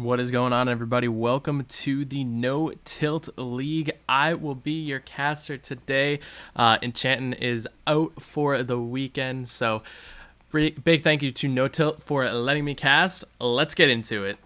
What is going on, everybody? Welcome to the No Tilt League. I will be your caster today. Enchantin is out for the weekend, so big thank you to No Tilt for letting me cast. Let's get into it.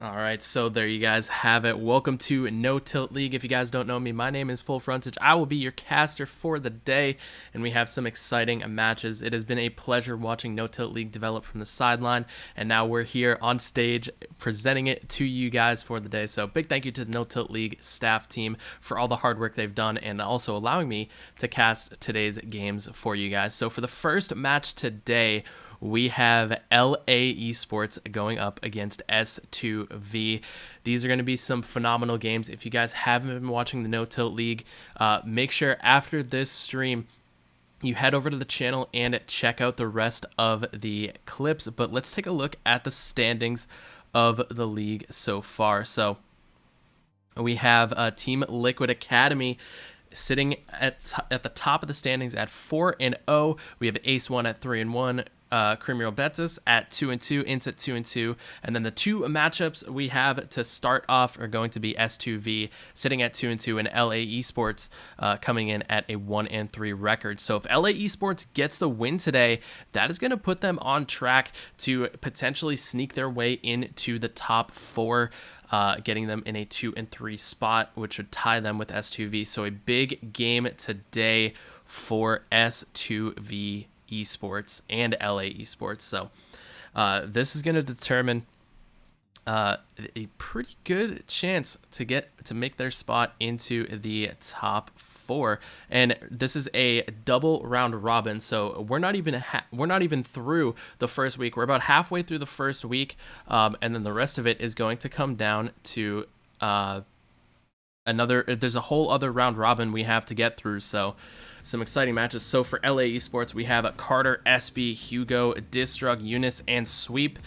All right, so there you guys have it. Welcome to No Tilt League. If you guys don't know me, my name is FullFrontage. I will be your caster for the day, and we have some exciting matches. It has been a pleasure watching No Tilt League develop from the sideline, and now we're here on stage presenting it to you guys for the day. So big thank you to the No Tilt League staff team for all the hard work they've done and also allowing me to cast today's games for you guys. So for the first match today, we have LA Esports going up against S2V. These are going to be some phenomenal games. If you guys haven't been watching the No Tilt League, make sure after this stream you head over to the channel and check out the rest of the clips. But let's take a look at the standings of the league so far. So we have Team Liquid Academy sitting at the top of the standings at 4-0. We have Ace 1 at 3-1. Betis at 2-2, INTZ 2-2, and then the two matchups we have to start off are going to be S2V sitting at 2-2 and LA Esports coming in at a 1-3 record. So if LA Esports gets the win today, that is going to put them on track to potentially sneak their way into the top four, getting them in a 2-3 spot, which would tie them with S2V. So a big game today for S2V Esports and LA Esports. So this is going to determine a pretty good chance to make their spot into the top four. And this is a double round robin, so we're not even through the first week. We're about halfway through the first week, and then the rest of it is going to come down to there's a whole other round robin we have to get through. So some exciting matches. So for LA Esports, we have Carter, SB, Hugo, Distrug, Eunice, and Sweep,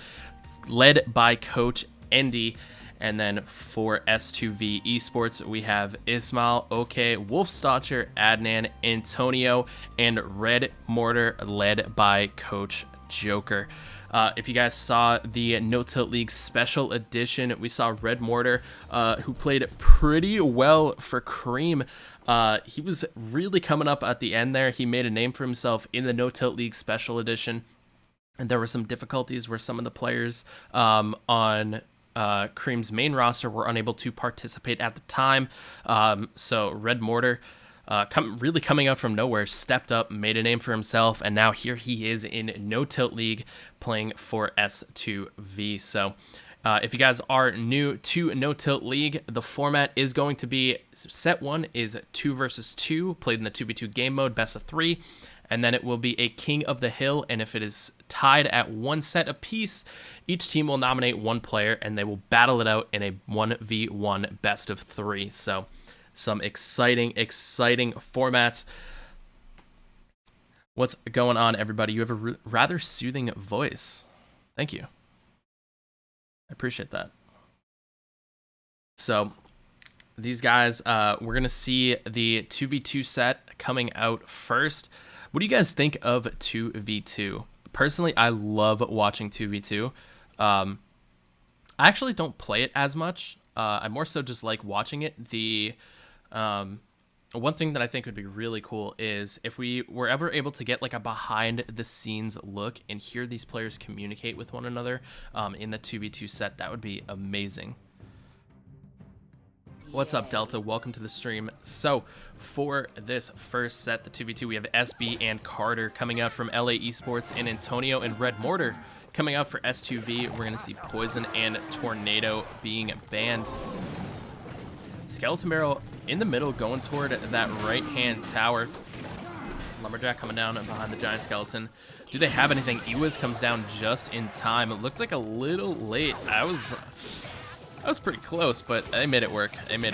led by Coach Endy. And then for S2V Esports, we have Ismail, OK, Wolfstotcher, Adnan, Antonio, and Red Mortar, led by Coach Joker. If you guys saw the No Tilt League special edition, we saw Red Mortar, who played pretty well for Cream. He was really coming up at the end there. He made a name for himself in the No Tilt League special edition. And there were some difficulties where some of the players on Cream's main roster were unable to participate at the time. So Red Mortar, really coming out from nowhere, stepped up, made a name for himself, and now here he is in No Tilt League playing for S2V. So if you guys are new to No Tilt League, the format is going to be set 1 is 2 versus 2, played in the 2v2 game mode, best of 3. And then it will be a King of the Hill, and if it is tied at 1 set apiece, each team will nominate 1 player, and they will battle it out in a 1v1 best of 3. So some exciting formats. What's going on, everybody? You have a rather soothing voice. Thank you. I appreciate that. So these guys, we're going to see the 2v2 set coming out first. What do you guys think of 2v2? Personally, I love watching 2v2. I actually don't play it as much. I more so just like watching it. One thing that I think would be really cool is if we were ever able to get like a behind the scenes look and hear these players communicate with one another in the 2v2 set. That would be amazing. What's up, Delta? Welcome to the stream. So for this first set, the 2v2, we have SB and Carter coming out from LA Esports, and Antonio and Red Mortar coming out for S2V. We're going to see Poison and Tornado being banned. Skeleton Barrel in the middle going toward that right-hand tower. Lumberjack coming down behind the Giant Skeleton. Do they have anything? Iwis comes down just in time. It looked like a little late. I was pretty close, but they made it work. The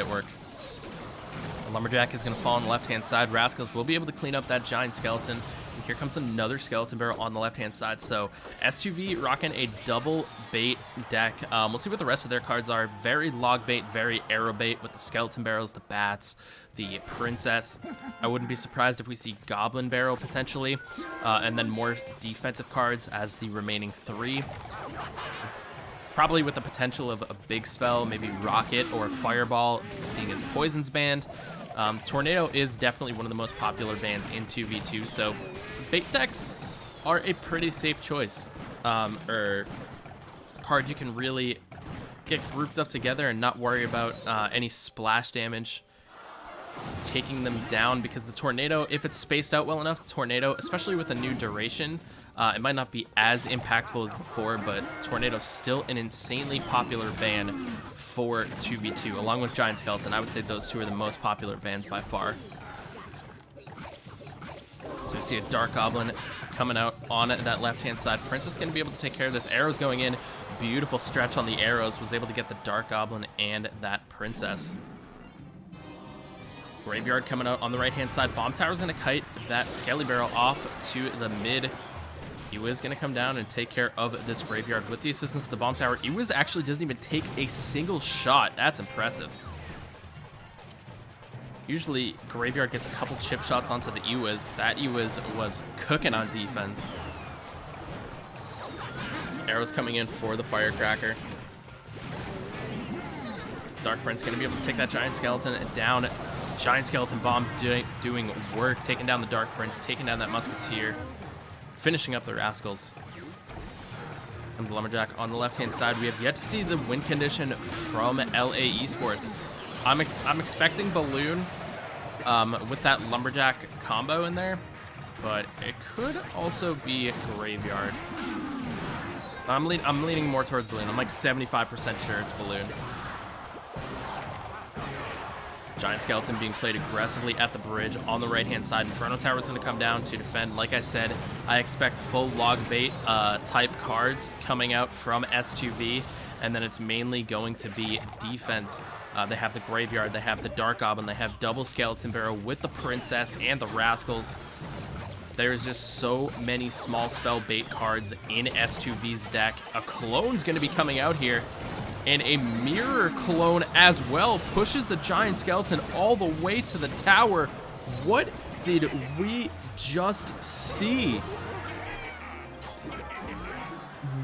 Lumberjack is going to fall on the left-hand side. Rascals will be able to clean up that Giant Skeleton. And here comes another skeleton barrel on the left-hand side. So S2V rocking a double bait deck. We'll see what the rest of their cards are. Very log bait, very arrow bait with the skeleton barrels, the bats, the princess. I wouldn't be surprised if we see goblin barrel potentially, and then more defensive cards as the remaining 3. Probably with the potential of a big spell, maybe rocket or fireball, seeing as poison's banned. Tornado is definitely one of the most popular bans in 2v2, so bait decks are a pretty safe choice, or cards you can really get grouped up together and not worry about any splash damage taking them down, because the tornado, if it's spaced out well enough, tornado, especially with a new duration, it might not be as impactful as before, but tornado's still an insanely popular ban for 2v2, along with Giant Skeleton. I would say those two are the most popular bans by far. So we see a Dark Goblin coming out on that left-hand side. Princess going to be able to take care of this. Arrows going in. Beautiful stretch on the arrows. Was able to get the Dark Goblin and that Princess. Graveyard coming out on the right-hand side. Bomb Tower's going to kite that Skelly Barrel off to the mid. Iwa's going to come down and take care of this Graveyard with the assistance of the Bomb Tower. Iwa's actually doesn't even take a single shot. That's impressive. Usually, Graveyard gets a couple chip shots onto the Iwas, but that Iwas was cooking on defense. Arrows coming in for the Firecracker. Dark Prince going to be able to take that Giant Skeleton down. Giant Skeleton Bomb doing work, taking down the Dark Prince, taking down that Musketeer, finishing up the Rascals. Comes Lumberjack on the left-hand side. We have yet to see the win condition from LA Esports. I'm expecting Balloon with that Lumberjack combo in there, but it could also be Graveyard. I'm leaning more towards Balloon. I'm like 75% sure it's Balloon. Giant Skeleton being played aggressively at the bridge on the right-hand side. Inferno Tower is going to come down to defend. Like I said, I expect full log bait type cards coming out from S2V, and then it's mainly going to be defense. They have the Graveyard, they have the Dark Goblin, they have double Skeleton Barrel with the Princess and the Rascals. There's just so many small spell bait cards in S2V's deck. A clone's going to be coming out here. And a mirror clone as well pushes the Giant Skeleton all the way to the tower. What did we just see?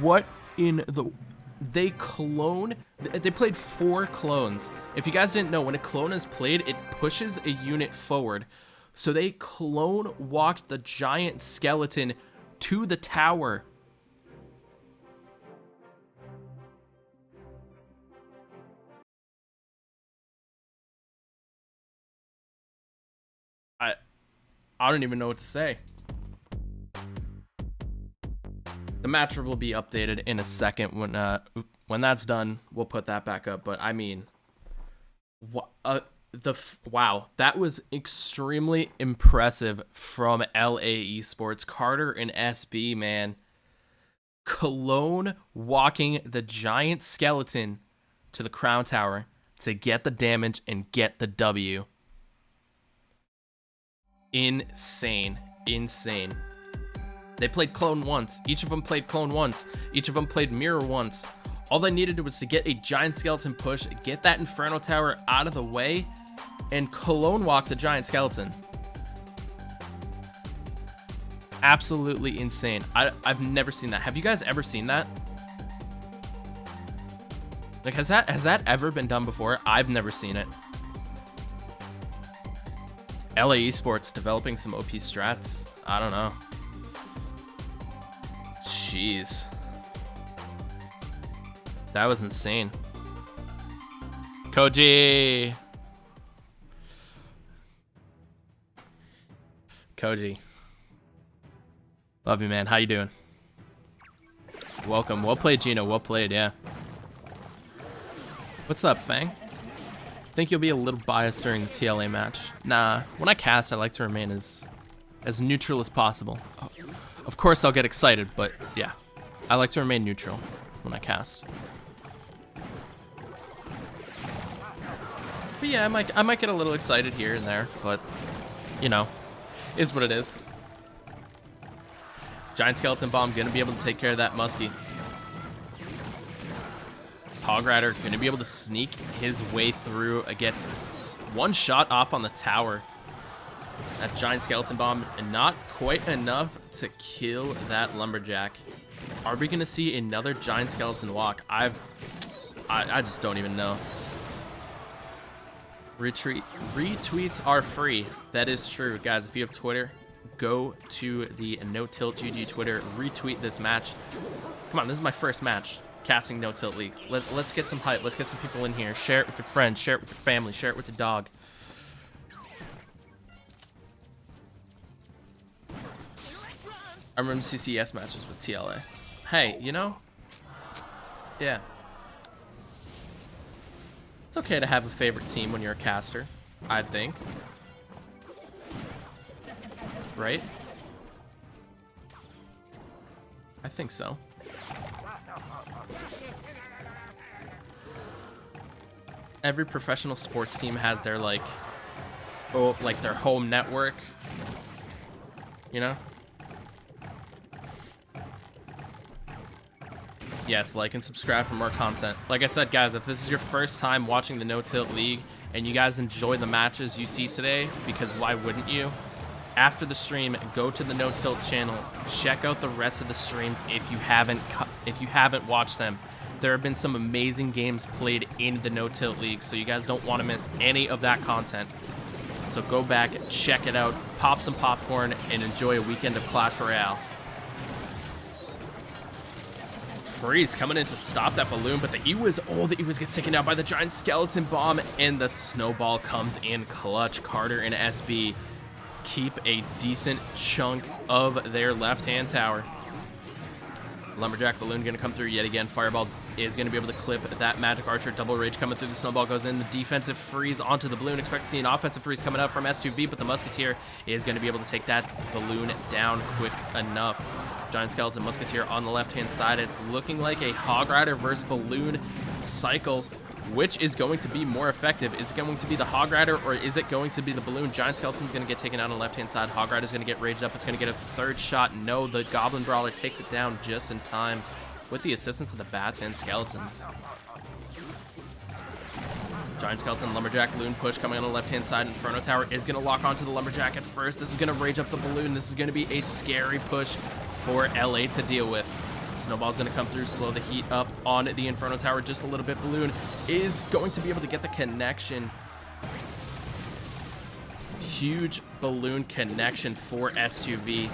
What in the... They played 4 clones. If you guys didn't know, when a clone is played, it pushes a unit forward. So they clone walked the Giant Skeleton to the tower. I don't even know what to say. The matchup will be updated in a second. When that's done, we'll put that back up. But I mean, wow, that was extremely impressive from LA Esports. Carter and SB, man. Cologne walking the Giant Skeleton to the Crown Tower to get the damage and get the W. Insane. They played clone once. Each of them played clone once. Each of them played mirror once. All they needed was to get a Giant Skeleton push, get that Inferno Tower out of the way, and clone walk the Giant Skeleton. Absolutely insane. I've never seen that. Have you guys ever seen that? Like, has that ever been done before? I've never seen it. LA Esports developing some OP strats. I don't know. Jeez. That was insane. Koji. Love you, man. How you doing? Welcome. Well played, Gino. Well played, yeah. What's up, Fang? Think you'll be a little biased during the TLA match. Nah, when I cast, I like to remain as neutral as possible. Of course, I'll get excited, but yeah, I like to remain neutral when I cast. But yeah, I might get a little excited here and there, but you know, is what it is. Giant Skeleton Bomb going to be able to take care of that Muskie. Hog Rider going to be able to sneak his way through. Gets one shot off on the tower. That Giant Skeleton Bomb, and not quite enough to kill that Lumberjack. Are we going to see another Giant Skeleton walk? I just don't even know. Retweets are free. That is true. Guys, if you have Twitter, go to the No Tilt GG Twitter. Retweet this match. Come on, this is my first match casting No Tilt League. Let's get some hype. Let's get some people in here. Share it with your friends. Share it with your family. Share it with your dog. I remember CCS matches with TLA. Hey, you know? Yeah. It's okay to have a favorite team when you're a caster, I think. Right? I think so. Every professional sports team has their, like, their home network. You know? Yes, like and subscribe for more content. Like I said, guys, if this is your first time watching the No Tilt League and you guys enjoy the matches you see today, because why wouldn't you? After the stream, go to the No Tilt channel. Check out the rest of the streams if you haven't watched them. There have been some amazing games played in the No Tilt League, so you guys don't want to miss any of that content. So go back, check it out, pop some popcorn, and enjoy a weekend of Clash Royale. Freeze coming in to stop that balloon, but the Ewiz gets taken out by the Giant Skeleton Bomb, and the snowball comes in clutch. Carter and SB keep a decent chunk of their left-hand tower. Lumberjack balloon going to come through yet again. Fireball is going to be able to clip that Magic Archer. Double Rage coming through. The snowball goes in. The defensive freeze onto the balloon. Expect to see an offensive freeze coming up from S2V, but the Musketeer is going to be able to take that balloon down quick enough. Giant Skeleton Musketeer on the left-hand side. It's looking like a Hog Rider versus Balloon cycle. Which is going to be more effective? Is it going to be the Hog Rider or is it going to be the Balloon? Giant Skeleton's going to get taken out on the left-hand side. Hog Rider's going to get raged up. It's going to get a third shot. No, the Goblin Brawler takes it down just in time with the assistance of the Bats and Skeletons. Giant Skeleton, Lumberjack, Balloon push coming on the left-hand side. Inferno Tower is going to lock onto the Lumberjack at first. This is going to rage up the Balloon. This is going to be a scary push for LA to deal with. Snowball's going to come through, slow the heat up on the Inferno Tower just a little bit. Balloon is going to be able to get the connection. Huge Balloon connection for S2V,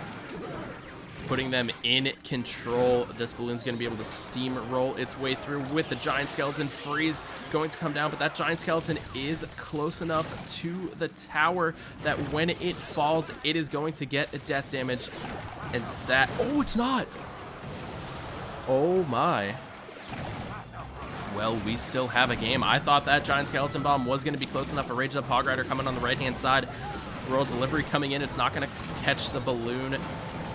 putting them in control. This Balloon's going to be able to steamroll its way through with the Giant Skeleton. Freeze going to come down, but that Giant Skeleton is close enough to the tower that when it falls, it is going to get a death damage. And that... Oh, it's not! Oh my. Well, we still have a game. I thought that Giant Skeleton Bomb was going to be close enough. A Raged Up Hog Rider coming on the right-hand side. Royal Delivery coming in. It's not going to catch the Balloon.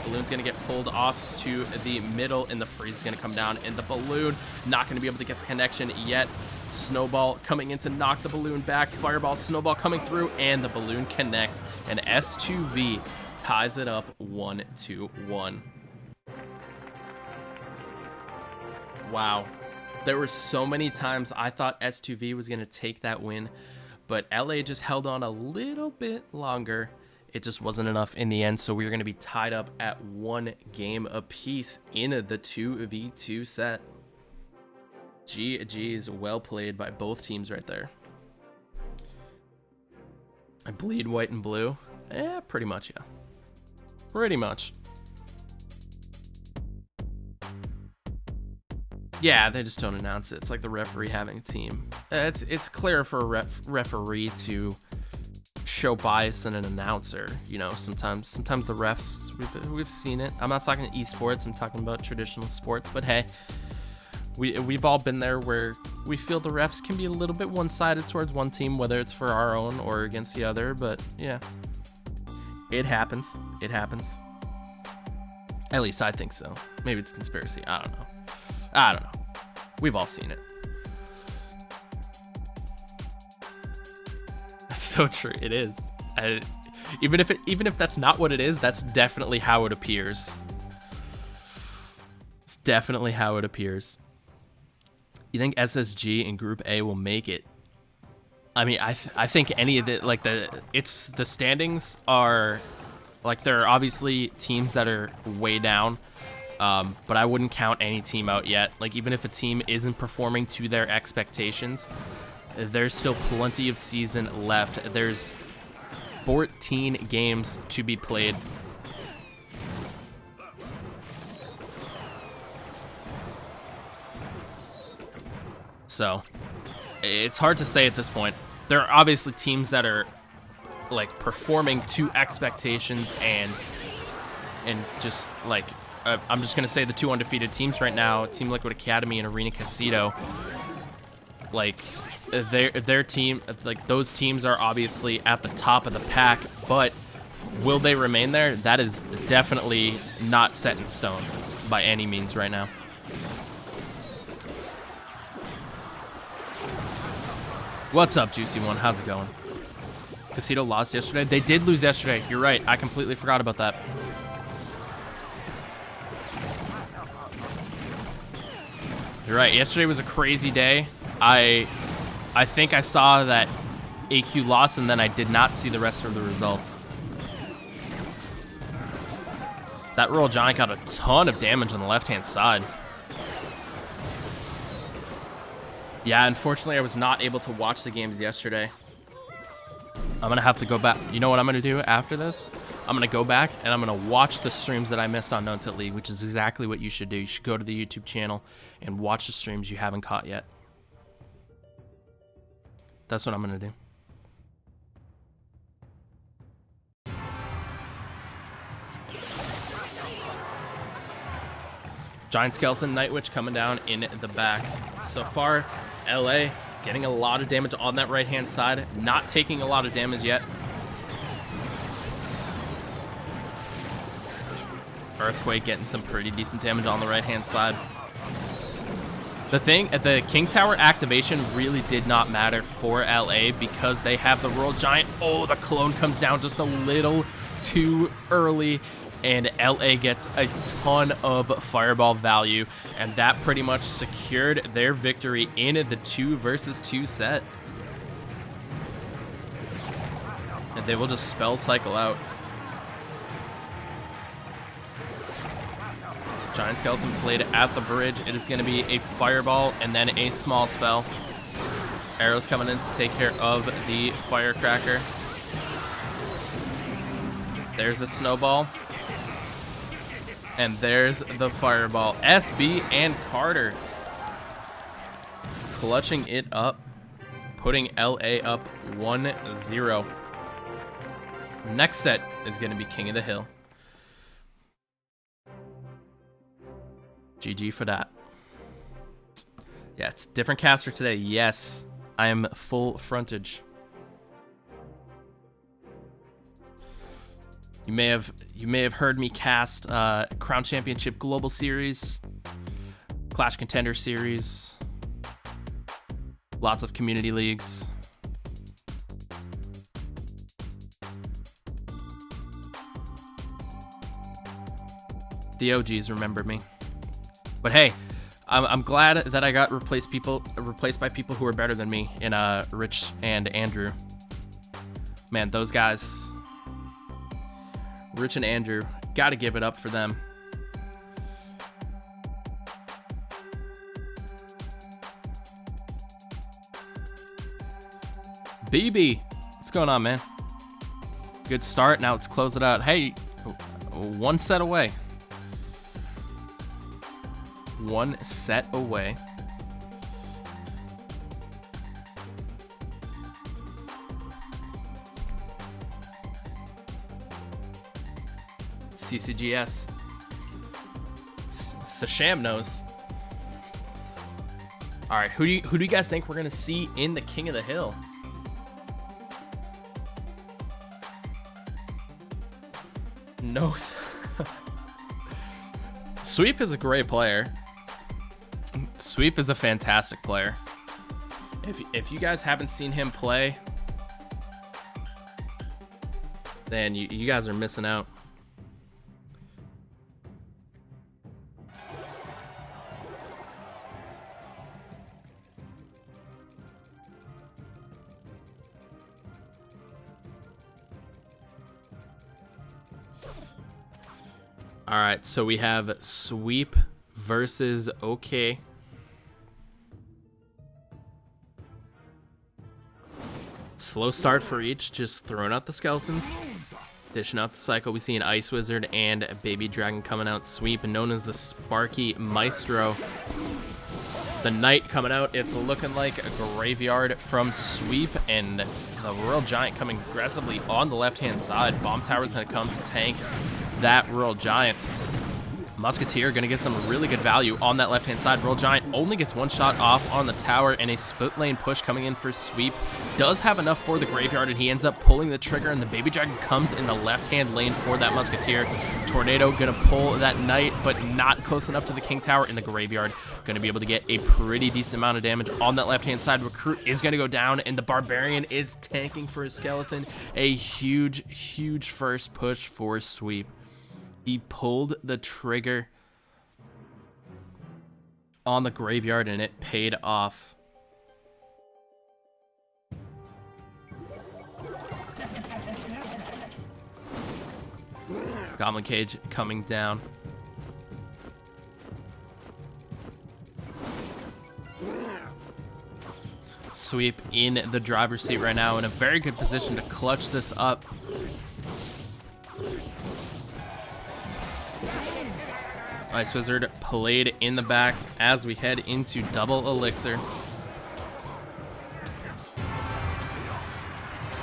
Balloon's going to get pulled off to the middle, and the freeze is going to come down. And the Balloon not going to be able to get the connection yet. Snowball coming in to knock the Balloon back. Fireball, Snowball coming through, and the Balloon connects. And S2V ties it up 1-1. Wow. There were so many times I thought S2V was going to take that win, but LA just held on a little bit longer. It just wasn't enough in the end, so we are going to be tied up at 1 game apiece in the 2v2 set. GG's, well played by both teams right there. I bleed white and blue. Pretty much, yeah. Pretty much. Yeah, they just don't announce it. It's like the referee having a team. It's clear for a referee to show bias in an announcer. You know, sometimes the refs, we've seen it. I'm not talking esports. I'm talking about traditional sports. But hey, we've all been there where we feel the refs can be a little bit one-sided towards one team, whether it's for our own or against the other. But yeah, it happens. It happens. At least I think so. Maybe it's conspiracy. I don't know. We've all seen it. So true. It is. Even if that's not what it is, that's definitely how it appears. definitely how it appears. You think SSG in Group A will make it? I mean, I think any of the the standings are like, there are obviously teams that are way down, but I wouldn't count any team out yet. Like, even if a team isn't performing to their expectations, there's still plenty of season left. There's 14 games to be played. So it's hard to say at this point. There are obviously teams that are like performing to expectations, and just like I'm just gonna say the 2 undefeated teams right now, Team Liquid Academy and Arena Casino. Like, their team, like, those teams are obviously at the top of the pack, but will they remain there? That is definitely not set in stone by any means right now. What's up, Juicy One? How's it going? Casino lost yesterday. They did lose yesterday. You're right. I completely forgot about that. You're right. Yesterday was a crazy day. I think I saw that AQ lost, and then I did not see the rest of the results. That Royal Giant got a ton of damage on the left-hand side. Yeah, unfortunately, I was not able to watch the games yesterday. I'm going to have to go back. You know what I'm going to do after this? I'm going to go back, and I'm going to watch the streams that I missed on NoTilt League, which is exactly what you should do. You should go to the YouTube channel and watch the streams you haven't caught yet. That's what I'm going to do. Giant Skeleton, Night Witch coming down in the back. So far, LA getting a lot of damage on that right-hand side. Not taking a lot of damage yet. Earthquake getting some pretty decent damage on the right-hand side. The King Tower activation really did not matter for LA because they have the Royal Giant. Oh, the clone comes down just a little too early, and LA gets a ton of fireball value, and that pretty much secured their victory in the 2 versus 2 set. And they will just spell cycle out. Giant Skeleton played at the bridge. It is going to be a fireball and then a small spell. Arrows coming in to take care of the firecracker. There's a snowball. And there's the fireball. SB and Carter clutching it up, putting LA up 1-0. Next set is going to be King of the Hill. GG for that. Yeah, it's different caster today. Yes, I am FullFrontage. You may have heard me cast Crown Championship Global Series, Clash Contender Series, lots of community leagues. The OGs remember me. But hey, I'm glad that I got replaced by people who are better than me in Rich and Andrew. Man, those guys, Rich and Andrew, gotta give it up for them. BB, what's going on, man? Good start. Now let's close it out. Hey, 1 set away. 1 set away. CCGS. Sasham knows. All right, who do you guys think we're gonna see in the King of the Hill? No. Sweep is a great player. Sweep is a fantastic player. If you guys haven't seen him play, then you guys are missing out. All right, so we have Sweep versus OK. Slow start for each, just throwing out the skeletons, dishing out the cycle. We see an Ice Wizard and a Baby Dragon coming out. Sweep, known as the Sparky Maestro. The Knight coming out. It's looking like a graveyard from Sweep, and the Royal Giant coming aggressively on the left-hand side. Bomb Tower's going to come to tank that Royal Giant. Musketeer going to get some really good value on that left-hand side. Royal Giant only gets one shot off on the tower, and a split lane push coming in for Sweep. Does have enough for the graveyard, and he ends up pulling the trigger, and the Baby Dragon comes in the left-hand lane for that Musketeer. Tornado going to pull that Knight, but not close enough to the King Tower in the graveyard. Going to be able to get a pretty decent amount of damage on that left-hand side. Recruit is going to go down, and the Barbarian is tanking for his skeleton. A huge, huge first push for Sweep. He pulled the trigger on the graveyard, and it paid off. Goblin Cage coming down. Sweep in the driver's seat right now, in a very good position to clutch this up. Ice Wizard played in the back as we head into double elixir.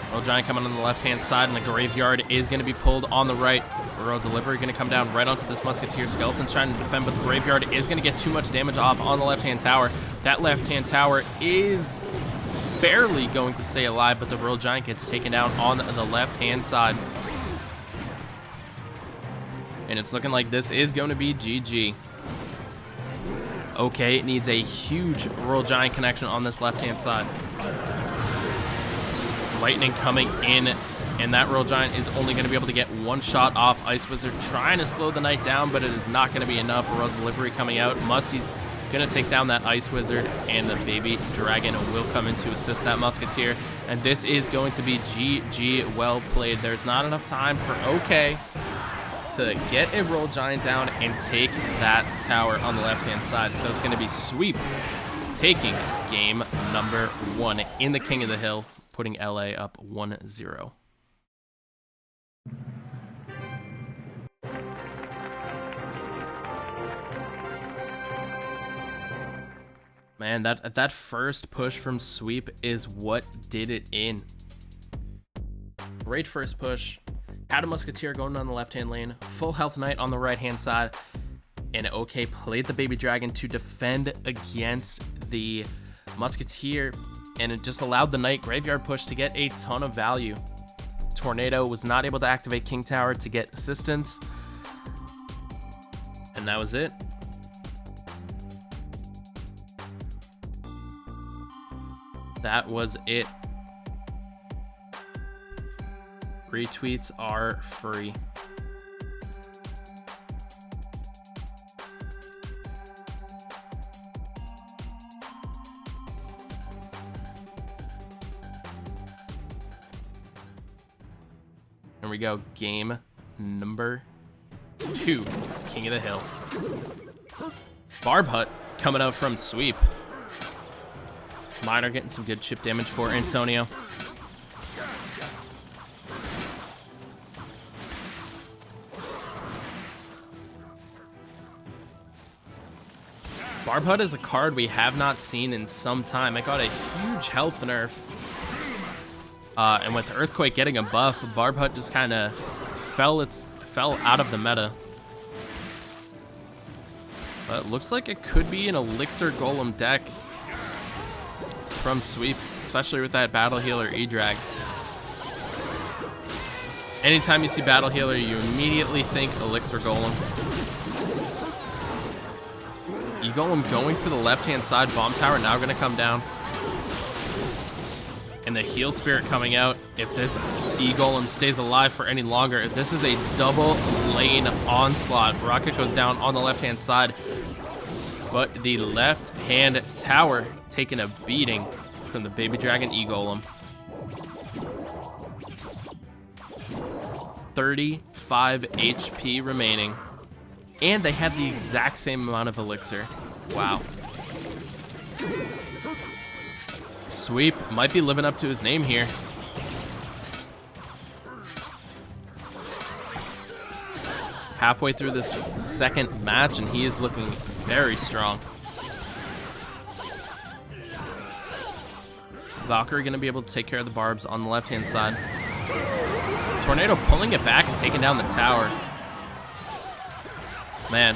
Royal Giant coming on the left-hand side, and the graveyard is going to be pulled on the right. Royal Delivery going to come down right onto this Musketeer. Skeleton's trying to defend, but the graveyard is going to get too much damage off on the left-hand tower. That left-hand tower is barely going to stay alive, but the Royal Giant gets taken down on the left-hand side. And it's looking like this is going to be GG. Okay, it needs a huge Royal Giant connection on this left-hand side. Lightning coming in, and that Royal Giant is only going to be able to get one shot off. Ice Wizard trying to slow the Knight down, but it is not going to be enough. Royal Delivery coming out. Musty's going to take down that Ice Wizard, and the Baby Dragon will come in to assist that Musketeer. And this is going to be GG. Well played. There's not enough time for OK to get a Royal Giant down and take that tower on the left-hand side. So it's going to be Sweep taking game number 1 in the King of the Hill, putting LA up 1-0. Man, that first push from Sweep is what did it in. Great first push. Had a Musketeer going on the left-hand lane, full health Knight on the right-hand side, and OK played the Baby Dragon to defend against the Musketeer, and it just allowed the Knight graveyard push to get a ton of value. Tornado was not able to activate King Tower to get assistance, and that was it. That was it. Retweets are free. Here we go. Game number 2. King of the Hill. Barb Hut coming out from Sweep. Miner getting some good chip damage for Antonio. Barb Hut is a card we have not seen in some time. It got a huge health nerf. And with Earthquake getting a buff, Barb Hut just kind of fell out of the meta. But it looks like it could be an Elixir Golem deck from Sweep, especially with that Battle Healer E-Drag. Anytime you see Battle Healer, you immediately think Elixir Golem. E-Golem going to the left-hand side. Bomb Tower now going to come down. And the Heal Spirit coming out. If this E-Golem stays alive for any longer, this is a double lane onslaught. Rocket goes down on the left-hand side. But the left-hand tower taking a beating from the Baby Dragon E-Golem. 35 HP remaining. and they had the exact same amount of elixir. Wow. Sweep might be living up to his name here. Halfway through this second match, and he is looking very strong. Valkyrie going to be able to take care of the barbs on the left-hand side. Tornado pulling it back and taking down the tower. Man.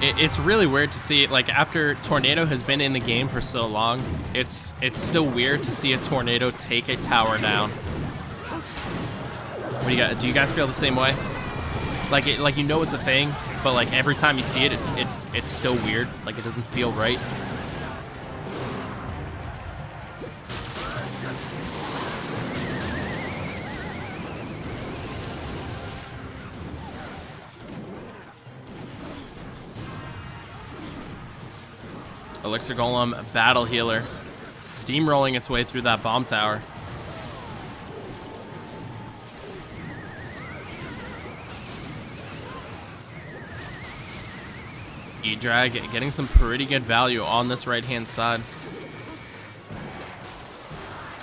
It's really weird to see, like, after Tornado has been in the game for so long, it's still weird to see a Tornado take a tower down. What do you got? Do you guys feel the same way? Like you know it's a thing, but like every time you see it, it's still weird. Like it doesn't feel right. Elixir Golem, Battle Healer, steamrolling its way through that bomb tower. E-Drag getting some pretty good value on this right-hand side.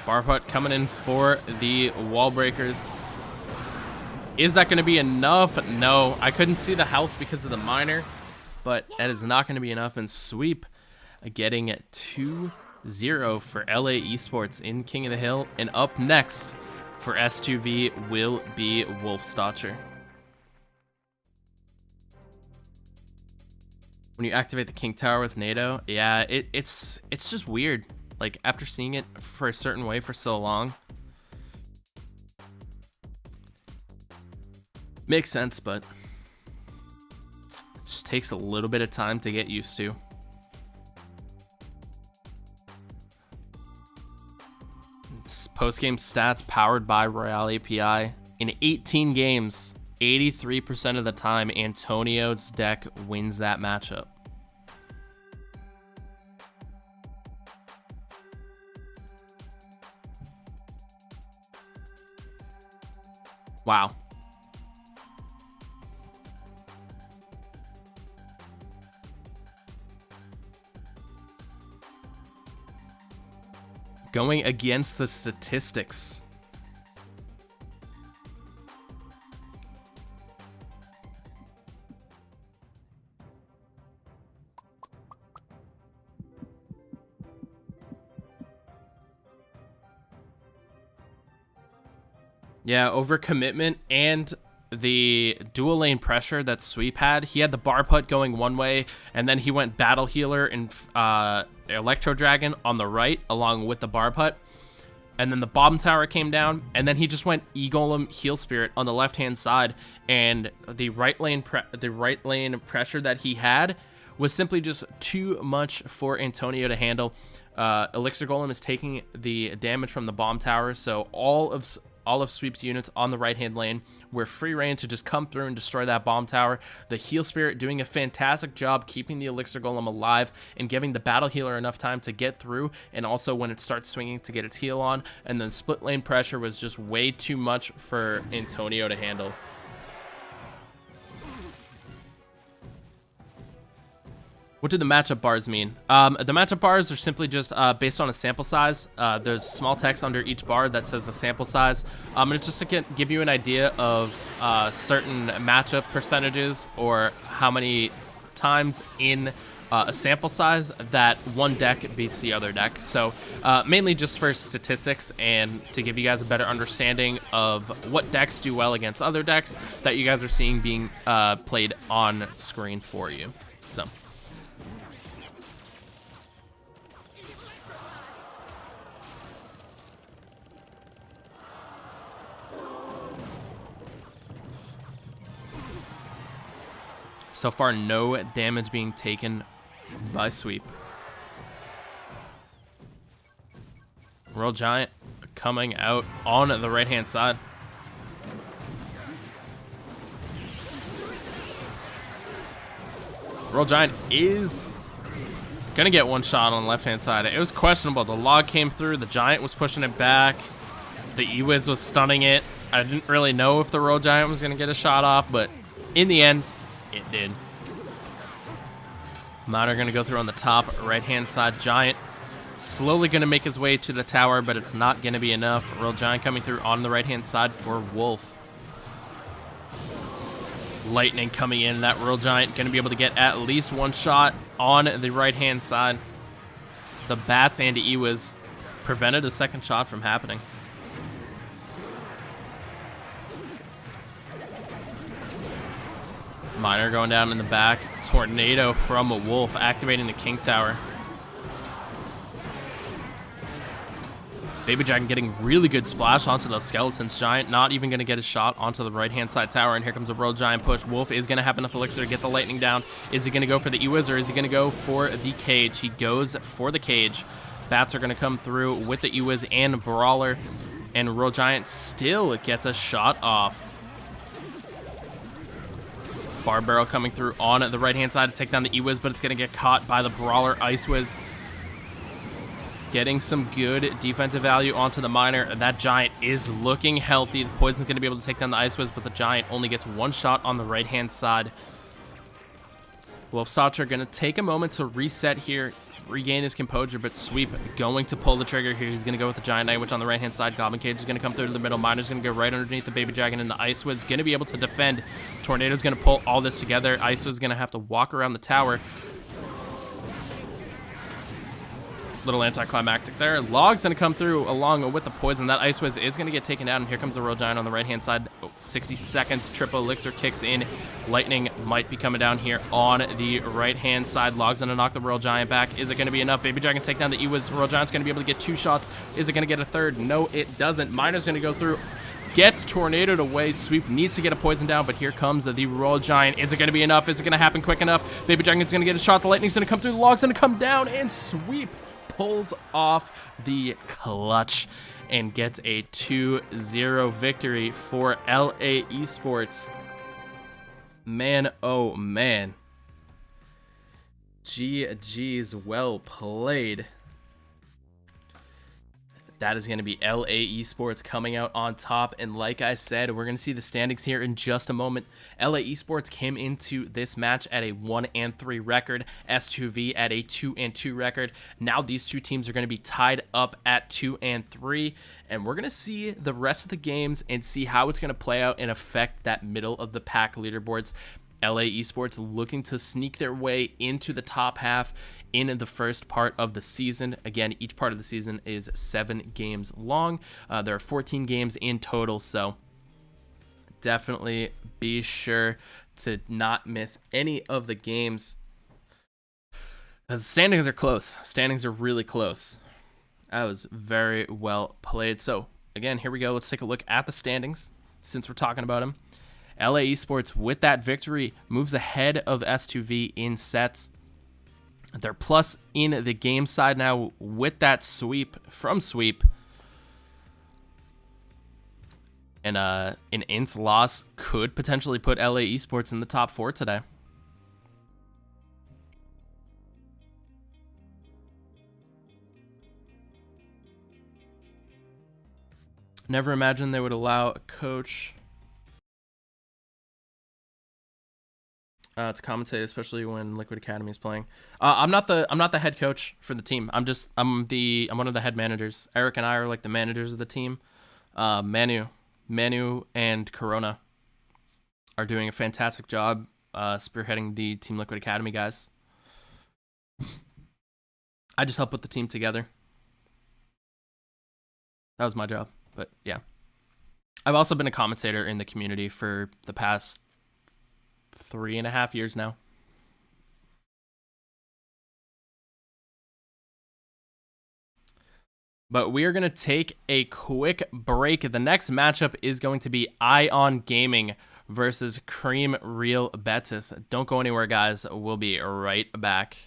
Barput coming in for the wall breakers. Is that going to be enough? No, I couldn't see the health because of the miner, but that is not going to be enough. And Sweep getting 2-0 for LA Esports in King of the Hill. And up next for S2V will be Wolfstotcher. When you activate the King Tower with NATO, yeah, it's just weird. Like, after seeing it for a certain way for so long. Makes sense, but it just takes a little bit of time to get used to. It's post-game stats powered by Royale API. In 18 games, 83% of the time, Antonio's deck wins that matchup. Wow. Going against the statistics. Yeah, overcommitment and the dual lane pressure that Sweep had. He had the bar putt going one way, and then he went Battle Healer and Electro Dragon on the right along with the bar putt. And then the bomb tower came down, and then he just went E-Golem Heal Spirit on the left-hand side, and the right lane pressure that he had was simply just too much for Antonio to handle. Elixir Golem is taking the damage from the bomb tower, so all of Sweep's units on the right-hand lane were free reign to just come through and destroy that bomb tower. The Heal Spirit doing a fantastic job keeping the Elixir Golem alive and giving the Battle Healer enough time to get through, and also when it starts swinging to get its heal on. And then split lane pressure was just way too much for Antonio to handle. What do the matchup bars mean? The matchup bars are simply just based on a sample size. There's small text under each bar that says the sample size. And it's just to give you an idea of certain matchup percentages or how many times in a sample size that one deck beats the other deck. So mainly just for statistics and to give you guys a better understanding of what decks do well against other decks that you guys are seeing being played on screen for you. So. So far, no damage being taken by Sweep. Royal Giant coming out on the right-hand side. Royal Giant is gonna get one shot on the left-hand side. It was questionable. The log came through. The Giant was pushing it back. The E-Wiz was stunning it. I didn't really know if the Royal Giant was going to get a shot off, but in the end, it did. Miner going to go through on the top right-hand side. Giant slowly going to make his way to the tower, but it's not going to be enough. Royal Giant coming through on the right-hand side for Wolf. Lightning coming in. That Royal Giant going to be able to get at least one shot on the right-hand side. The Bats and Iwas prevented a second shot from happening. Miner going down in the back. Tornado from a Wolf activating the King Tower. Baby Dragon getting really good splash onto those skeletons. Giant not even going to get a shot onto the right-hand side tower, and here comes a Royal Giant push. Wolf is going to have enough elixir to get the lightning down. Is he going to go for the Iwas, or is he going to go for the cage? He goes for the cage. Bats are going to come through with the Iwas and Brawler, and Royal Giant still gets a shot off. Bar Barrel coming through on the right-hand side to take down the Iwas, but it's going to get caught by the Brawler Ice Wiz. Getting some good defensive value onto the Miner. That Giant is looking healthy. The Poison's going to be able to take down the Ice Wiz, but the Giant only gets one shot on the right-hand side. Wolfsotcher going to take a moment to reset here, regain his composure, but Sweep going to pull the trigger here. He's going to go with the Giant Knight, which on the right-hand side. Goblin Cage is going to come through to the middle. Miner's going to go right underneath the Baby Dragon, and the Ice Wiz going to be able to defend. Tornado's going to pull all this together. Ice Wiz is going to have to walk around the tower. Little anticlimactic there. Log's going to come through along with the Poison. That Ice Wiz is going to get taken down, and here comes the Royal Giant on the right-hand side. 60 seconds. Triple Elixir kicks in. Lightning might be coming down here on the right-hand side. Log's going to knock the Royal Giant back. Is it going to be enough? Baby Dragon take down the Iwas. Royal Giant's going to be able to get two shots. Is it going to get a third? No, it doesn't. Miner's going to go through. Gets tornadoed away. Sweep needs to get a Poison down, but here comes the Royal Giant. Is it going to be enough? Is it going to happen quick enough? Baby Dragon's going to get a shot. The Lightning's going to come through. The Log's going to come down, and Sweep pulls off the clutch and gets a 2-0 victory for LA Esports. Man, oh man. GG's well played. That is going to be LA Esports coming out on top. And like I said, we're going to see the standings here in just a moment. LA Esports came into this match at a 1-3 record. S2V at a 2-2 record. Now these two teams are going to be tied up at 2-3. And we're going to see the rest of the games and see how it's going to play out and affect that middle of the pack leaderboards. LA Esports looking to sneak their way into the top half in the first part of the season. Again, each part of the season is 7 games long. There are 14 games in total, so definitely be sure to not miss any of the games. The standings are close. Standings are really close. That was very well played. So again, here we go. Let's take a look at the standings since we're talking about them. LA Esports, with that victory, moves ahead of S2V in sets. They're plus in the game side now with that sweep from Sweep. And an INTZ loss could potentially put LA Esports in the top 4 today. Never imagined they would allow a coach to commentate, especially when Liquid Academy is playing. I'm not the head coach for the team. I'm one of the head managers. Eric and I are like the managers of the team. Manu and Corona are doing a fantastic job spearheading the Team Liquid Academy guys. I just help put the team together. That was my job, but yeah. I've also been a commentator in the community for the past 3.5 years now. But we are going to take a quick break. The next matchup is going to be Ion Gaming versus Cream Real Betis. Don't go anywhere, guys. We'll be right back.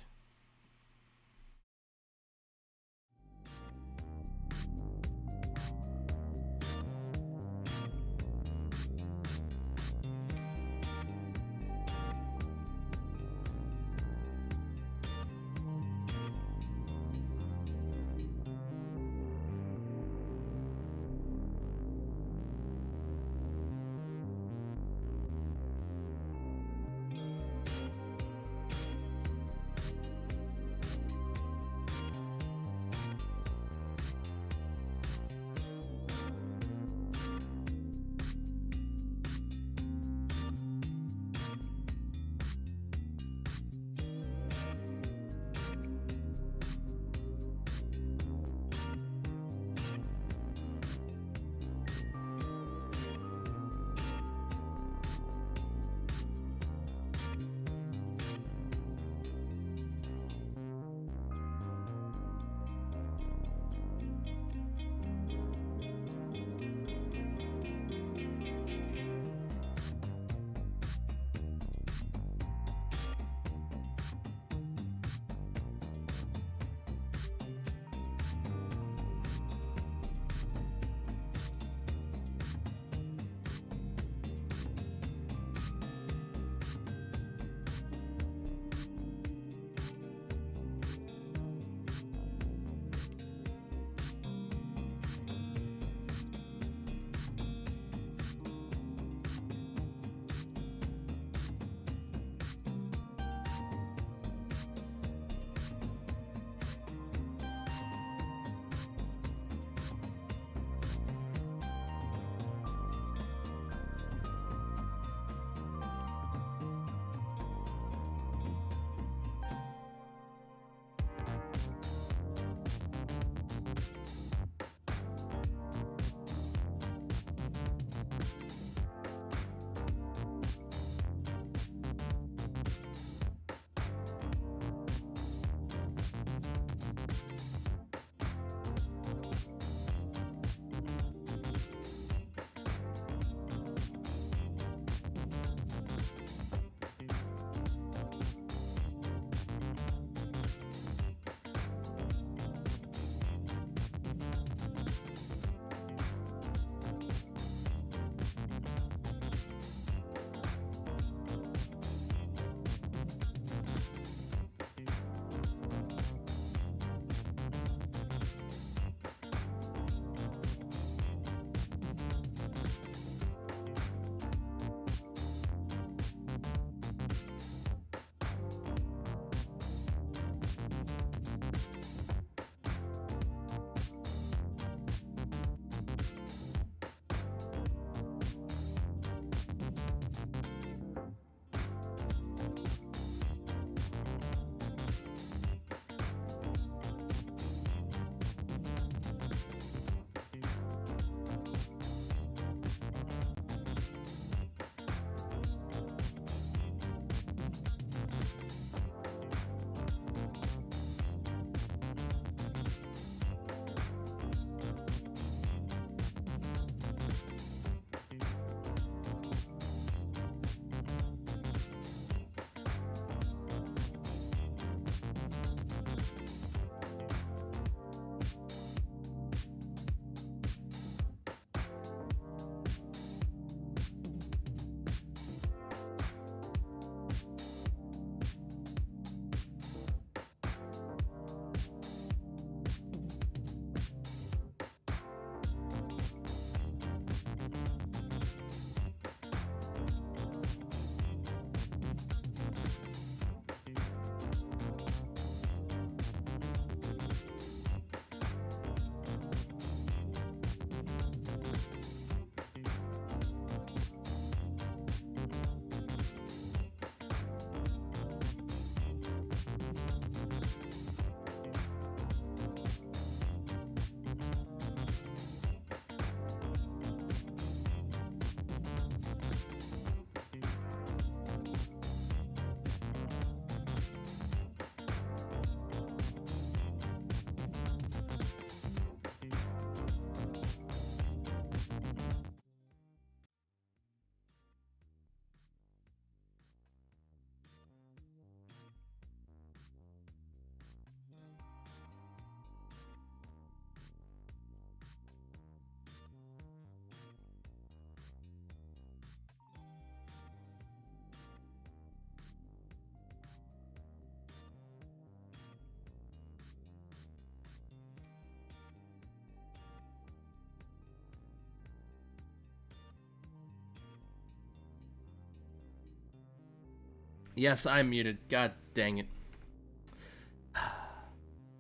Yes, I'm muted. God dang it.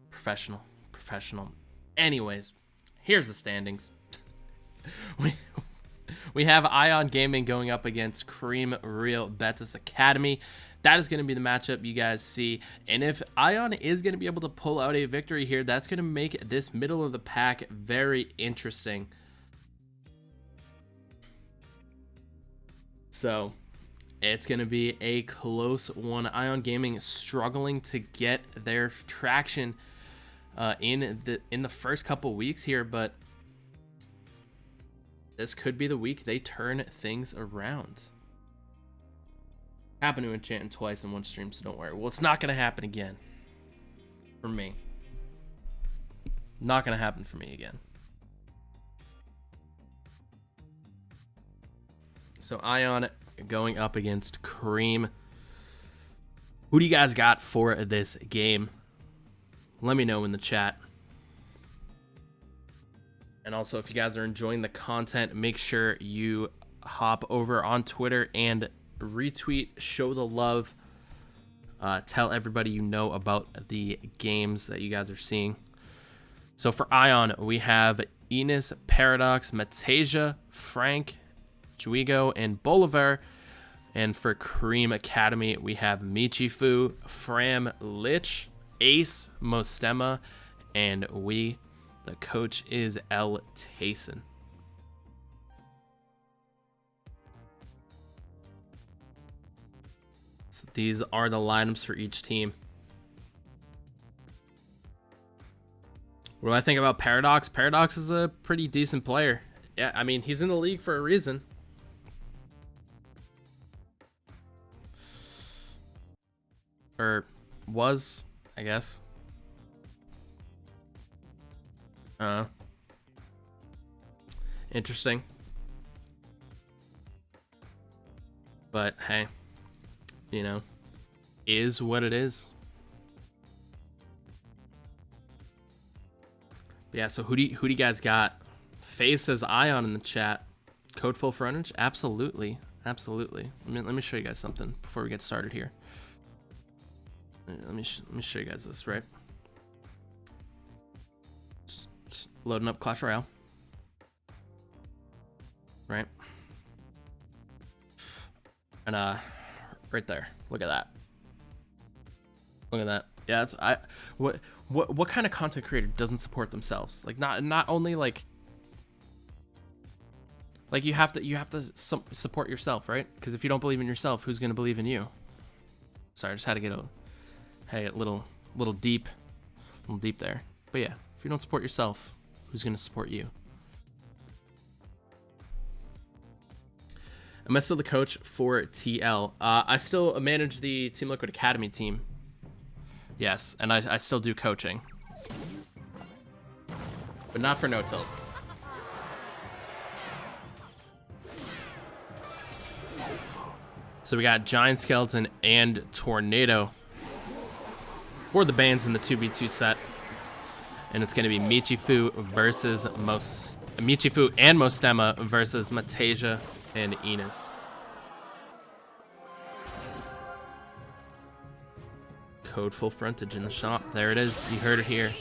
Professional. Anyways, here's the standings. We have Ion Gaming going up against Cream Real Betis Academy. That is going to be the matchup you guys see. And if Ion is going to be able to pull out a victory here, that's going to make this middle of the pack very interesting. So it's going to be a close one. Ion Gaming is struggling to get their traction in the first couple weeks here, but this could be the week they turn things around. Happened to enchant twice in one stream, so don't worry. Well, it's not going to happen again for me. Not going to happen for me again. So Ion going up against Cream. Who do you guys got for this game? Let me know in the chat. And also, if you guys are enjoying the content, make sure you hop over on Twitter and retweet, show the love, tell everybody you know about the games that you guys are seeing. So for Ion, we have Enos, Paradox, Matasia, Frank, Juigo, and Bolivar. And for Cream Academy, we have Michifu, Fram, Lich, Ace, Mostema, and the coach is L. Tayson. So these are the lineups for each team. What do I think about Paradox? Paradox is a pretty decent player. Yeah, I mean, he's in the league for a reason. Or was, I guess. Interesting. But hey, you know, is what it is. But yeah, so who do you guys got? Faye says Ion in the chat. Code FullFrontage? Absolutely. Let me show you guys something before we get started here. Let me show you guys this, right? Just loading up Clash Royale. Right? And right there. Look at that. Look at that. Yeah, it's what kind of content creator doesn't support themselves? Like not only like you have to support yourself, right? Because if you don't believe in yourself, who's gonna believe in you? Sorry, I just had to get a little deep there. But yeah, if you don't support yourself, who's gonna support you? Am I still the coach for TL? I still manage the Team Liquid Academy team. Yes, and I still do coaching. But not for No Tilt. So we got Giant Skeleton and Tornado for the bans in the 2v2 set. And it's going to be Michifu and Mostema versus Matasia and Enos. Code FullFrontage in the shop. There it is. You heard it here.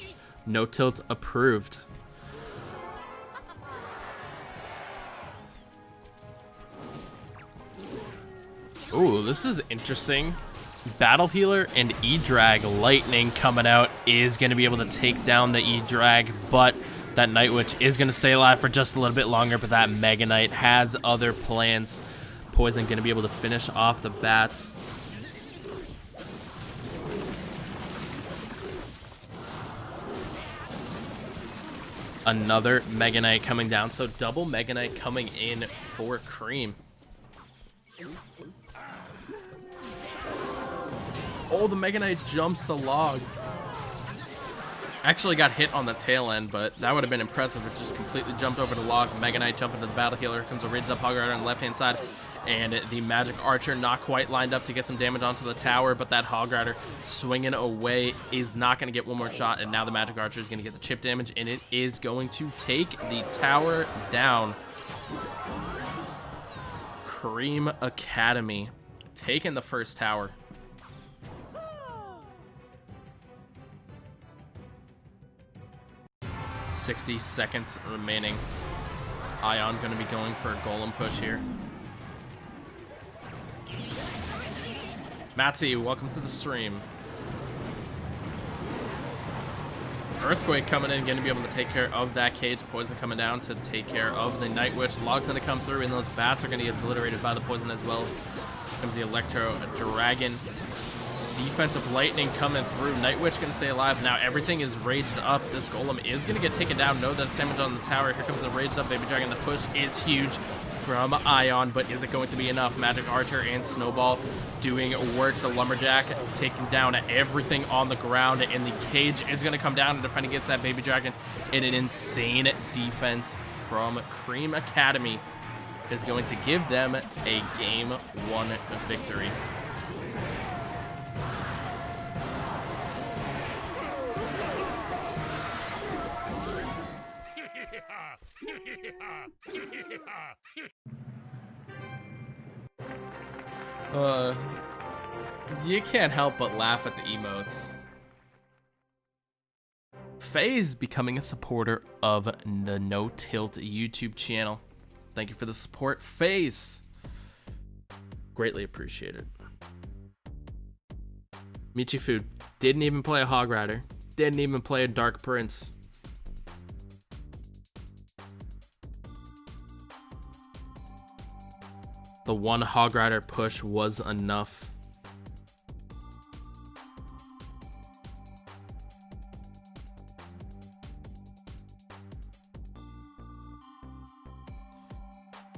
No Tilt approved. Ooh, this is interesting. Battle Healer and E-Drag Lightning coming out is going to be able to take down the E-Drag, but that Night Witch is going to stay alive for just a little bit longer, but that Mega Knight has other plans. Poison going to be able to finish off the bats. Another Mega Knight coming down, so double Mega Knight coming in for Cream. Oh, the Mega Knight jumps the log. Actually got hit on the tail end, but that would have been impressive. It just completely jumped over the log. Mega Knight jumping to the Battle Healer. Here comes a raised up Hog Rider on the left-hand side. And the Magic Archer not quite lined up to get some damage onto the tower, but that Hog Rider swinging away is not going to get one more shot. And now the Magic Archer is going to get the chip damage, and it is going to take the tower down. Cream Academy taking the first tower. 60 seconds remaining. Ion going to be going for a golem push here. Matty, welcome to the stream. Earthquake coming in, going to be able to take care of that cage. Poison coming down to take care of the Night Witch. Log's going to come through, and those bats are going to get obliterated by the poison as well. Here comes the Electro Dragon. Defensive Lightning coming through. Night Witch going to stay alive. Now everything is raged up. This Golem is going to get taken down. No damage on the tower. Here comes the raged up Baby Dragon. The push is huge from Ion, but is it going to be enough? Magic Archer and Snowball doing work. The Lumberjack taking down everything on the ground, and the cage is going to come down and defend against that Baby Dragon. And an insane defense from Cream Academy is going to give them a Game 1 victory. You can't help but laugh at the emotes. FaZe becoming a supporter of the No Tilt YouTube channel. Thank you for the support, FaZe. Greatly appreciated. Michi Food didn't even play a Hog Rider. Didn't even play a Dark Prince. The one Hog Rider push was enough.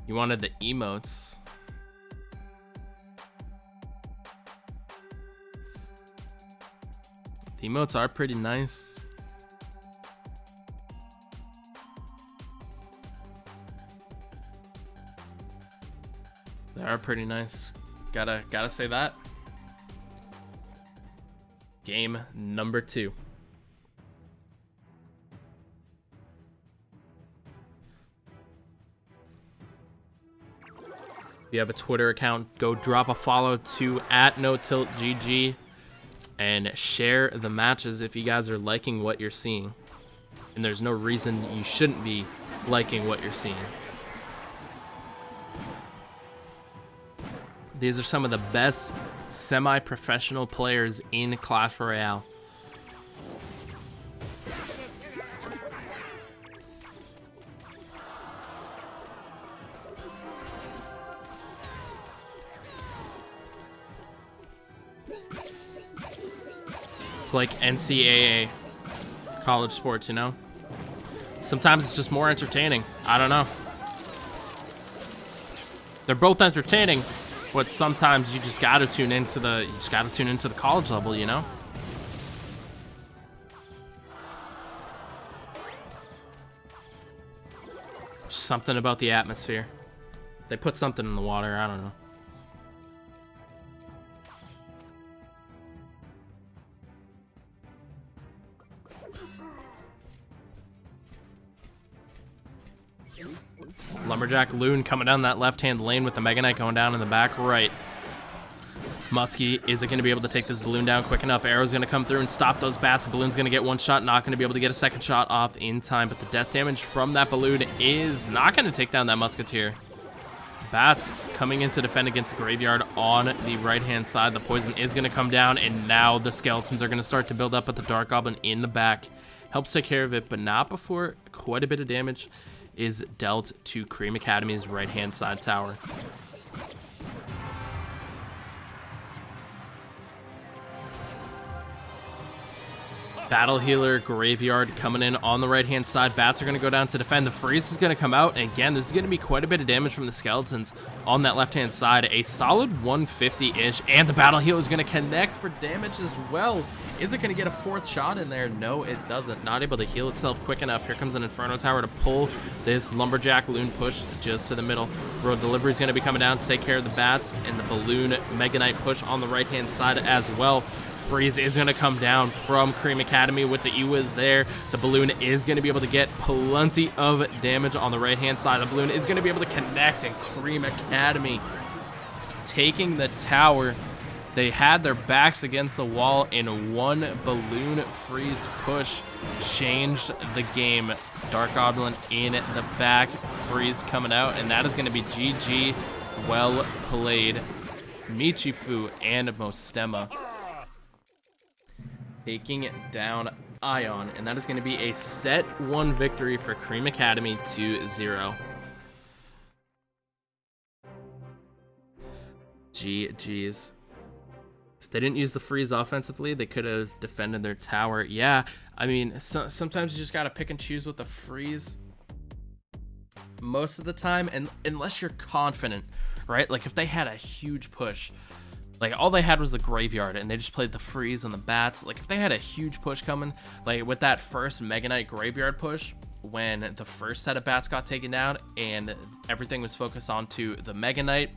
You wanted the emotes. The emotes are pretty nice. They are pretty nice. Gotta say that. Game number 2. If you have a Twitter account, go drop a follow to @NoTiltGG and share the matches if you guys are liking what you're seeing. And there's no reason you shouldn't be liking what you're seeing. These are some of the best semi-professional players in Clash Royale. It's like NCAA college sports, you know? Sometimes it's just more entertaining. I don't know. They're both entertaining, but sometimes you just gotta tune into the college level, you know? Something about the atmosphere. They put something in the water, I don't know. Lumberjack Loon coming down that left-hand lane with the Mega Knight going down in the back right. Muskie isn't going to be able to take this balloon down quick enough. Arrow's going to come through and stop those bats. Balloon's going to get one shot, not going to be able to get a second shot off in time, but the death damage from that balloon is not going to take down that Musketeer. Bats coming in to defend against the Graveyard on the right-hand side. The poison is going to come down, and now the skeletons are going to start to build up, but the Dark Goblin in the back helps take care of it, but not before quite a bit of damage is dealt to Cream Academy's right-hand side tower. Battle Healer, Graveyard coming in on the right-hand side. Bats are going to go down to defend. The Freeze is going to come out, and again, this is going to be quite a bit of damage from the Skeletons on that left-hand side. A solid 150-ish, and the Battle Healer is going to connect for damage as well. Is it going to get a fourth shot in there? No, it doesn't. Not able to heal itself quick enough. Here comes an Inferno Tower to pull this Lumberjack Loon push just to the middle. Road Delivery is going to be coming down to take care of the Bats, and the Balloon Mega Knight push on the right-hand side as well. Freeze is going to come down from Cream Academy with the E-Wiz there. The balloon is going to be able to get plenty of damage on the right-hand side. The balloon is going to be able to connect, and Cream Academy taking the tower. They had their backs against the wall, and one balloon freeze push changed the game. Dark Goblin in the back. Freeze coming out, and that is going to be GG. Well played. Michifu and Mostema taking down Ion, and that is going to be a set 1 victory for Cream Academy 2-0. GG's. If they didn't use the freeze offensively, they could have defended their tower. Yeah, I mean, sometimes you just got to pick and choose with the freeze most of the time, and unless you're confident, right? Like if they had a huge push, like all they had was the graveyard and they just played the freeze and the bats. Like if they had a huge push coming, like with that first Mega Knight graveyard push, when the first set of bats got taken down and everything was focused onto the Mega Knight,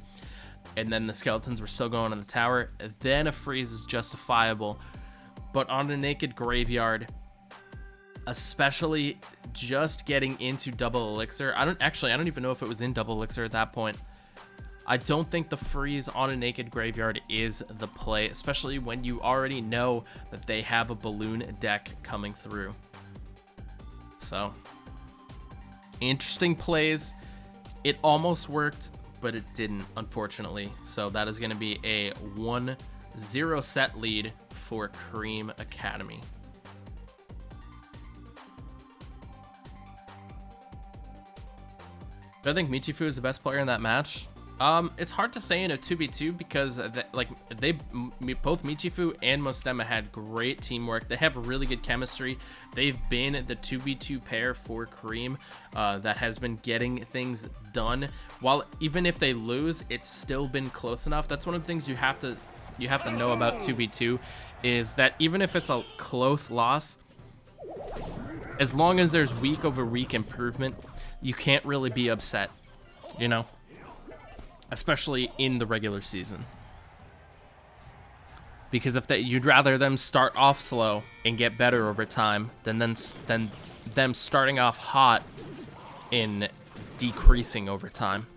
and then the skeletons were still going on the tower, then a freeze is justifiable. But on a naked graveyard, especially just getting into double elixir, I don't even know if it was in double elixir at that point. I don't think the freeze on a naked graveyard is the play, especially when you already know that they have a balloon deck coming through. So, interesting plays. It almost worked, but it didn't, unfortunately. So that is going to be a 1-0 set lead for Cream Academy. Do I think Michifu is the best player in that match? It's hard to say in a 2v2 because both Michifu and Mostema had great teamwork. They have really good chemistry. They've been the 2v2 pair for Cream that has been getting things done. While even if they lose, it's still been close enough. That's one of the things you have to know about 2v2 is that even if it's a close loss, as long as there's week over week improvement, you can't really be upset, you know? Especially in the regular season, because you'd rather them start off slow and get better over time than them starting off hot and decreasing over time.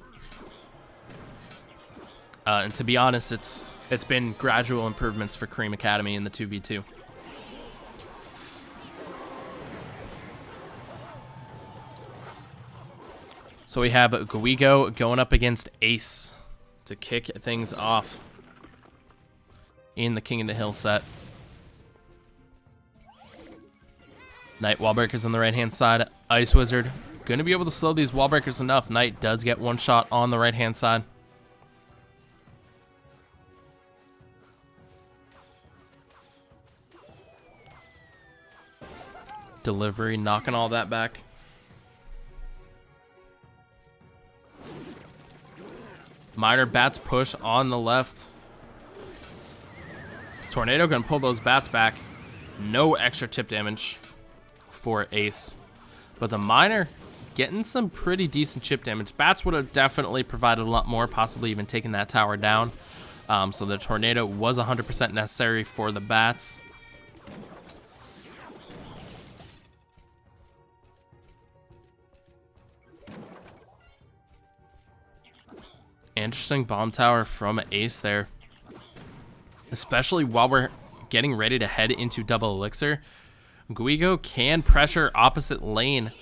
And to be honest, it's been gradual improvements for Cream Academy in the 2v2. So we have Guigo going up against Ace to kick things off in the King of the Hill set. Knight Wallbreakers on the right-hand side. Ice Wizard going to be able to slow these Wallbreakers enough. Knight does get one shot on the right-hand side. Delivery, knocking all that back. Miner bats push on the left. Tornado gonna pull those bats back. No extra chip damage for Ace. But the Miner getting some pretty decent chip damage. Bats would have definitely provided a lot more, possibly even taking that tower down. So the Tornado was 100% necessary for the bats. Interesting bomb tower from Ace there, especially while we're getting ready to head into double elixir. Guigo can pressure opposite lane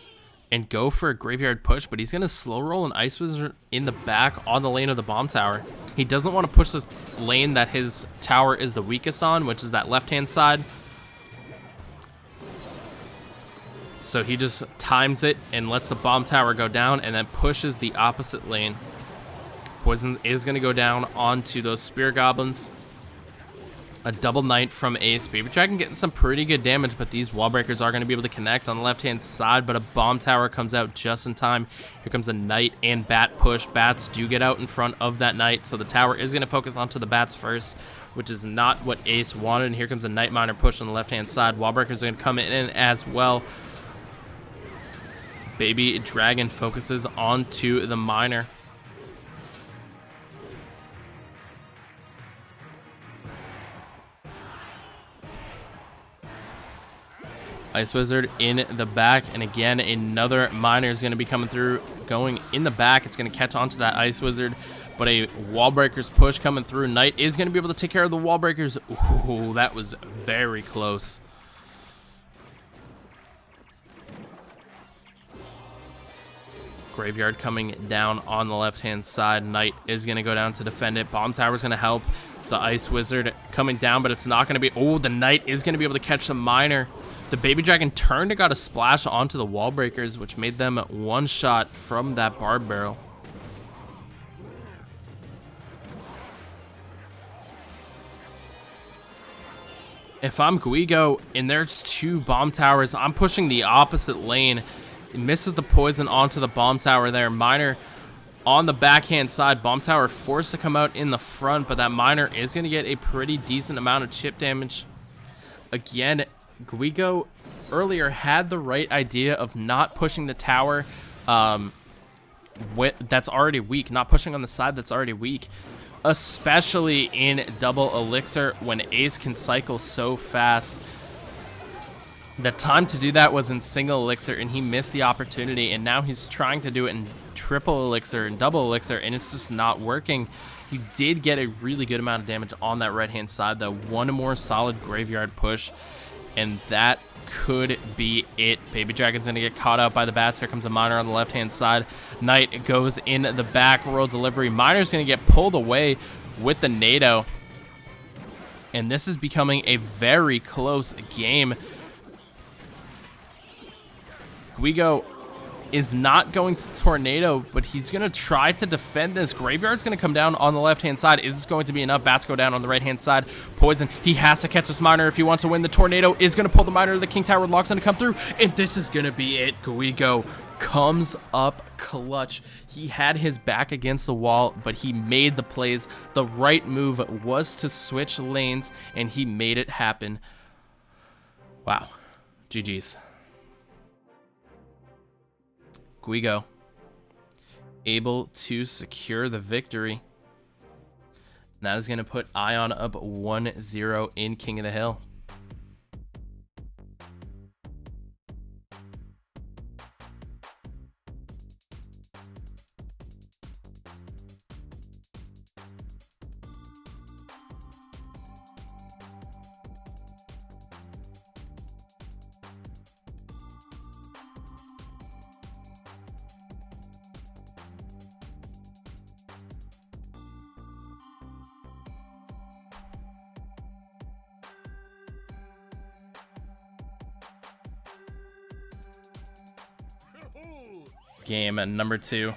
and go for a graveyard push, but he's going to slow roll an Ice Wizard in the back on the lane of the bomb tower. He doesn't want to push this lane that his tower is the weakest on, which is that left-hand side. So he just times it and lets the bomb tower go down and then pushes the opposite lane. Poison is going to go down onto those Spear Goblins. A double Knight from Ace. Baby Dragon getting some pretty good damage, but these wall breakers are going to be able to connect on the left-hand side, but a bomb tower comes out just in time. Here comes a Knight and Bat push. Bats do get out in front of that Knight, so the tower is going to focus onto the Bats first, which is not what Ace wanted. And here comes a Knight Miner push on the left-hand side. Wall breakers are going to come in as well. Baby Dragon focuses onto the Miner. Ice Wizard in the back, and again another Miner is going to be coming through, going in the back. It's going to catch onto that Ice Wizard, but a Wall Breakers push coming through. Knight is going to be able to take care of the Wall Breakers. Ooh, that was very close. Graveyard coming down on the left-hand side. Knight is going to go down to defend it. Bomb Tower is going to help. The Ice Wizard coming down, but it's not going to be... Oh, the Knight is going to be able to catch the Miner. The Baby Dragon turned and got a splash onto the Wall Breakers, which made them one shot from that Barb Barrel. If I'm Guigo and there's 2 Bomb Towers, I'm pushing the opposite lane. It misses the poison onto the Bomb Tower there. Miner on the backhand side. Bomb Tower forced to come out in the front, but that Miner is going to get a pretty decent amount of chip damage. Again, Guigo earlier had the right idea of not pushing the tower that's already weak, not pushing on the side that's already weak. Especially in double elixir when Ace can cycle so fast. The time to do that was in single elixir and he missed the opportunity, and now he's trying to do it in triple elixir and double elixir and it's just not working. He did get a really good amount of damage on that right hand side though. One more solid Graveyard push and that could be it. Baby Dragon's gonna get caught out by the bats. Here comes a Miner on the left hand side. Knight goes in the back roll delivery. Miner's gonna get pulled away with the NATO, and this is becoming a very close game. Guigo is not going to Tornado, but he's going to try to defend this. Graveyard's going to come down on the left-hand side. Is this going to be enough? Bats go down on the right-hand side. Poison. He has to catch this Miner if he wants to win. The Tornado is going to pull the Miner. The King Tower Lock's going to come through, and this is going to be it. Guigo comes up clutch. He had his back against the wall, but he made the plays. The right move was to switch lanes, and he made it happen. Wow. GG's. Guigo able to secure the victory. And that is going to put Ion up 1-0 in King of the Hill. Game number 2.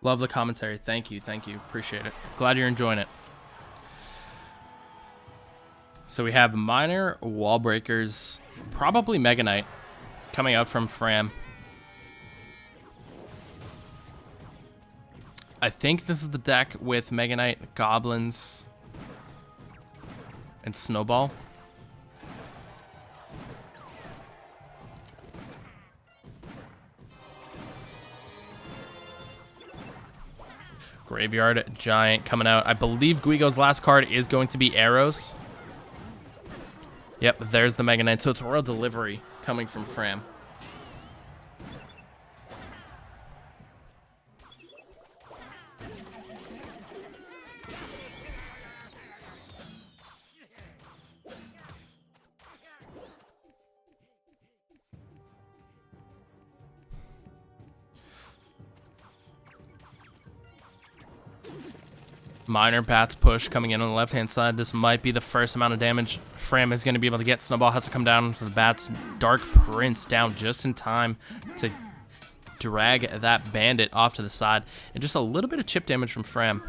Love the commentary. Thank you. Thank you. Appreciate it. Glad you're enjoying it. So we have Miner, Wall Breakers, probably Mega Knight coming out from Fram. I think this is the deck with Mega Knight, Goblins, and Snowball. Graveyard Giant coming out. I believe Guigo's last card is going to be Arrows. Yep, there's the Mega Knight. So it's Royal Delivery coming from Fram. Miner Bats push coming in on the left-hand side. This might be the first amount of damage Fram is going to be able to get. Snowball has to come down to the Bats. Dark Prince down just in time to drag that Bandit off to the side. And just a little bit of chip damage from Fram.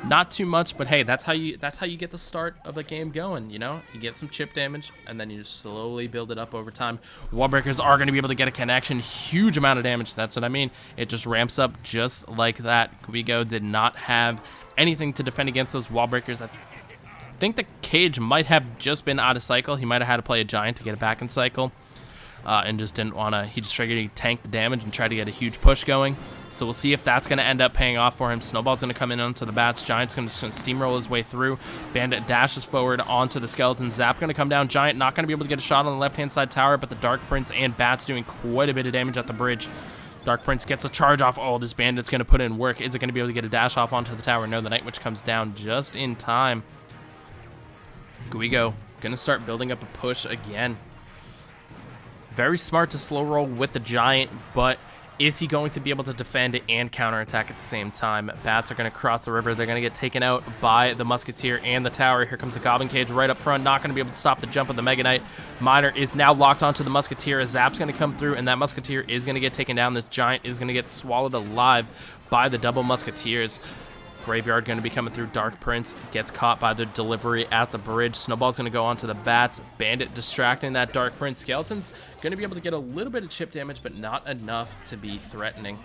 Not too much, but hey, that's how you get the start of a game going, you know? You get some chip damage, and then you just slowly build it up over time. Wall Breakers are going to be able to get a connection. Huge amount of damage, that's what I mean. It just ramps up just like that. Guigo did not have anything to defend against those Wall Breakers. I think the cage might have just been out of cycle. He might have had to play a Giant to get it back in cycle. and just didn't want to. He just figured he'd tank the damage and try to get a huge push going. So we'll see if that's going to end up paying off for him. Snowball's going to come in onto the bats. Giant's going to steamroll his way through. Bandit dashes forward onto the skeleton. Zap going to come down. Giant not going to be able to get a shot on the left-hand side tower, but the Dark Prince and Bats doing quite a bit of damage at the bridge. Dark Prince gets a charge off. Oh, this Bandit's going to put in work. Is it going to be able to get a dash off onto the tower? No, the Night Witch comes down just in time. Guigo going to start building up a push again. Very smart to slow roll with the Giant, but is he going to be able to defend and counterattack at the same time? Bats are going to cross the river. They're going to get taken out by the Musketeer and the tower. Here comes the Goblin Cage right up front. Not going to be able to stop the jump of the Mega Knight. Miner is now locked onto the Musketeer. A Zap's going to come through, and that Musketeer is going to get taken down. This Giant is going to get swallowed alive by the double Musketeers. Graveyard going to be coming through. Dark Prince gets caught by the delivery at the bridge. Snowball's going to go onto the bats. Bandit distracting that Dark Prince. Skeleton's going to be able to get a little bit of chip damage, but not enough to be threatening.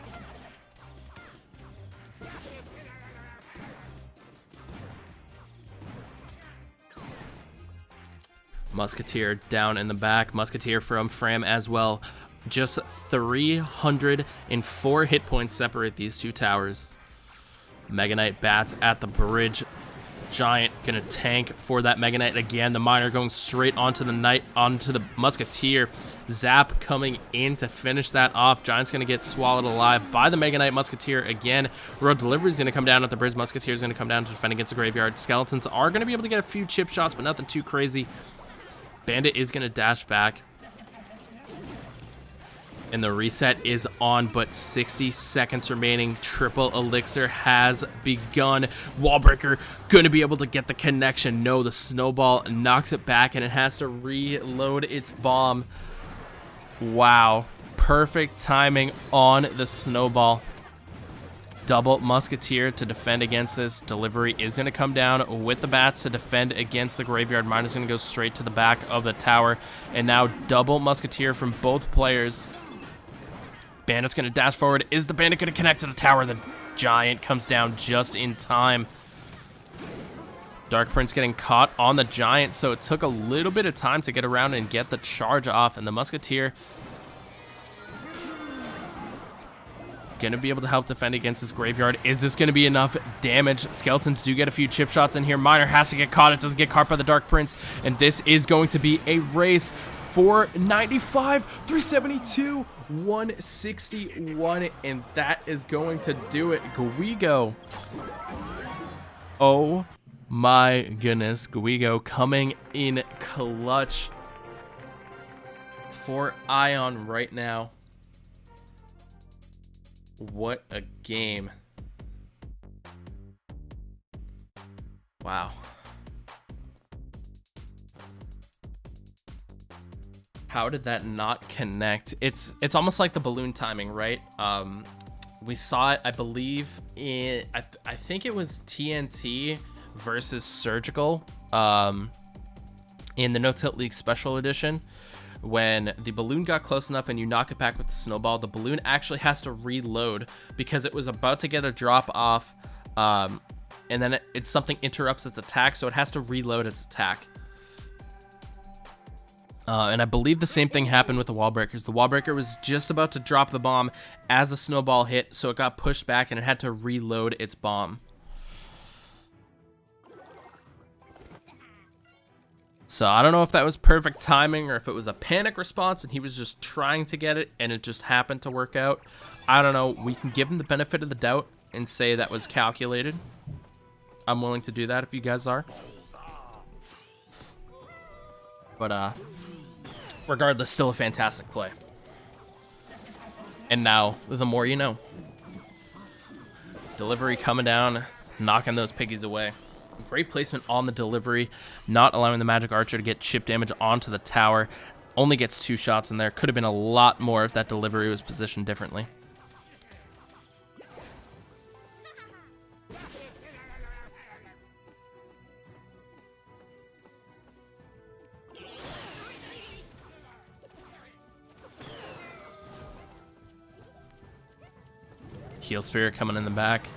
Musketeer down in the back. Musketeer from Fram as well. Just 304 hit points separate these two towers. Mega Knight Bats at the bridge. Giant gonna tank for that Mega Knight again. The Miner going straight onto the Musketeer. Zap coming in to finish that off. Giant's gonna get swallowed alive by the Mega Knight Musketeer again. Road Delivery is gonna come down at the bridge. Musketeer is gonna come down to defend against the Graveyard. Skeletons are gonna be able to get a few chip shots, but nothing too crazy. Bandit is gonna dash back. And the reset is on, but 60 seconds remaining. Triple Elixir has begun. Wallbreaker going to be able to get the connection. No, the Snowball knocks it back, and it has to reload its bomb. Wow. Perfect timing on the Snowball. Double Musketeer to defend against this. Delivery is going to come down with the Bats to defend against the Graveyard. Miner's going to go straight to the back of the tower. And now double Musketeer from both players. Bandit's going to dash forward. Is the Bandit going to connect to the tower? The Giant comes down just in time. Dark Prince getting caught on the Giant, so it took a little bit of time to get around and get the charge off. And the Musketeer going to be able to help defend against this Graveyard. Is this going to be enough damage? Skeletons do get a few chip shots in here. Miner has to get caught. It doesn't get caught by the Dark Prince. And this is going to be a race. 495, 372, 161, and that is going to do it. Guigo. Oh my goodness. Guigo coming in clutch for Ion right now. What a game. Wow. How did that not connect? It's almost like the balloon timing, right? We saw it, I believe, in I think it was TNT versus Surgical in the No Tilt League Special Edition. When the balloon got close enough and you knock it back with the snowball, the balloon actually has to reload because it was about to get a drop off, and then something interrupts its attack, so it has to reload its attack. And I believe the same thing happened with the Wallbreakers. The Wallbreaker was just about to drop the bomb as the snowball hit, so it got pushed back and it had to reload its bomb. So I don't know if that was perfect timing or if it was a panic response and he was just trying to get it and it just happened to work out. I don't know. We can give him the benefit of the doubt and say that was calculated. I'm willing to do that if you guys are. But regardless, still a fantastic play. And now, the more you know. Delivery coming down, knocking those piggies away. Great placement on the delivery, not allowing the Magic Archer to get chip damage onto the tower. Only gets 2 shots in there. Could have been a lot more if that delivery was positioned differently. Heal Spirit coming in the back.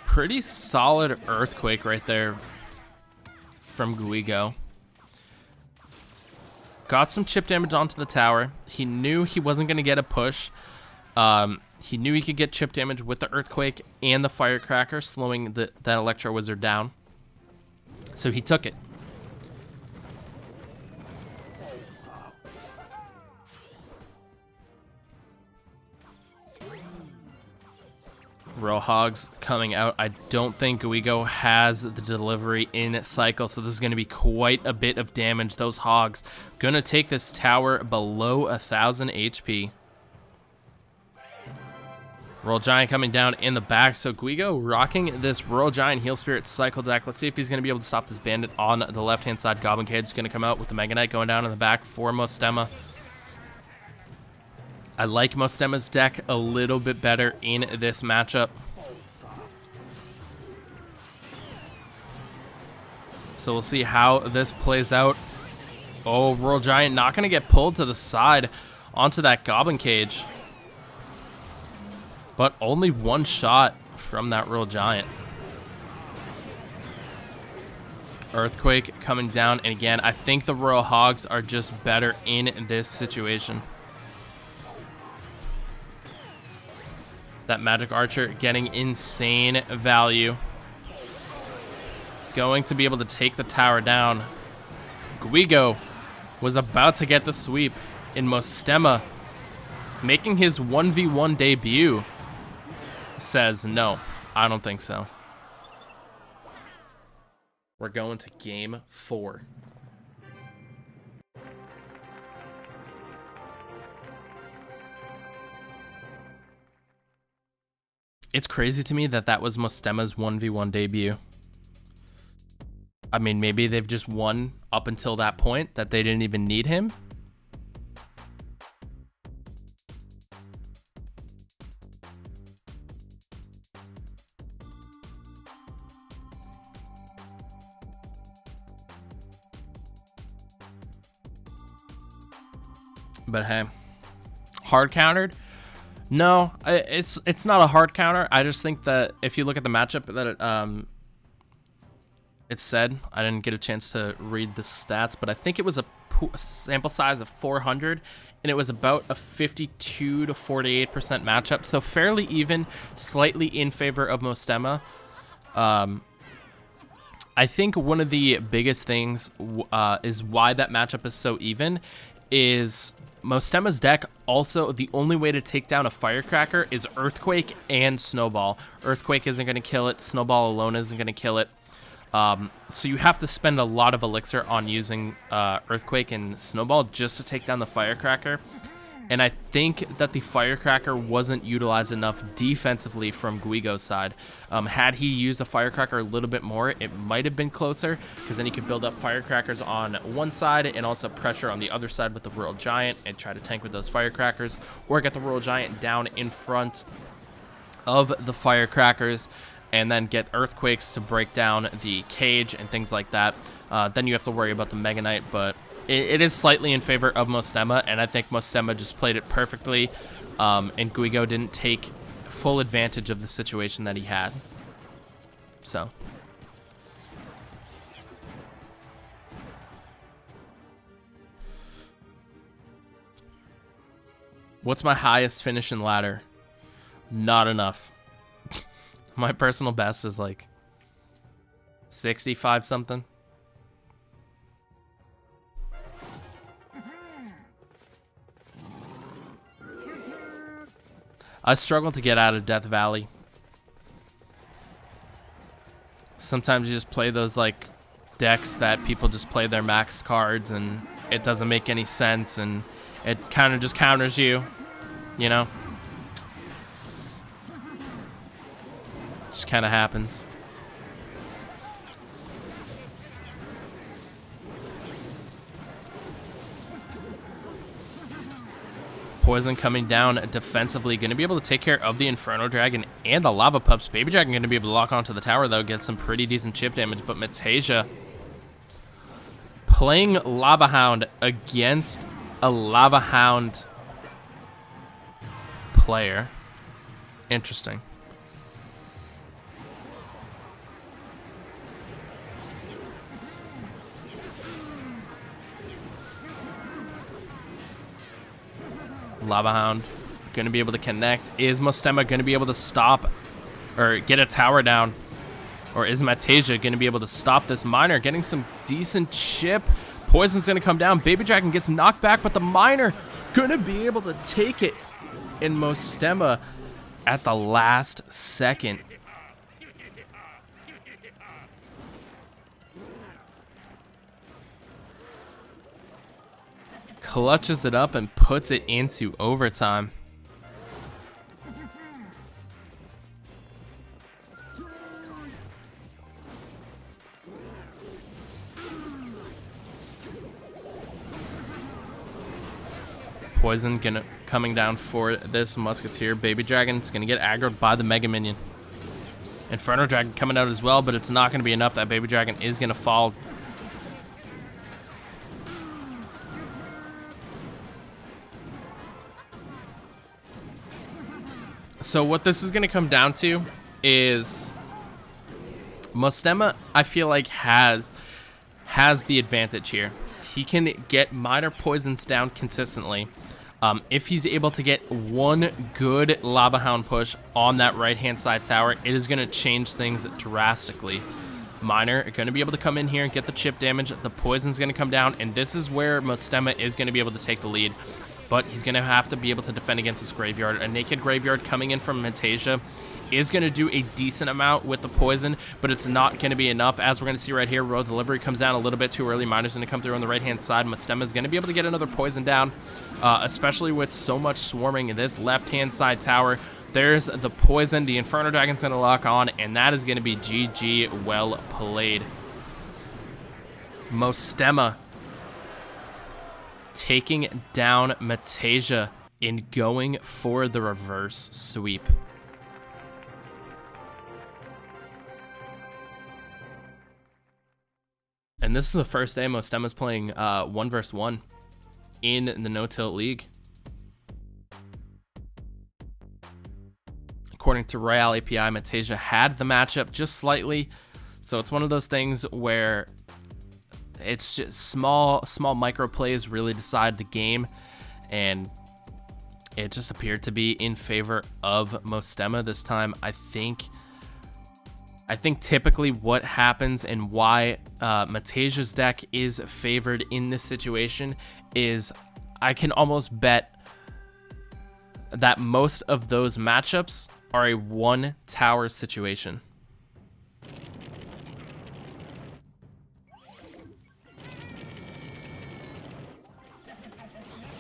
Pretty solid Earthquake right there from Guigo. got some chip damage onto the tower. He knew he wasn't going to get a push. He knew he could get chip damage with the Earthquake and the Firecracker, slowing that Electro Wizard down. So he took it. Rohogs coming out. I don't think Guigo has the delivery in cycle, so this is going to be quite a bit of damage. Those Hogs going to take this tower below 1,000 HP. Royal Giant coming down in the back, so Guigo rocking this Royal Giant Heal Spirit cycle deck. Let's see if he's going to be able to stop this Bandit on the left-hand side. Goblin Cage is going to come out with the Mega Knight going down in the back for Mostema. I like Mostema's deck a little bit better in this matchup. So we'll see how this plays out. Oh, Royal Giant not going to get pulled to the side onto that Goblin Cage. But only one shot from that Royal Giant. Earthquake coming down. And again, I think the Royal Hogs are just better in this situation. That Magic Archer getting insane value. Going to be able to take the tower down. Guigo was about to get the sweep, in Mostema, making his 1v1 debut, says no, I don't think so. We're going to game 4. It's crazy to me that that was Mostema's 1v1 debut. I mean, maybe they've just won up until that point, that they didn't even need him. But hey, hard countered. No, it's not a hard counter. I just think that if you look at the matchup that it said, I didn't get a chance to read the stats, but I think it was a sample size of 400, and it was about a 52 to 48% matchup, so fairly even, slightly in favor of Mostema. I think one of the biggest things is why that matchup is so even is Mostema's deck. Also, the only way to take down a Firecracker is Earthquake and Snowball. Earthquake isn't going to kill it. Snowball alone isn't going to kill it. So you have to spend a lot of elixir on using Earthquake and Snowball just to take down the Firecracker. And I think that the Firecracker wasn't utilized enough defensively from Guigo's side. Had he used the Firecracker a little bit more, it might have been closer, because then he could build up Firecrackers on one side and also pressure on the other side with the Royal Giant and try to tank with those Firecrackers, or get the Royal Giant down in front of the Firecrackers and then get Earthquakes to break down the cage and things like that. Then you have to worry about the Mega Knight, but it is slightly in favor of Mostema, and I think Mostema just played it perfectly, and Guigo didn't take full advantage of the situation that he had. So. What's my highest finish in ladder? Not enough. My personal best is like 65 something. I struggle to get out of Death Valley. Sometimes you just play those like decks that people just play their maxed cards and it doesn't make any sense and it kind of just counters you, you know? Just kind of happens. Poison coming down defensively, going to be able to take care of the Inferno Dragon and the Lava Pups. Baby Dragon going to be able to lock onto the tower, though, get some pretty decent chip damage. But Metasia playing Lava Hound against a Lava Hound player. Interesting. Lava Hound going to be able to connect. Is Mostema going to be able to stop or get a tower down? Or is Matasia going to be able to stop this Miner? Getting some decent chip. Poison's going to come down. Baby Dragon gets knocked back, but the Miner going to be able to take it. And Mostema at the last second. Clutches it up and puts it into overtime. Poison coming down for this Musketeer. Baby Dragon's gonna get aggroed by the Mega Minion. Inferno Dragon coming out as well, but it's not gonna be enough. That Baby Dragon is gonna fall. So what this is gonna come down to is Mostema, I feel like, has the advantage here. He can get minor poisons down consistently. If he's able to get one good Lava Hound push on that right-hand side tower, it is going to change things drastically. Miner are going to be able to come in here and get the chip damage. The poison's going to come down, and this is where Mostema is going to be able to take the lead. But he's going to have to be able to defend against this Graveyard. A naked Graveyard coming in from Matasia is going to do a decent amount with the poison, but it's not going to be enough. As we're going to see right here, Road Delivery comes down a little bit too early. Miner's going to come through on the right-hand side. Mostema is going to be able to get another poison down, especially with so much swarming in this left-hand side tower. There's the poison. The Inferno Dragon's going to lock on, and that is going to be GG. Well played. Mostema taking down Matasia and going for the reverse sweep. And this is the first day Mostema's playing 1 vs 1 in the No Tilt League. According to Royale API, Matasia had the matchup just slightly. So it's one of those things where it's just small micro plays really decide the game. And it just appeared to be in favor of Mostema this time. I think typically what happens and why Matasia's deck is favored in this situation is I can almost bet that most of those matchups are a 1 tower situation.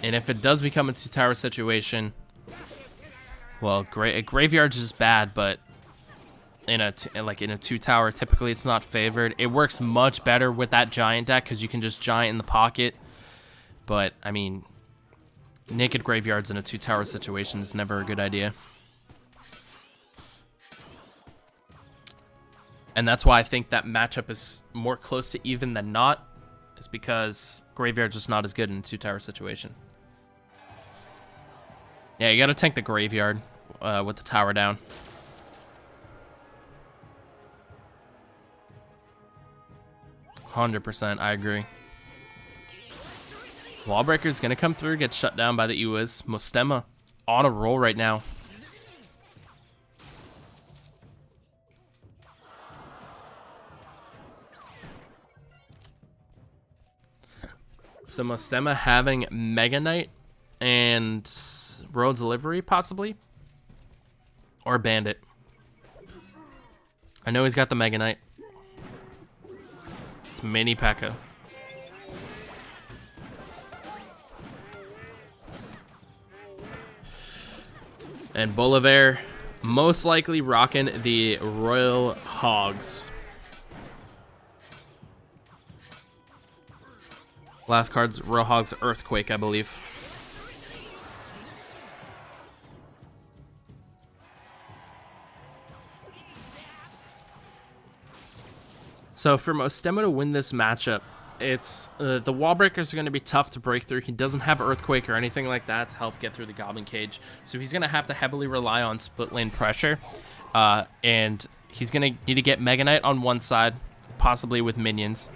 And if it does become a 2 tower situation, well, a Graveyard's just bad, but in a 2 tower, typically it's not favored. It works much better with that giant deck because you can just giant in the pocket. But I mean, naked Graveyards in a 2 tower situation is never a good idea. And that's why I think that matchup is more close to even than not, is because Graveyard's just not as good in a 2 tower situation. Yeah, you gotta tank the Graveyard with the tower down. %, I agree. Wallbreaker's gonna come through, get shut down by the Ewiz. Mostema on a roll right now. So Mostema having Mega Knight and Road Delivery possibly, or Bandit. I know he's got the Mega Knight. It's Mini P.E.K.K.A. And Bolivar most likely rocking the Royal Hogs. Last card's Royal Hogs Earthquake, I believe. So for Mostema to win this matchup, it's the wall breakers are going to be tough to break through. He doesn't have Earthquake or anything like that to help get through the Goblin Cage, so he's going to have to heavily rely on split lane pressure, and he's going to need to get Mega Knight on one side, possibly with minions,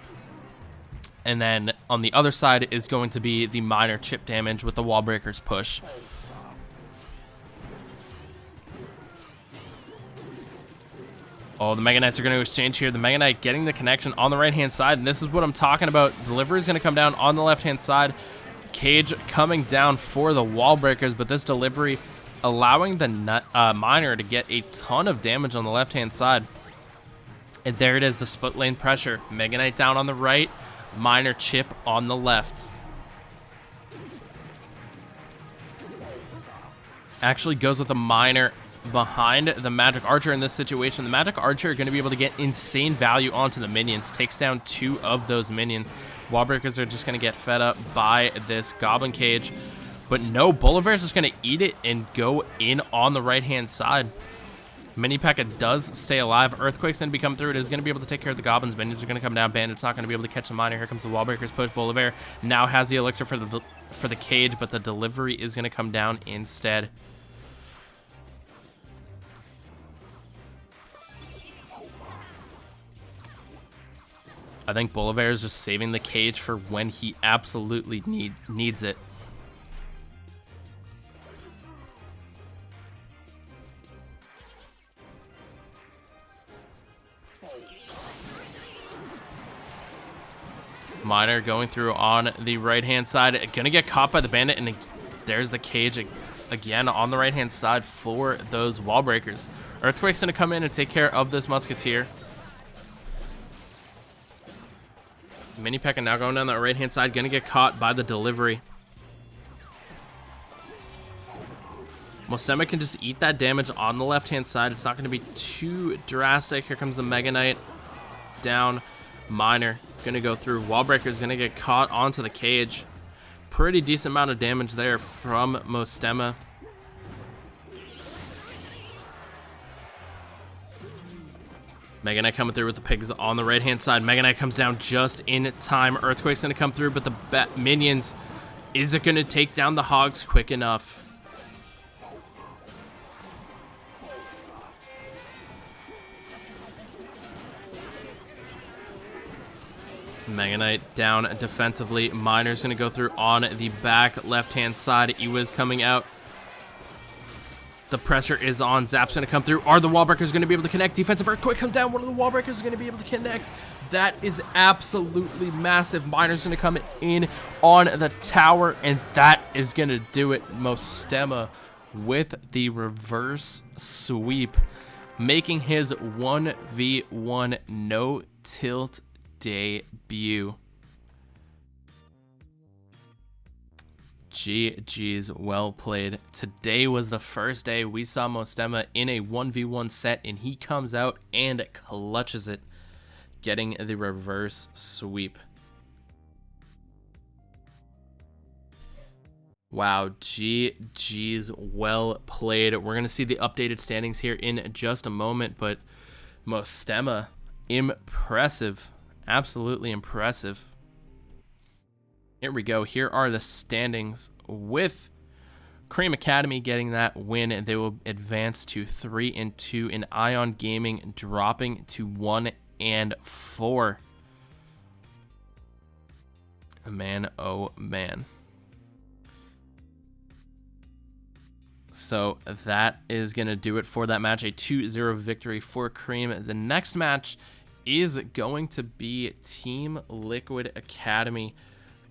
and then on the other side is going to be the minor chip damage with the wall breakers push. Oh, the Mega Knights are going to exchange here. The Mega Knight getting the connection on the right-hand side, and this is what I'm talking about. Delivery is going to come down on the left-hand side. Cage coming down for the wall breakers, but this delivery allowing the Miner to get a ton of damage on the left-hand side. And there it is, the split lane pressure. Mega Knight down on the right, Miner chip on the left. Actually goes with a Miner behind the Magic Archer in this situation. The Magic Archer are going to be able to get insane value onto the minions. Takes down 2 of those minions. Wallbreakers are just going to get fed up by this Goblin Cage. But no, Bolivar is just going to eat it and go in on the right-hand side. Mini P.E.K.K.A. does stay alive. Earthquake's going to be coming through. It is going to be able to take care of the Goblins. Minions are going to come down. Bandit's not going to be able to catch the Miner. Here comes the Wallbreakers push. Bolivar now has the Elixir for the Cage, but the delivery is going to come down instead. I think Bolivar is just saving the Cage for when he absolutely needs it. Miner going through on the right-hand side. Gonna get caught by the Bandit, and there's the Cage again on the right-hand side for those wall breakers. Earthquake's gonna come in and take care of this Musketeer. Mini P.E.K.K.A. now going down that right-hand side, gonna get caught by the delivery. Mostema can just eat that damage on the left-hand side. It's not gonna be too drastic. Here comes the Mega Knight down. Miner gonna go through. Wallbreaker's gonna get caught onto the Cage. Pretty decent amount of damage there from Mostema. Mega Knight coming through with the pigs on the right-hand side. Mega Knight comes down just in time. Earthquake's gonna come through, but the minions, is it gonna take down the Hogs quick enough? Mega Knight down defensively. Miner's going to go through on the back left-hand side. Iwa's coming out. The pressure is on. Zap's going to come through. Are the Wallbreakers going to be able to connect? Defensive Earthquake come down. One of the Wallbreakers is going to be able to connect. That is absolutely massive. Miner's going to come in on the tower, and that is going to do it. Mostema with the reverse sweep, making his 1v1 no-tilt debut. GG's, well played. Today was the first day we saw Mostema in a 1v1 set, and he comes out and clutches it, getting the reverse sweep. Wow, GG's, well played. We're going to see the updated standings here in just a moment, but Mostema, impressive. Absolutely impressive. Here we go. Here are the standings with Cream Academy getting that win, and they will advance to 3-2, and Ion Gaming dropping to 1-4. Man, oh man. So that is going to do it for that match. A 2-0 victory for Cream. The next match is going to be Team Liquid Academy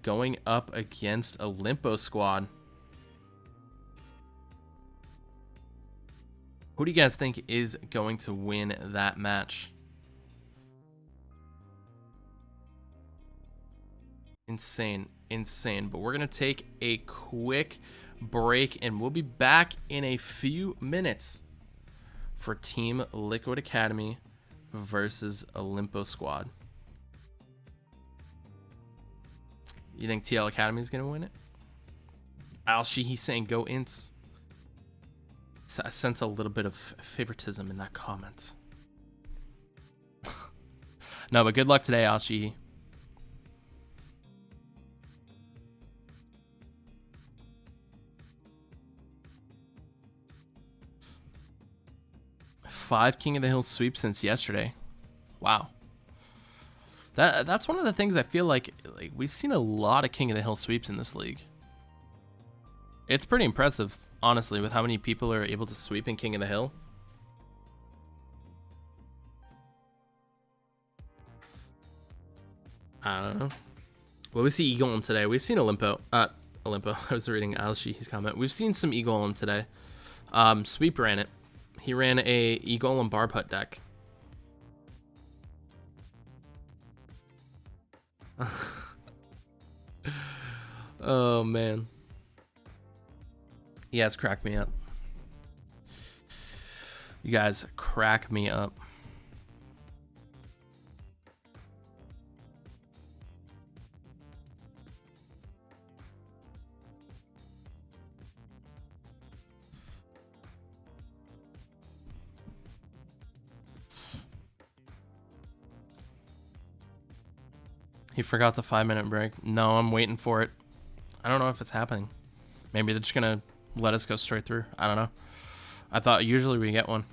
going up against Olimpo squad. Who do you guys think is going to win that match? Insane, insane. But we're going to take a quick break, and we'll be back in a few minutes for Team Liquid Academy versus Olimpo squad. You think TL Academy is going to win it? Al Shihi saying go Ints. I sense a little bit of favoritism in that comment. No, but good luck today, Al Shihi. Five King of the Hill sweeps since yesterday. Wow. That's one of the things I feel like we've seen a lot of King of the Hill sweeps in this league. It's pretty impressive, honestly, with how many people are able to sweep in King of the Hill. I don't know. What was the E-Golem today? We've seen Olimpo. Olimpo. I was reading Alshi's comment. We've seen some E-Golem today. Sweep ran it. He ran a E-Golem bar putt deck. Oh, man. You guys crack me up. You guys crack me up. He forgot the 5-minute break. No, I'm waiting for it. I don't know if it's happening. Maybe they're just gonna let us go straight through. I don't know. I thought usually we get one.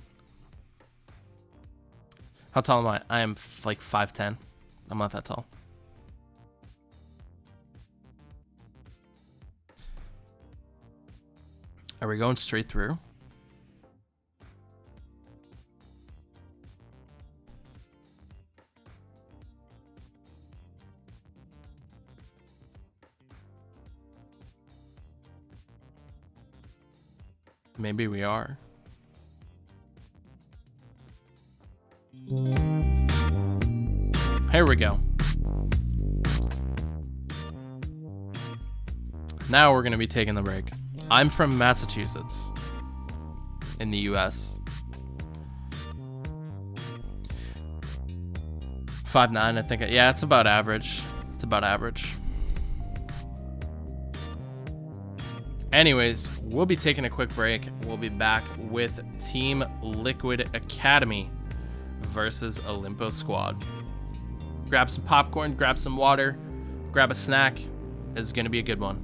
How tall am I? I am like 5'10". I'm not that tall. Are we going straight through? Maybe we are. Here we go. Now we're going to be taking the break. I'm from Massachusetts in the US. 5'9", I think. Yeah, it's about average. It's about average. Anyways, we'll be taking a quick break. We'll be back with Team Liquid Academy versus Olimpo Squad. Grab some popcorn, grab some water, grab a snack. This is going to be a good one.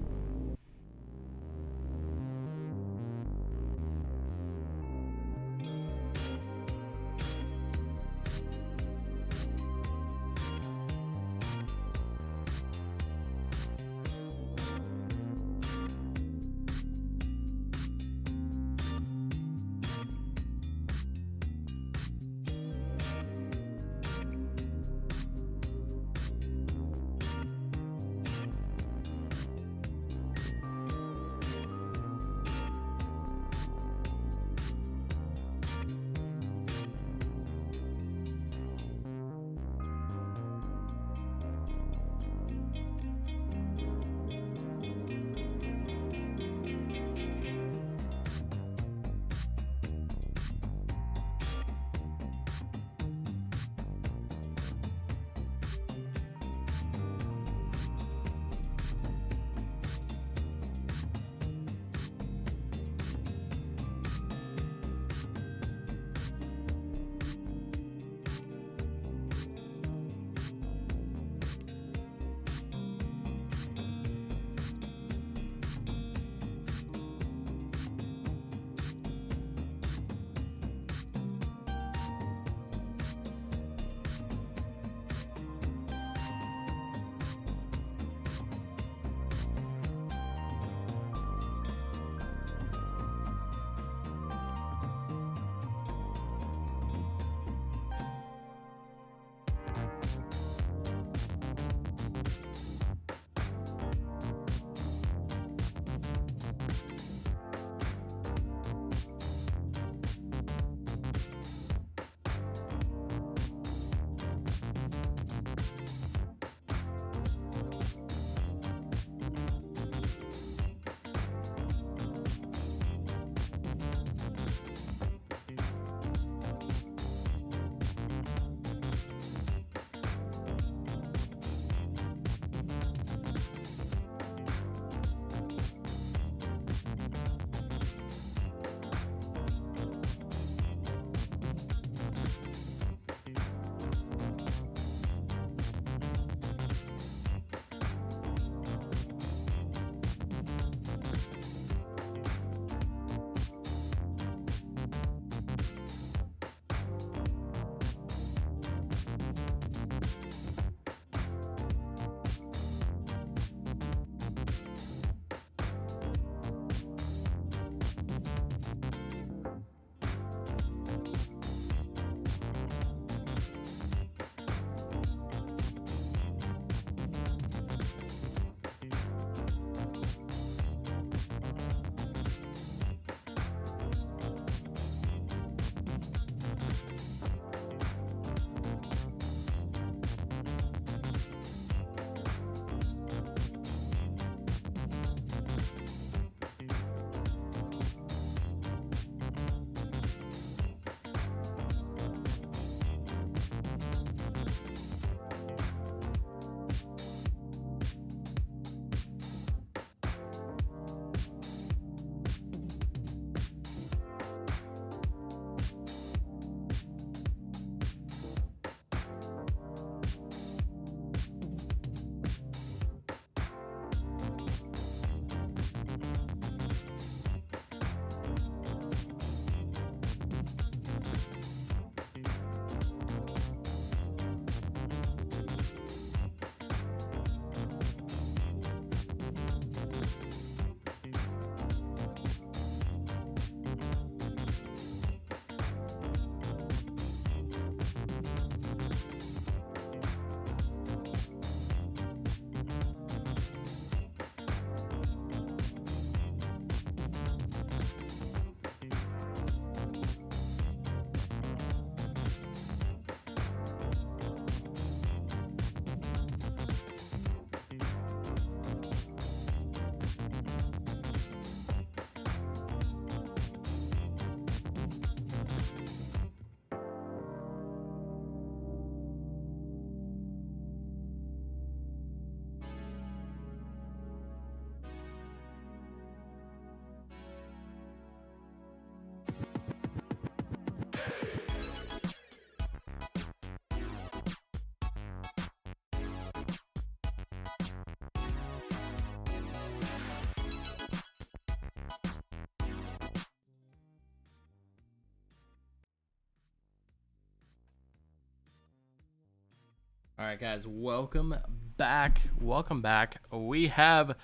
All right, guys, welcome back. Welcome back. We have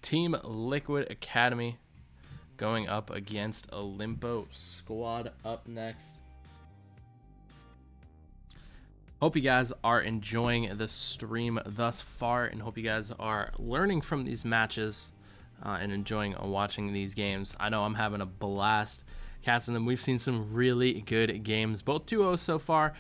Team Liquid Academy going up against Olimpo squad up next. Hope you guys are enjoying the stream thus far, and hope you guys are learning from these matches and enjoying watching these games. I know I'm having a blast casting them. We've seen some really good games, both duos so far.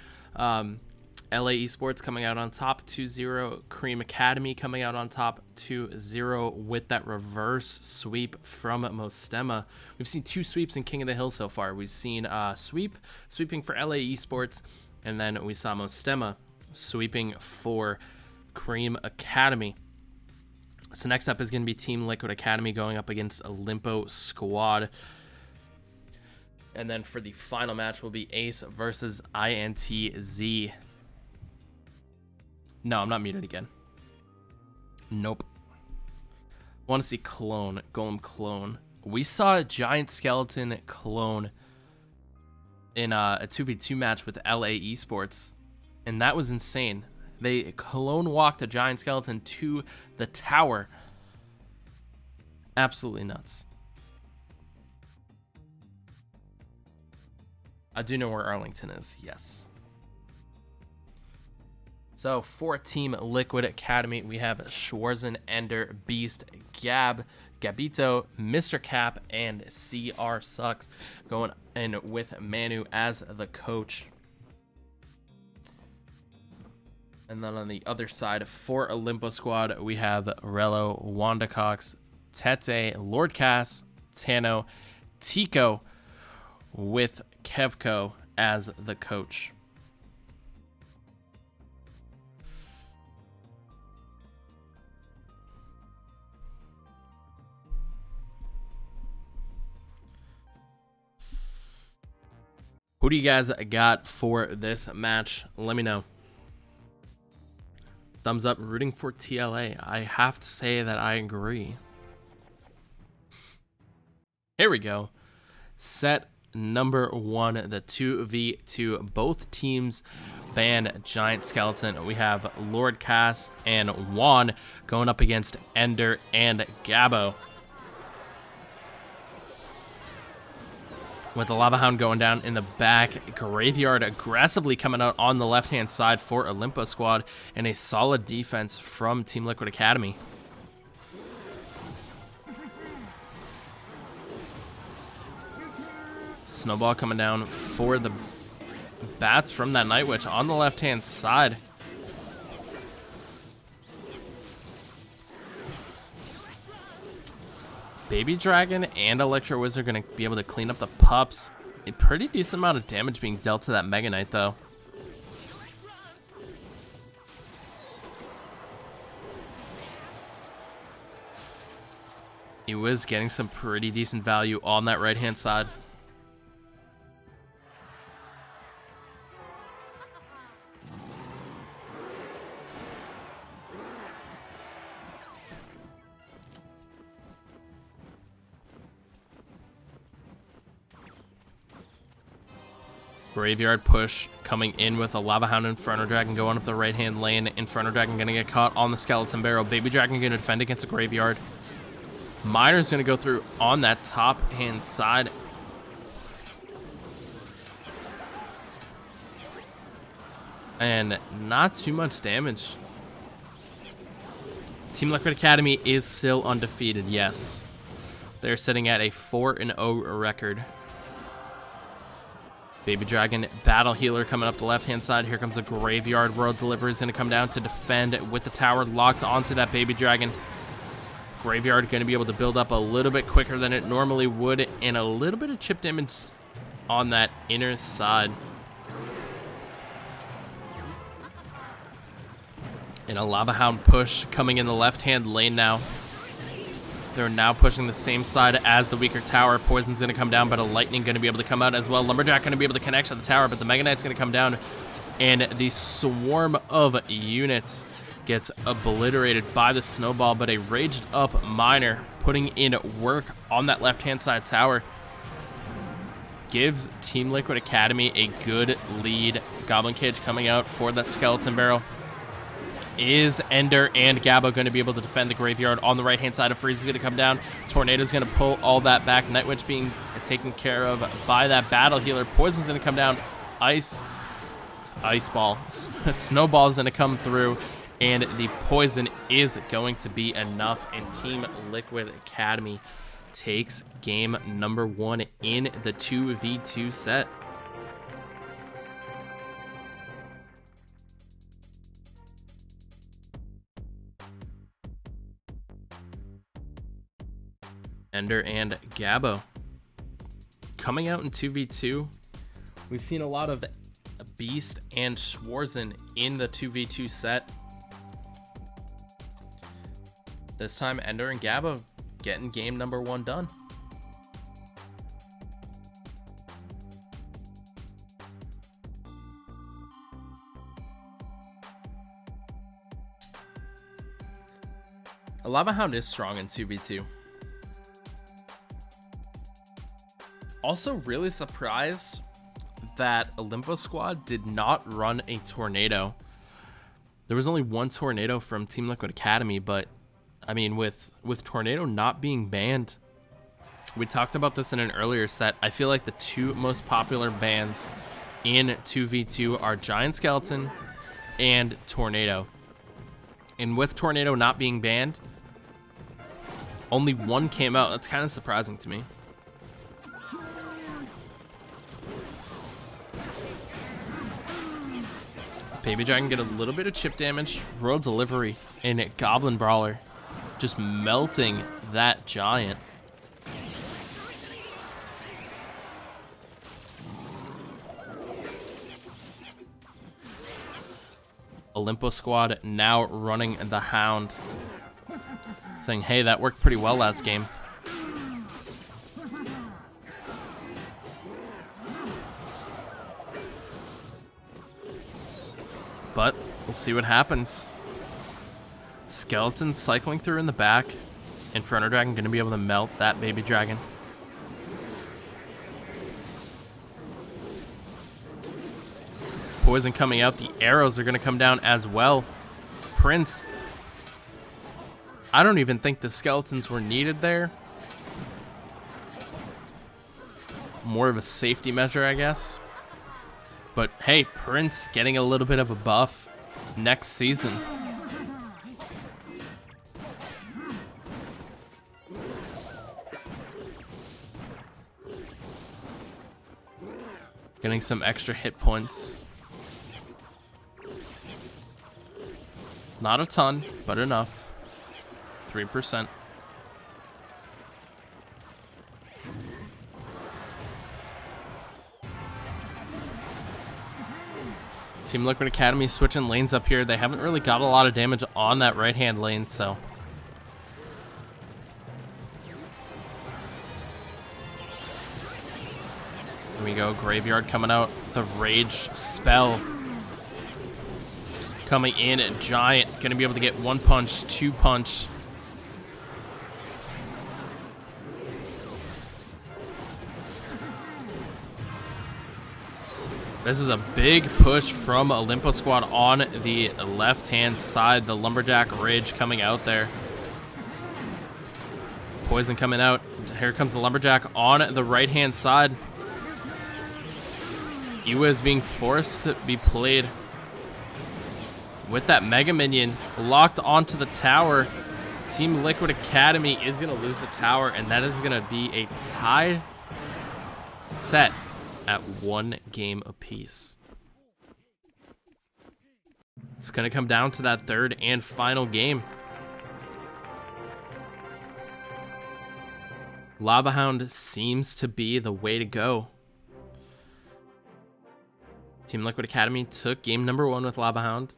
LA Esports coming out on top 2-0, Cream Academy coming out on top 2-0 with that reverse sweep from Mostema. We've seen 2 sweeps in King of the Hill so far. We've seen sweeping for LA Esports, and then we saw Mostema sweeping for Cream Academy. So next up is going to be Team Liquid Academy going up against Olimpo squad. And then for the final match will be Ace versus INTZ. No, I'm not muted again. Nope. Want to see clone, Golem clone. We saw a giant skeleton clone in a 2v2 match with LA Esports, and that was insane. They clone walked a giant skeleton to the tower. Absolutely nuts. I do know where Arlington is, yes. So for Team Liquid Academy, we have Schwarzen, Ender, Beast, Gab, Gabito, Mr. Cap, and CR Sucks going in with Manu as the coach. And then on the other side, for Olimpo squad, we have Rello, Wanda Cox, Tete, Lord Cass, Tano, Tico, with Kevco as the coach. Who do you guys got for this match? Let me know. Thumbs up, rooting for TLA. I have to say that I agree. Here we go. Set number 1, the 2v2. Both teams ban Giant Skeleton. We have Lord Cass and Juan going up against Ender and Gabo. With the Lava Hound going down in the back, Graveyard aggressively coming out on the left-hand side for Olimpo squad, and a solid defense from Team Liquid Academy. Snowball coming down for the bats from that Night Witch on the left-hand side. Baby Dragon and Electro Wizard are going to be able to clean up the pups. A pretty decent amount of damage being dealt to that Mega Knight, though. He was getting some pretty decent value on that right-hand side. Graveyard push coming in with a Lava Hound and Inferno Dragon going up the right-hand lane. Inferno Dragon going to get caught on the Skeleton Barrel. Baby Dragon going to defend against the Graveyard. Miner's going to go through on that top-hand side. And not too much damage. Team Liquid Academy is still undefeated, yes. They're sitting at a 4-0 record. Baby Dragon Battle Healer coming up the left-hand side. Here comes a Graveyard. World Delivery is going to come down to defend with the tower locked onto that Baby Dragon. Graveyard going to be able to build up a little bit quicker than it normally would, and a little bit of chip damage on that inner side. And a Lava Hound push coming in the left-hand lane now. They're now pushing the same side as the weaker tower. Poison's going to come down, but a Lightning going to be able to come out as well. Lumberjack going to be able to connect to the tower, but the Mega Knight's going to come down, and the swarm of units gets obliterated by the Snowball, but a raged up Miner putting in work on that left-hand side tower gives Team Liquid Academy a good lead. Goblin Cage coming out for that Skeleton Barrel. Is Ender and Gabo going to be able to defend the graveyard on the right-hand side? Of Freeze is going to come down. Tornado's going to pull all that back. Night Witch being taken care of by that battle healer. Poison's going to come down. Ice ball. Snowball's going to come through. And the poison is going to be enough. And Team Liquid Academy takes game number 1 in the 2v2 set. Ender and Gabo coming out in 2v2. We've seen a lot of Beast and Schwarzen in the 2v2 set. This time, Ender and Gabo getting game number 1 done. A Lava Hound is strong in 2v2. Also really surprised that Olimpo squad did not run a tornado. There was only 1 tornado from Team Liquid Academy, but I mean, with tornado not being banned, we talked about this in an earlier set. I feel like the 2 most popular bans in 2v2 are Giant Skeleton and Tornado. And with Tornado not being banned, only 1 came out. That's kind of surprising to me. Baby Dragon get a little bit of chip damage. Royal Delivery and Goblin Brawler just melting that giant. Olimpo squad now running the Hound, saying, hey, that worked pretty well last game. But we'll see what happens. Skeleton cycling through in the back. Inferno Dragon going to be able to melt that Baby Dragon. Poison coming out. The arrows are going to come down as well. Prince. I don't even think the skeletons were needed there. More of a safety measure, I guess. But hey, Prince getting a little bit of a buff next season. Getting some extra hit points. Not a ton, but enough. 3%. Team Liquid Academy switching lanes up here. They haven't really got a lot of damage on that right-hand lane, so. Here we go, Graveyard coming out. The Rage spell coming in. Giant gonna be able to get 1 punch, 2 punch. This is a big push from Olimpo squad on the left-hand side. The Lumberjack Rage coming out there. Poison coming out. Here comes the Lumberjack on the right-hand side. Iwa is being forced to be played with that Mega Minion locked onto the tower. Team Liquid Academy is going to lose the tower, and that is going to be a tie set at 1 game apiece. It's going to come down to that 3rd and final game. Lava Hound seems to be the way to go. Team Liquid Academy took game number 1 with Lava Hound.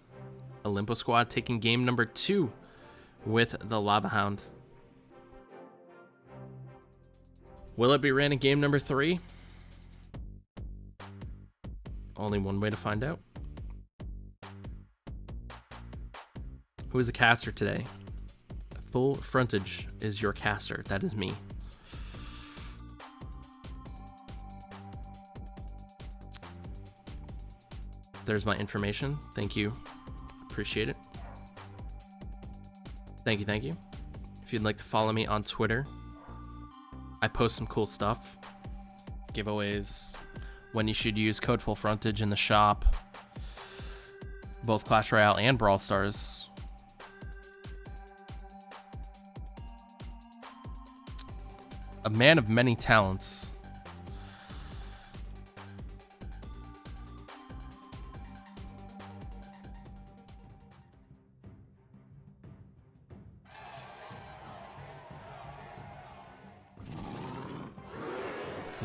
Olimpo squad taking game number 2 with the Lava Hound. Will it be ran in game number 3? Only one way to find out. Who is the caster today? FullFrontage is your caster. That is me. There's my information. Thank you. Appreciate it. Thank you, thank you. If you'd like to follow me on Twitter, I post some cool stuff. Giveaways, when you should use code FullFrontage in the shop, both Clash Royale and Brawl Stars. A man of many talents.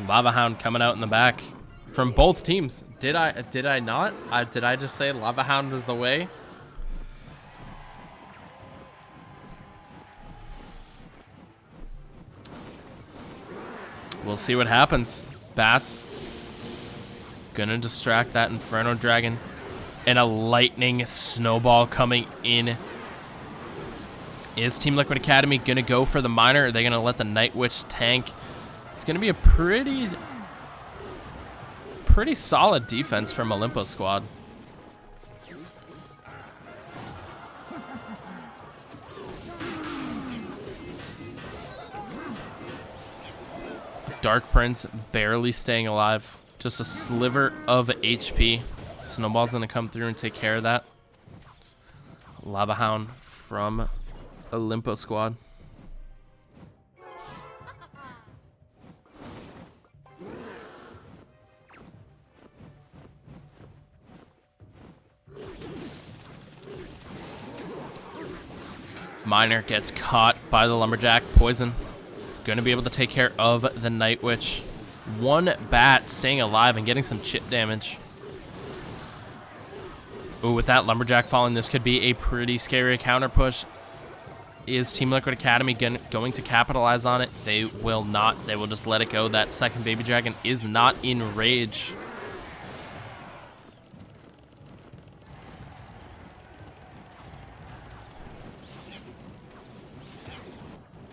Lava Hound coming out in the back from both teams. Did I not? Did I just say Lava Hound was the way? We'll see what happens. Bats gonna distract that Inferno Dragon, and a lightning snowball coming in. Is Team Liquid Academy gonna go for the miner, or are they gonna let the Night Witch tank? It's going to be a pretty solid defense from Olimpo squad. Dark Prince barely staying alive. Just a sliver of HP. Snowball's going to come through and take care of that. Lava Hound from Olimpo squad. Miner gets caught by the Lumberjack. Poison going to be able to take care of the Night Witch. One bat staying alive and getting some chip damage. Ooh, with that Lumberjack falling, this could be a pretty scary counter push. Is Team Liquid Academy going to capitalize on it? They will not. They will just let it go. That second Baby Dragon is not in rage.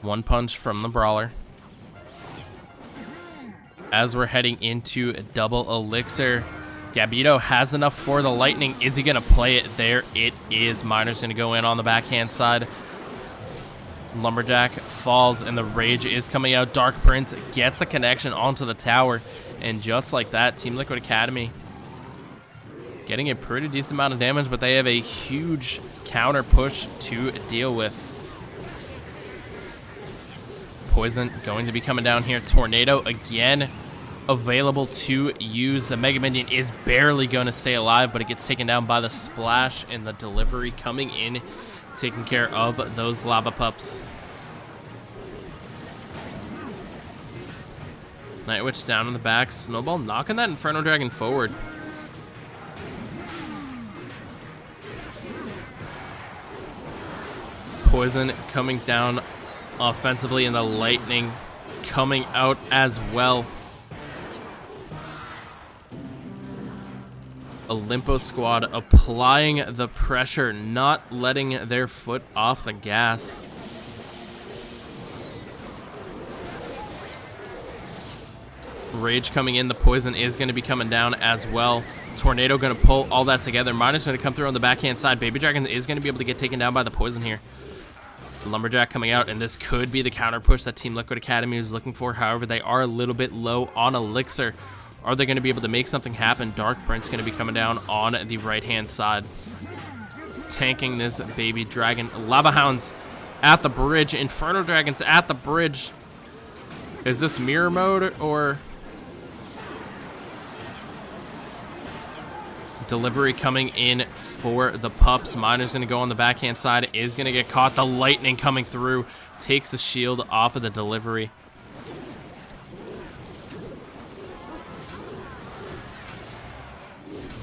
One punch from the Brawler. As we're heading into double elixir, Gabito has enough for the lightning. Is he going to play it? There it is. Miner's going to go in on the backhand side. Lumberjack falls and the rage is coming out. Dark Prince gets a connection onto the tower. And just like that, Team Liquid Academy getting a pretty decent amount of damage, but they have a huge counter push to deal with. Poison going to be coming down here. Tornado again available to use. The Mega Minion is barely going to stay alive, but it gets taken down by the splash, and the delivery coming in, taking care of those lava pups. Night Witch down in the back. Snowball knocking that Inferno Dragon forward. Poison coming down offensively, and the lightning coming out as well. Olimpo squad applying the pressure, not letting their foot off the gas. Rage coming in. The poison is going to be coming down as well. Tornado going to pull all that together. Miner's going to come through on the backhand side. Baby Dragon is going to be able to get taken down by the poison here. Lumberjack coming out, and this could be the counter push that Team Liquid Academy is looking for. However, they are a little bit low on elixir. Are they going to be able to make something happen? Dark Prince going to be coming down on the right-hand side, tanking this Baby Dragon. Lava Hounds at the bridge. Inferno Dragons at the bridge. Is this mirror mode or... Delivery coming in for the pups. Miner's going to go on the backhand side. Is going to get caught. The lightning coming through. Takes the shield off of the delivery.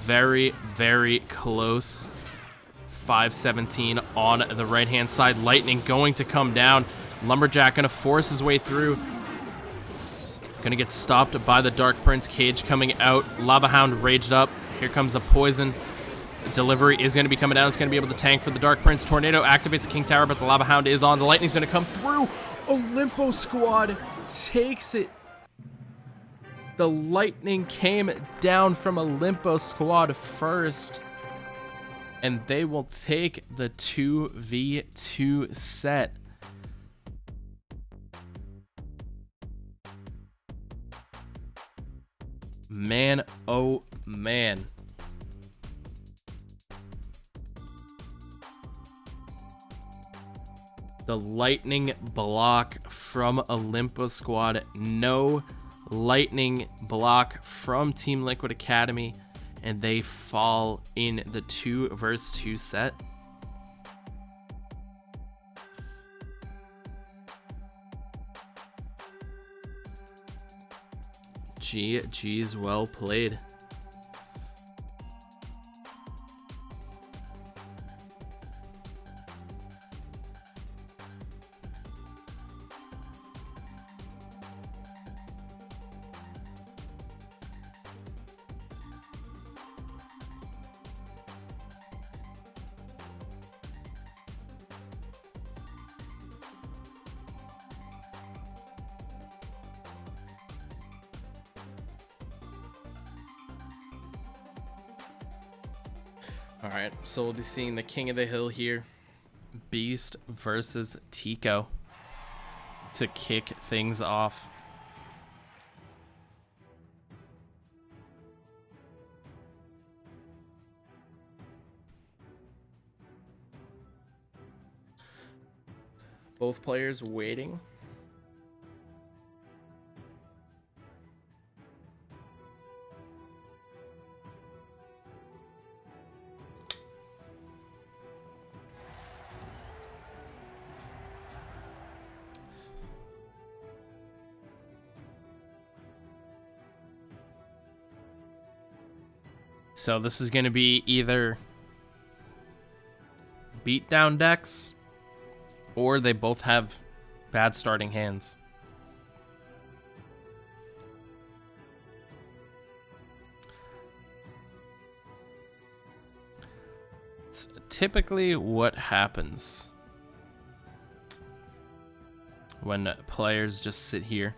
Very, very close. 517 on the right-hand side. Lightning going to come down. Lumberjack going to force his way through. Going to get stopped by the Dark Prince. Cage coming out. Lava Hound raged up. Here comes the poison. Delivery is going to be coming down. It's going to be able to tank for the Dark Prince. Tornado activates the King Tower, but the Lava Hound is on. The lightning's going to come through. Olimpo squad takes it. The lightning came down from Olimpo squad first. and they will take the 2v2 set. Man, oh man. The lightning block from Olimpo squad. No lightning block from Team Liquid Academy, and they fall in the 2 versus 2 set. GG's, well played. All right, so we'll be seeing the King of the Hill here, Beast versus Tico, to kick things off. Both players waiting. So this is going to be either beatdown decks, or they both have bad starting hands. It's typically what happens when players just sit here.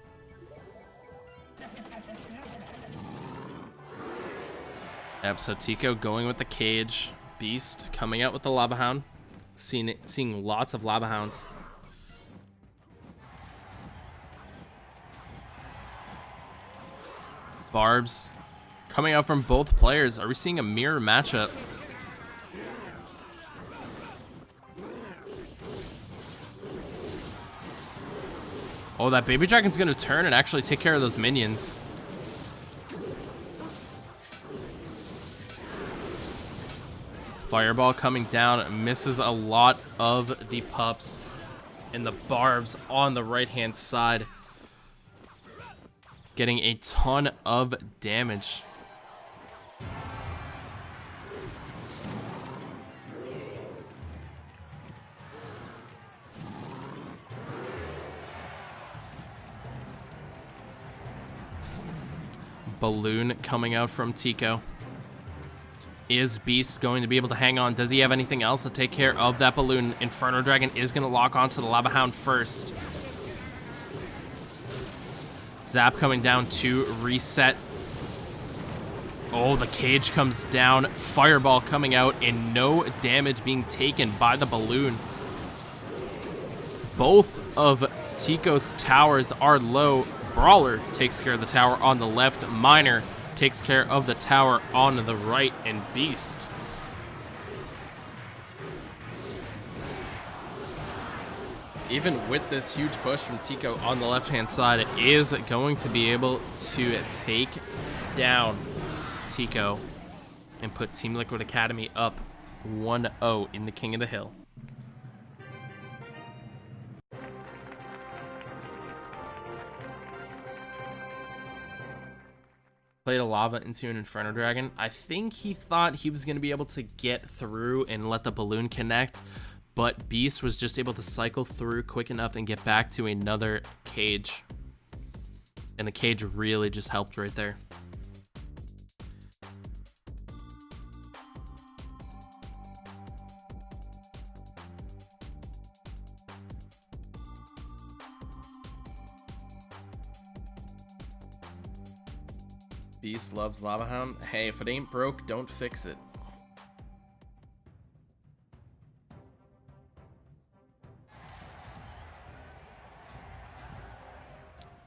Yep, so Tico going with the cage. Beast coming out with the Lava Hound. Seeing lots of Lava Hounds. Barbs coming out from both players. Are we seeing a mirror matchup? Oh, that Baby Dragon's gonna turn and actually take care of those minions. Fireball coming down, misses a lot of the pups, and the Barbs on the right-hand side getting a ton of damage. Balloon coming out from Tico. Is Beast going to be able to hang on? Does he have anything else to take care of that balloon? Inferno Dragon is going to lock onto the Lava Hound first. Zap coming down to reset. Oh, the cage comes down. Fireball coming out and no damage being taken by the balloon. Both of Tico's towers are low. Brawler takes care of the tower on the left. Miner takes care of the tower on the right, and Beast even with this huge push from Tico on the left-hand side is going to be able to take down Tico and put Team Liquid Academy up 1-0 in the King of the Hill. Played a lava into an Inferno Dragon. I think he thought he was going to be able to get through and let the balloon connect, but Beast was just able to cycle through quick enough and get back to another cage. And the cage really just helped right there. Beast loves Lava Hound. Hey, if it ain't broke, don't fix it.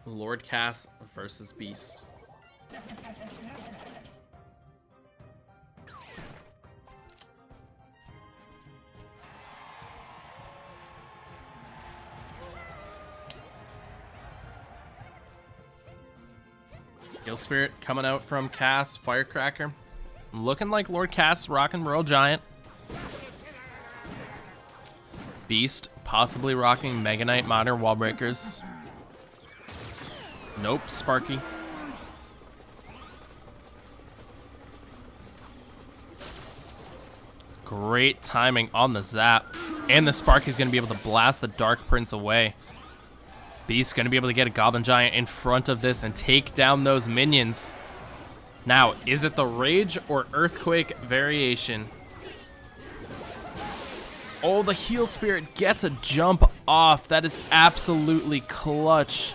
Lord Cass versus Beast. Heal Spirit coming out from Cass, Firecracker. Looking like Lord Cass rocking Royal Giant. Beast possibly rocking Mega Knight, Modern Wall Breakers. Nope, Sparky. Great timing on the zap. And the Sparky's going to be able to blast the Dark Prince away. Beast's going to be able to get a Goblin Giant in front of this and take down those minions. Now, is it the Rage or Earthquake variation? Oh, the Heal Spirit gets a jump off. That is absolutely clutch.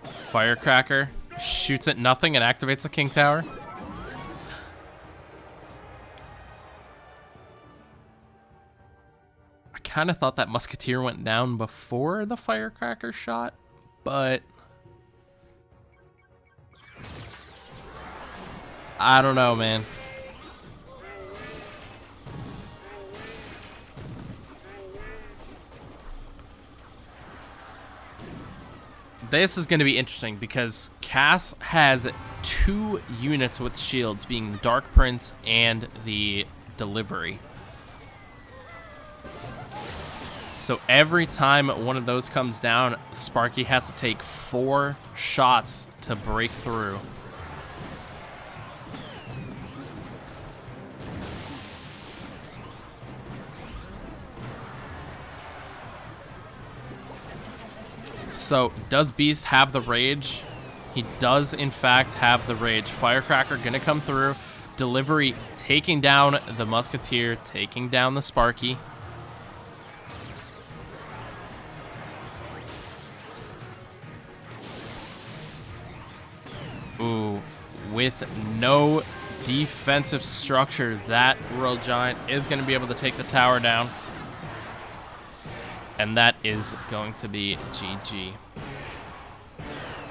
Firecracker shoots at nothing and activates the King Tower. I kind of thought that Musketeer went down before the Firecracker shot, but I don't know, man. This is going to be interesting because Cass has 2 units with shields, being the Dark Prince and the Delivery. So every time one of those comes down, Sparky has to take 4 shots to break through. So, does Beast have the Rage? He does, in fact, have the Rage. Firecracker gonna come through. Delivery taking down the Musketeer, taking down the Sparky. Ooh, with no defensive structure, that Royal Giant is gonna be able to take the tower down. And that is going to be GG.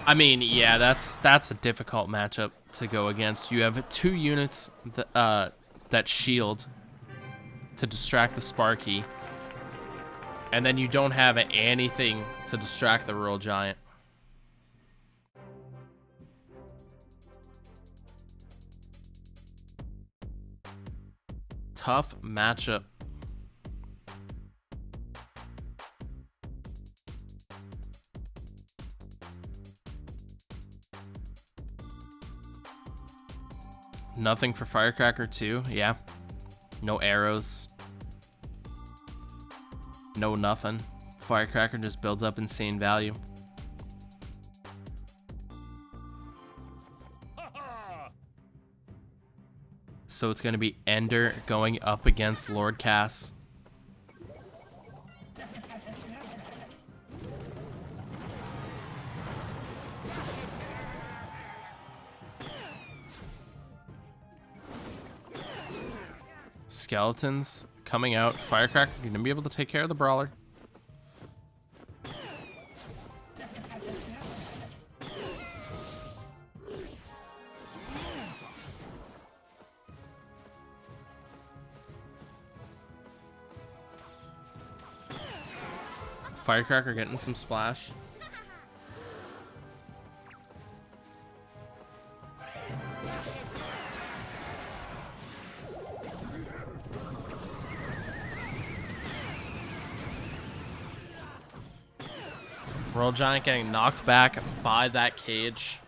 I mean, yeah, that's a difficult matchup to go against. You have 2 units that shield to distract the Sparky, and then you don't have anything to distract the Royal Giant. Tough matchup. Nothing for Firecracker too, yeah. No arrows. No nothing. Firecracker just builds up insane value. So it's going to be Ender going up against Lord Cass. Skeletons coming out. Firecracker going to be able to take care of the Brawler. Firecracker getting some splash. Royal Giant getting knocked back by that cage.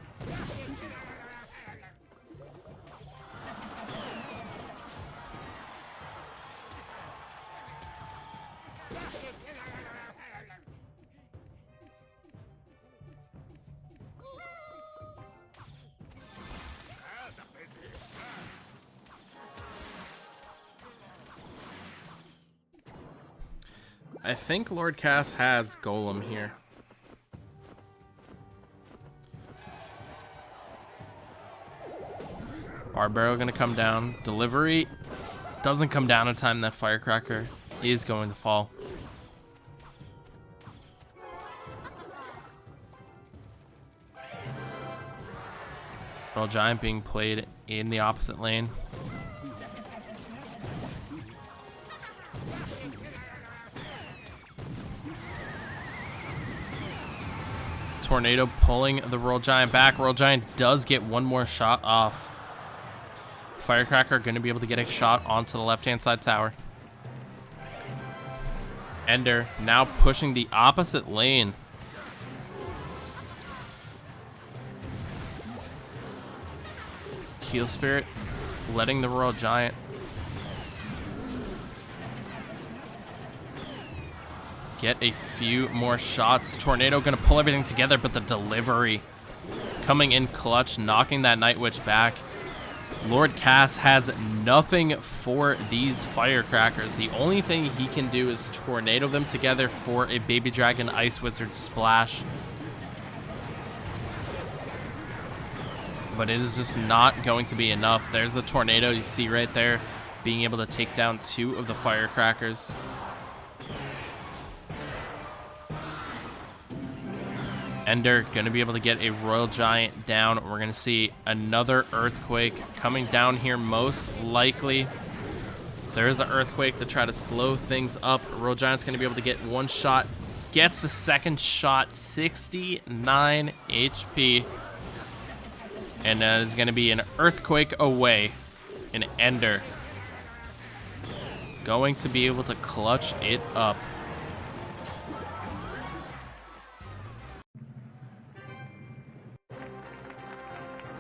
I think Lord Cass has Golem here. Barbaro gonna come down. Delivery doesn't come down in time. That Firecracker is going to fall. Royale Giant being played in the opposite lane. Tornado pulling the Royale Giant back. Royale Giant does get one more shot off. Firecracker going to be able to get a shot onto the left-hand side tower. Ender now pushing the opposite lane. Heal Spirit letting the Royale Giant get a few more shots. Tornado going to pull everything together, but the delivery coming in clutch, knocking that Night Witch back. Lord Cass has nothing for these Firecrackers. The only thing he can do is tornado them together for a Baby Dragon Ice Wizard splash. But it is just not going to be enough. There's the tornado you see right there, being able to take down 2 of the Firecrackers. Ender going to be able to get a Royale Giant down. We're going to see another Earthquake coming down here most likely. There is an Earthquake to try to slow things up. Royale Giant's going to be able to get one shot. Gets the second shot, 69 HP. And that is going to be an Earthquake away. And Ender going to be able to clutch it up.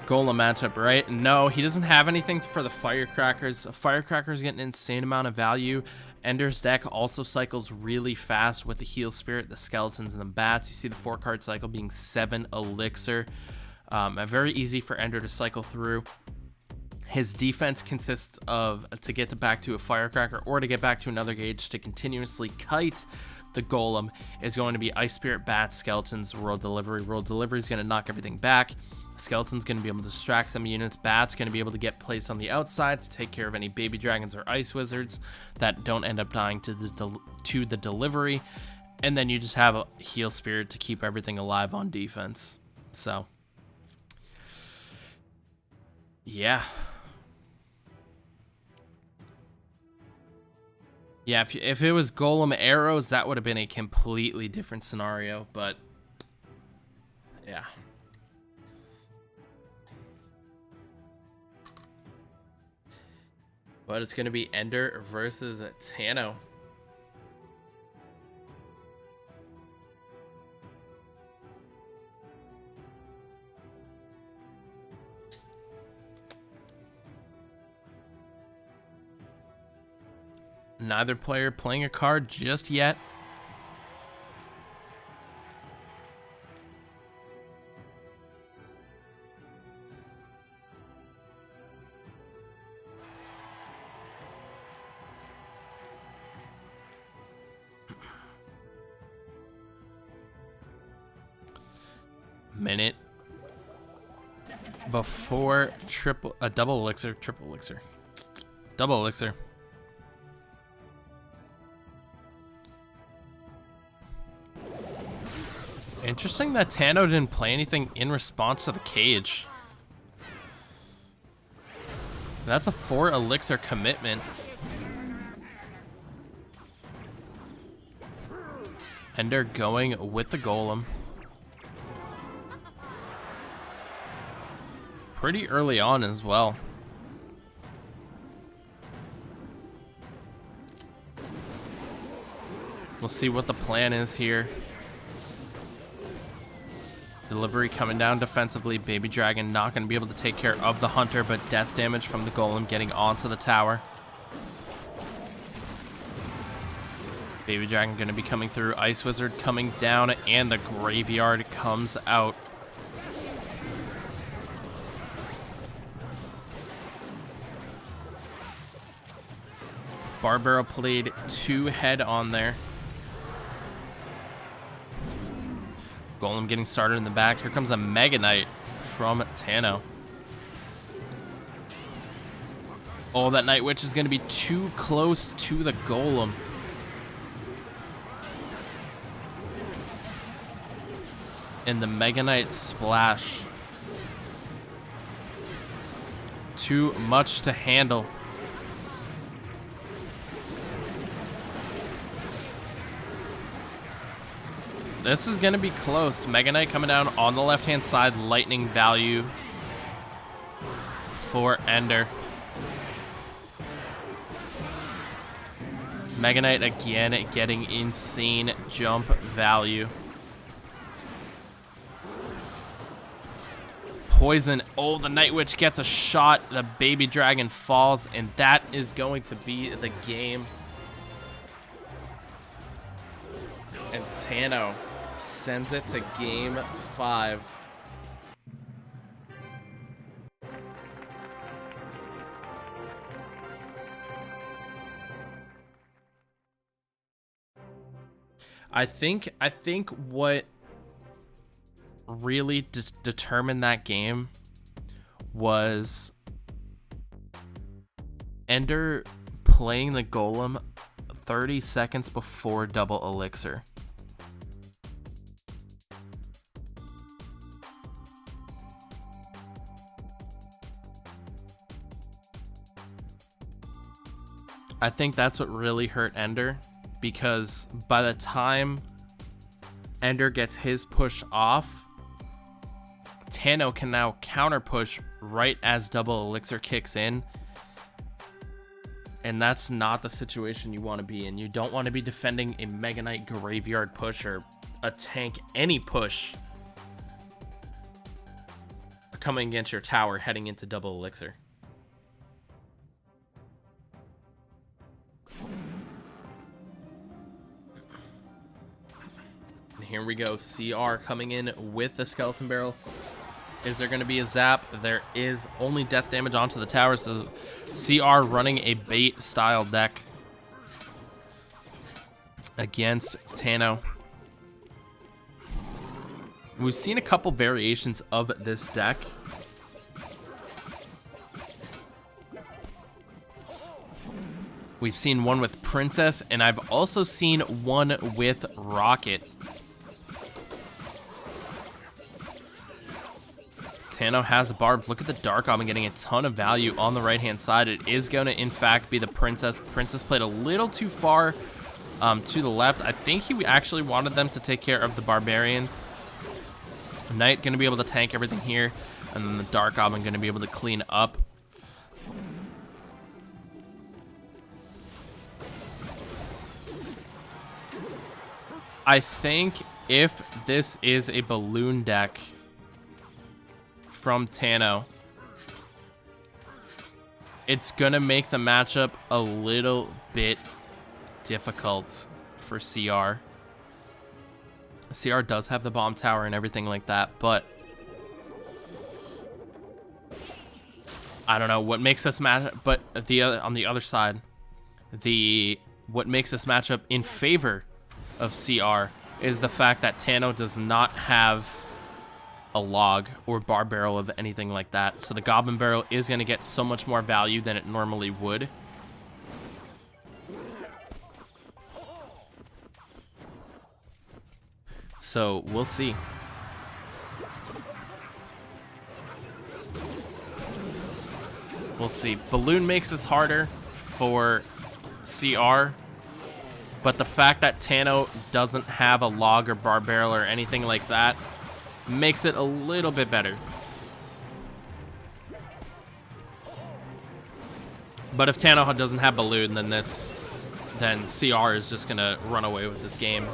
Golem matchup, right? No, he doesn't have anything for the Firecrackers. Firecrackers get an insane amount of value. Ender's deck also cycles really fast with the Heal Spirit, the Skeletons, and the Bats. You see the 4-card cycle being 7 Elixir. Very easy for Ender to cycle through. His defense consists of to get back to a Firecracker or to get back to another gauge to continuously kite the Golem is going to be Ice Spirit, Bats, Skeletons, Royale Delivery. Royale Delivery is going to knock everything back. Skeleton's going to be able to distract some units. Bat's going to be able to get placed on the outside to take care of any Baby Dragons or Ice Wizards that don't end up dying to the delivery. And then you just have a Heal Spirit to keep everything alive on defense. So, yeah. Yeah, if it was Golem Arrows, that would have been a completely different scenario, but yeah. But it's going to be Ender versus Tano. Neither player playing a card just yet. Minute before double elixir. Interesting that Tano didn't play anything in response to the cage. That's a 4 elixir commitment. Ender going with the Golem. Pretty early on as well. We'll see what the plan is here. Delivery coming down defensively. Baby Dragon not going to be able to take care of the Hunter, but death damage from the Golem getting onto the tower. Baby Dragon going to be coming through. Ice Wizard coming down, and the Graveyard comes out. Barbaro played 2 head on there. Golem getting started in the back. Here comes a Mega Knight from Tano. Oh, that Night Witch is going to be too close to the Golem. And the Mega Knight splash. Too much to handle. This is going to be close. Mega Knight coming down on the left-hand side. Lightning value for Ender. Mega Knight again getting insane jump value. Poison. Oh, the Night Witch gets a shot. The Baby Dragon falls, and that is going to be the game. And Tano sends it to game 5. I think what really determined that game was Ender playing the Golem 30 seconds before double elixir. I think that's what really hurt Ender, because by the time Ender gets his push off, Tano can now counter push right as double elixir kicks in. And that's not the situation you want to be in. You don't want to be defending a Mega Knight graveyard push or a tank any push coming against your tower heading into double elixir. And here we go. CR coming in with the skeleton barrel. Is there going to be a zap? There is only death damage onto the tower, so CR running a bait style deck against Tano. We've seen a couple variations of this deck. We've seen one with Princess, and I've also seen one with Rocket. Tano has the barb. Look at the Dark Omen getting a ton of value on the right-hand side. It is going to, in fact, be the Princess. Princess played a little too far to the left. I think he actually wanted them to take care of the Barbarians. Knight going to be able to tank everything here, and then the Dark Omen going to be able to clean up. I think if this is a balloon deck from Tano, it's gonna make the matchup a little bit difficult for CR. CR does have the bomb tower and everything like that, but I don't know what makes this match. But on the other side, what makes this matchup in favor of CR is the fact that Tano does not have a log or bar barrel of anything like that, so the Goblin Barrel is going to get so much more value than it normally would. So we'll see. We'll see. Balloon makes this harder for CR, but the fact that Tano doesn't have a log or bar barrel or anything like that makes it a little bit better. But if Tano doesn't have balloon, then CR is just gonna run away with this game.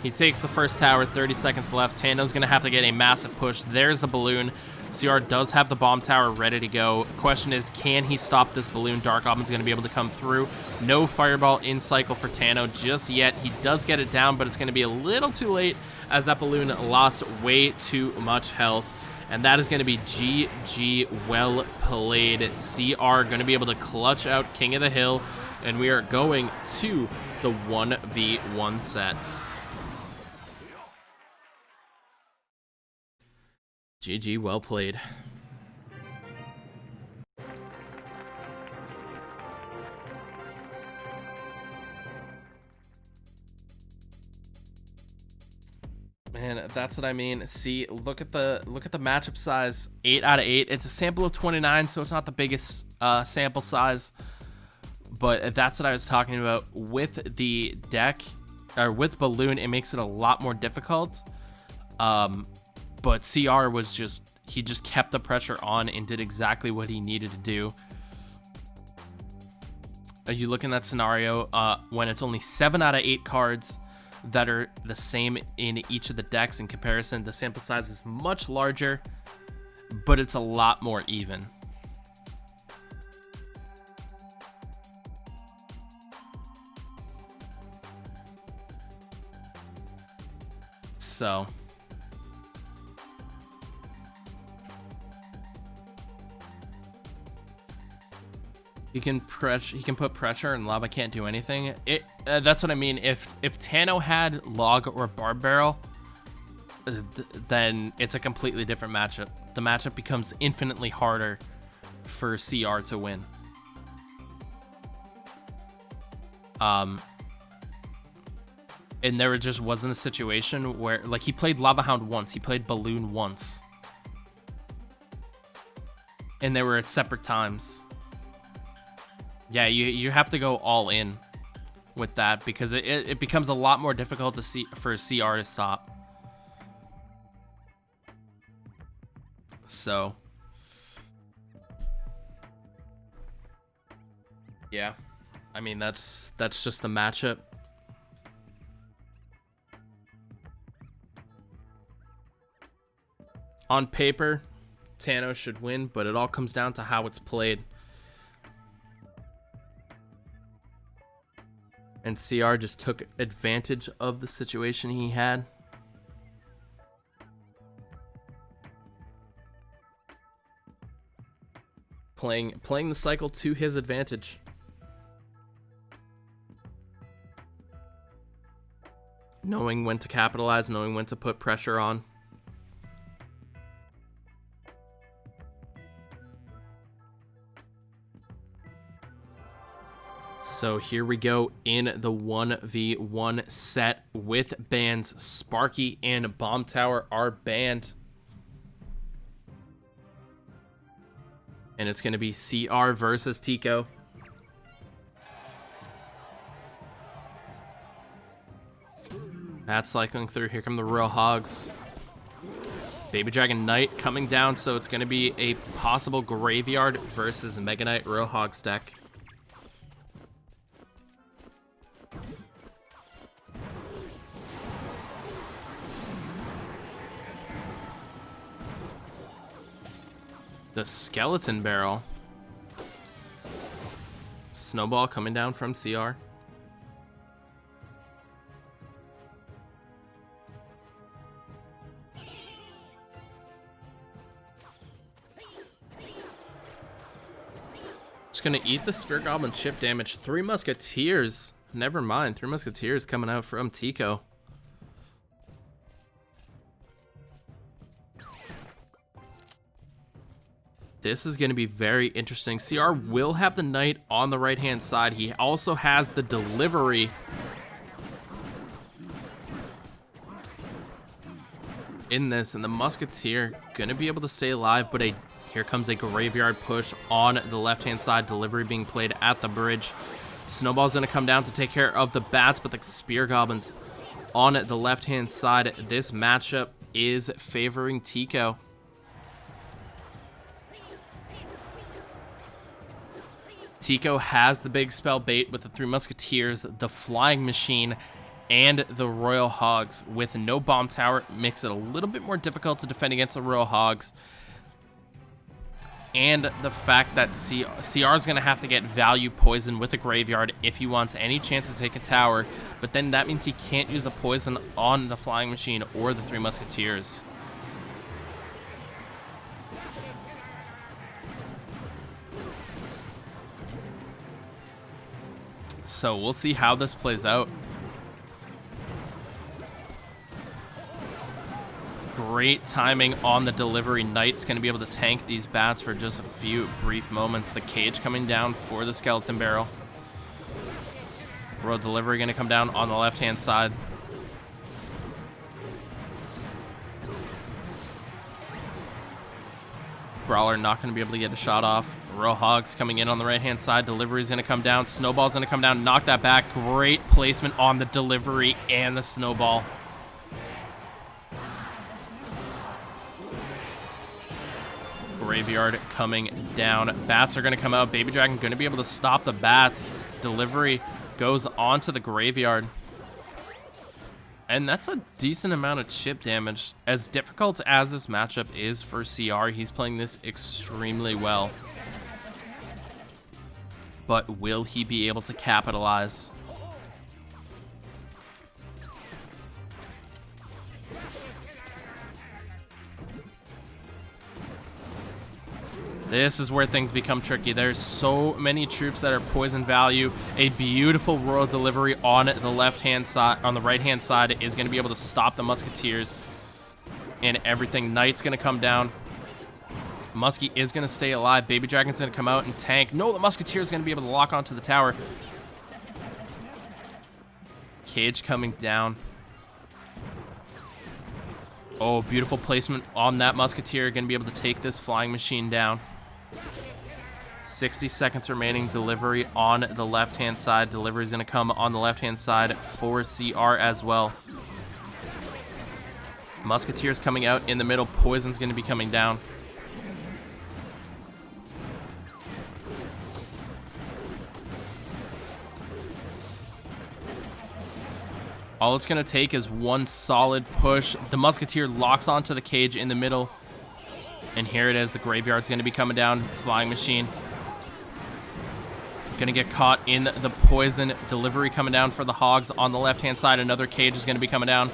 He takes the first tower, 30 seconds left. Tano's gonna have to get a massive push. There's the balloon. CR does have the bomb tower ready to go. Question is, can he stop this balloon? Dark Omen's gonna be able to come through. No fireball in cycle for Tano just yet. He does get it down, but it's gonna be a little too late as that balloon lost way too much health. And that is going to be GG. Well played. CR going to be able to clutch out King of the Hill. And we are going to the 1v1 set. GG. Well played. Man, that's what I mean. See, look at the matchup size. 8 out of 8. It's a sample of 29, so it's not the biggest sample size. But that's what I was talking about with the deck, or with Balloon. It makes it a lot more difficult. But CR was he just kept the pressure on and did exactly what he needed to do. You look in that scenario when it's only 7 out of 8 cards that are the same in each of the decks. In comparison, the sample size is much larger, but it's a lot more even. So he can put pressure, and Lava can't do anything. That's what I mean. If Tano had Log or Barb Barrel, then it's a completely different matchup. The matchup becomes infinitely harder for CR to win. And there just wasn't a situation where, like, he played Lava Hound once, he played Balloon once, and they were at separate times. Yeah, you have to go all in with that, because it becomes a lot more difficult to see for CR to stop. So yeah, I mean, that's just the matchup. On paper, Tano should win, but it all comes down to how it's played. And CR just took advantage of the situation he had. Playing the cycle to his advantage. Knowing when to capitalize, knowing when to put pressure on. So here we go in the 1v1 set with bans Sparky and Bomb Tower are banned. And it's going to be CR versus Tico. That's cycling through. Here come the Royal Hogs. Baby Dragon Knight coming down, so it's going to be a possible Graveyard versus Mega Knight Royal Hogs deck. The Skeleton Barrel. Snowball coming down from CR. Just gonna eat the Spirit Goblin chip damage. 3 Musketeers. Never mind. 3 Musketeers coming out from Tico. This is going to be very interesting. CR will have the Knight on the right-hand side. He also has the delivery in this, and the Musketeer going to be able to stay alive, but here comes a Graveyard push on the left-hand side. Delivery being played at the bridge. Snowball's going to come down to take care of the Bats, but the Spear Goblins on the left-hand side. This matchup is favoring Tico. Tico has the big spell bait with the 3 Musketeers, the Flying Machine, and the Royal Hogs. With no Bomb Tower, it makes it a little bit more difficult to defend against the Royal Hogs. And the fact that CR is going to have to get value poison with the Graveyard if he wants any chance to take a tower. But then that means he can't use the poison on the Flying Machine or the 3 Musketeers. So we'll see how this plays out. Great timing on the delivery. Knight's going to be able to tank these Bats for just a few brief moments. The Cage coming down for the Skeleton Barrel. Royal Delivery going to come down on the left-hand side. Brawler not going to be able to get a shot off. Royal Hogs coming in on the right-hand side. Delivery is going to come down. Snowball's going to come down. Knock that back. Great placement on the delivery and the snowball. Graveyard coming down. Bats are going to come out. Baby Dragon going to be able to stop the bats. Delivery goes onto the Graveyard. And that's a decent amount of chip damage. As difficult as this matchup is for CR, he's playing this extremely well. But will he be able to capitalize? This is where things become tricky. There's so many troops that are poison value. A beautiful Royal delivery on the left-hand side, on the right-hand side is going to be able to stop the Musketeers and everything. Knight's going to come down. Muskie is going to stay alive. Baby Dragon's going to come out and tank. No, the Musketeer is going to be able to lock onto the tower. Cage coming down. Oh, beautiful placement on that Musketeer. Going to be able to take this flying machine down. 60 seconds remaining. Delivery on the left-hand side. Delivery is going to come on the left-hand side for CR as well. Musketeers coming out in the middle. Poison's going to be coming down. All it's going to take is one solid push. The Musketeer locks onto the cage in the middle. And here it is. The Graveyard's going to be coming down. Flying machine. Going to get caught in the poison. Delivery coming down for the Hogs on the left-hand side. Another cage is going to be coming down.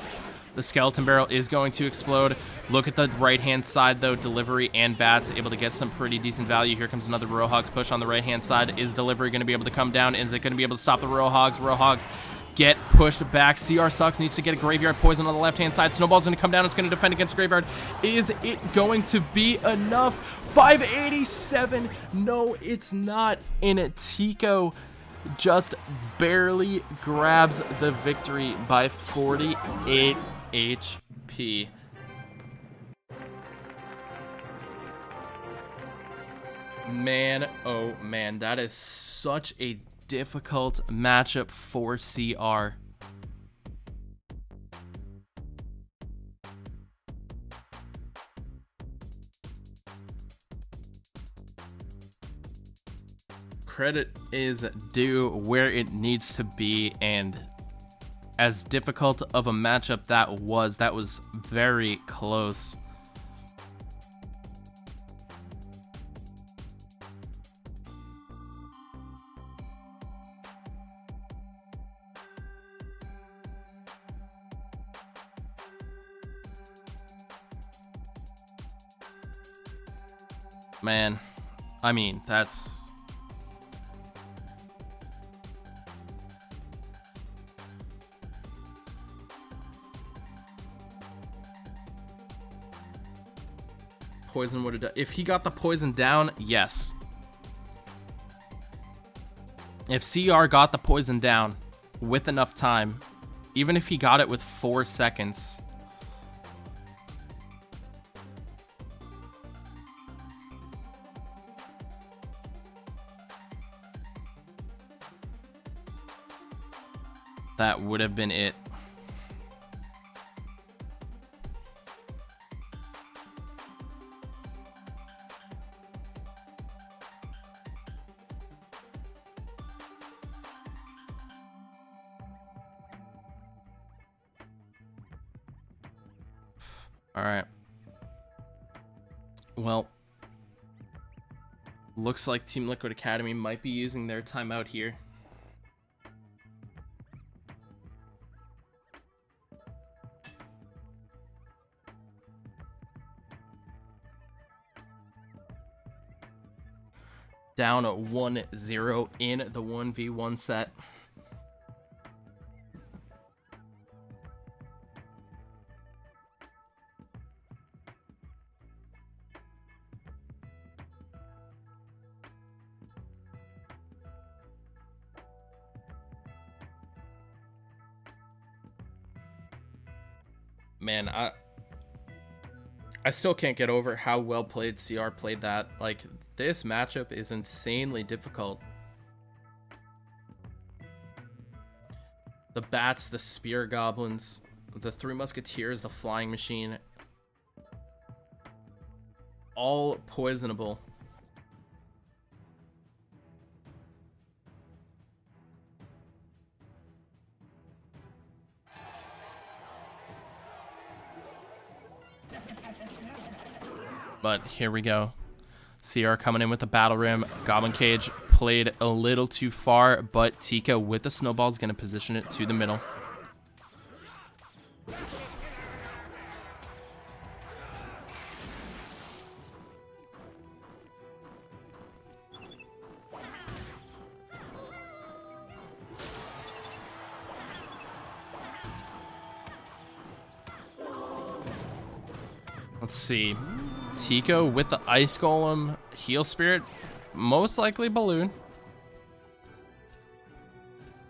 The Skeleton Barrel is going to explode. Look at the right-hand side, though. Delivery and Bats able to get some pretty decent value. Here comes another Royal Hogs push on the right-hand side. Is Delivery going to be able to come down? Is it going to be able to stop the Royal Hogs? Royal Hogs get pushed back. CR sucks. Needs to get a Graveyard poison on the left-hand side. Snowball's going to come down. It's going to defend against Graveyard. Is it going to be enough? 587. No, it's not. And Tico just barely grabs the victory by 48 HP. Man, oh man, that is such a difficult matchup for CR. Credit is due where it needs to be, and as difficult of a matchup that was very close. Man, I mean, that's... Poison would have done. If he got the poison down, yes. If CR got the poison down with enough time, even if he got it with 4 seconds, that would have been it. All right. Well, looks like Team Liquid Academy might be using their timeout here. Down 1-0 in the 1v1 set. Man, I still can't get over how well played CR played that. Like, this matchup is insanely difficult. The bats, the spear goblins, the three musketeers, the flying machine, all poisonable. But here we go. CR coming in with the battle rim. Goblin Cage played a little too far, but Tika with the snowball is going to position it to the middle. Let's see. Tico with the Ice Golem, Heal Spirit, most likely Balloon.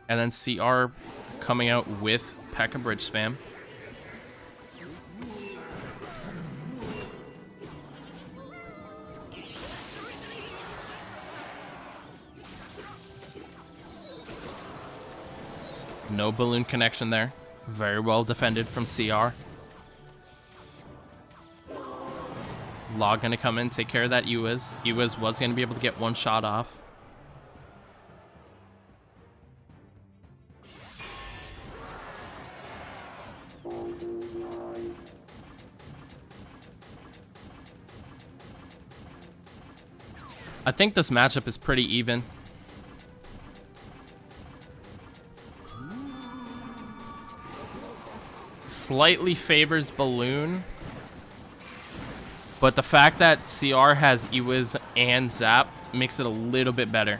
And then CR coming out with P.E.K.K.A. Bridge Spam. No Balloon connection there. Very well defended from CR. Log gonna come in, take care of that Ewiz. Ewiz was gonna be able to get one shot off. I think this matchup is pretty even. Slightly favors Balloon. But the fact that CR has Ewiz and Zap makes it a little bit better.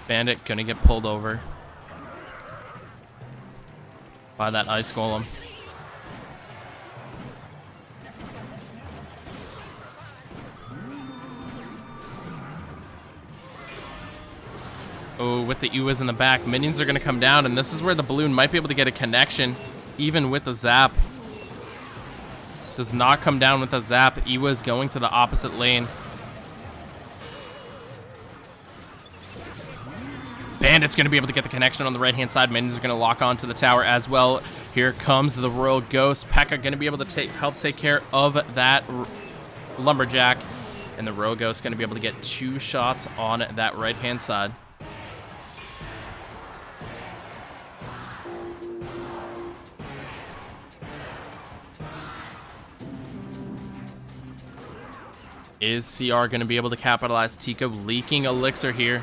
Bandit gonna get pulled over by that Ice Golem. Oh, with the Ewiz in the back, minions are going to come down, and this is where the Balloon might be able to get a connection, even with the Zap. Does not come down with the Zap. Ewiz going to the opposite lane. Bandit's going to be able to get the connection on the right-hand side. Minions are going to lock onto the tower as well. Here comes the Royal Ghost. P.E.K.K.A. going to be able to help take care of that Lumberjack, and the Royal Ghost going to be able to get 2 shots on that right-hand side. Is CR going to be able to capitalize? Tico leaking Elixir here.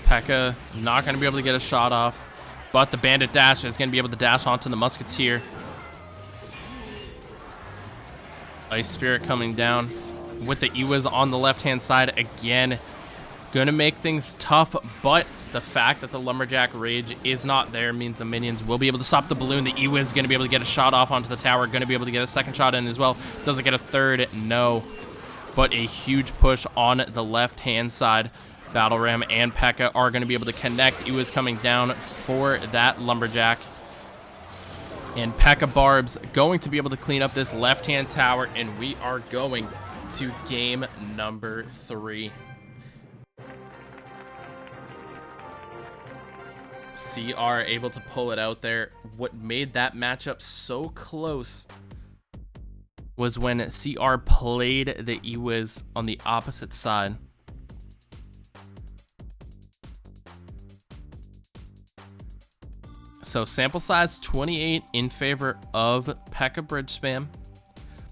P.E.K.K.A. not going to be able to get a shot off, but the Bandit dash is going to be able to dash onto the Musketeer. Ice Spirit coming down with the Ewiz on the left-hand side again. Going to make things tough, but the fact that the Lumberjack Rage is not there means the minions will be able to stop the Balloon. The Ewiz is going to be able to get a shot off onto the tower. Going to be able to get a second shot in as well. Doesn't get a third, no. But a huge push on the left-hand side. Battle Ram and P.E.K.K.A. are going to be able to connect. Ewiz coming down for that Lumberjack. And P.E.K.K.A. Barbs going to be able to clean up this left-hand tower, and we are going to game number 3. CR able to pull it out there. What made that matchup so close was when CR played the Ewiz on the opposite side. So sample size 28 in favor of P.E.K.K.A. Bridge Spam.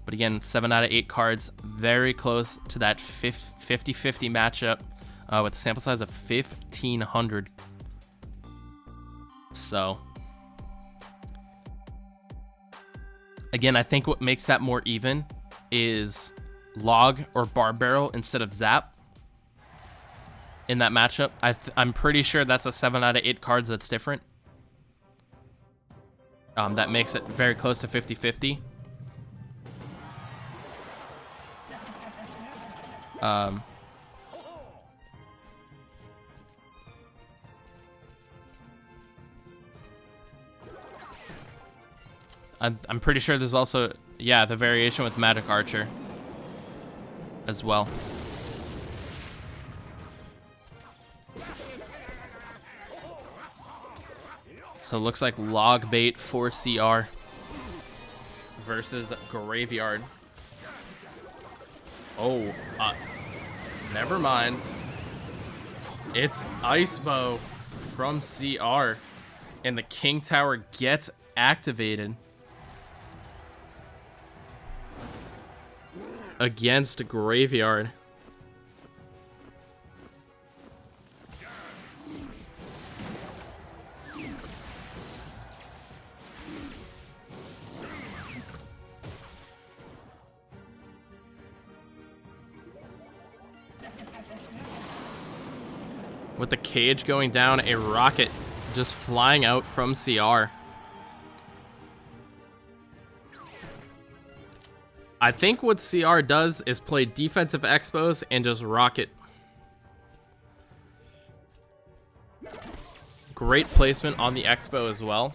But again, 7 out of 8 cards, very close to that 50-50 matchup with a sample size of 1,500. So Again, I think what makes that more even is Log or Bar Barrel instead of Zap in that matchup. I'm pretty sure that's a 7 out of 8 cards that's different. That makes it very close to 50-50. I'm pretty sure there's also, yeah, the variation with Magic Archer as well. So it looks like Log Bait for CR versus Graveyard. Oh, never mind. It's Ice Bow from CR, and the King Tower gets activated against Graveyard. With the cage going down, a rocket just flying out from CR. I think what CR does is play defensive expos and just rocket. Great placement on the expo as well.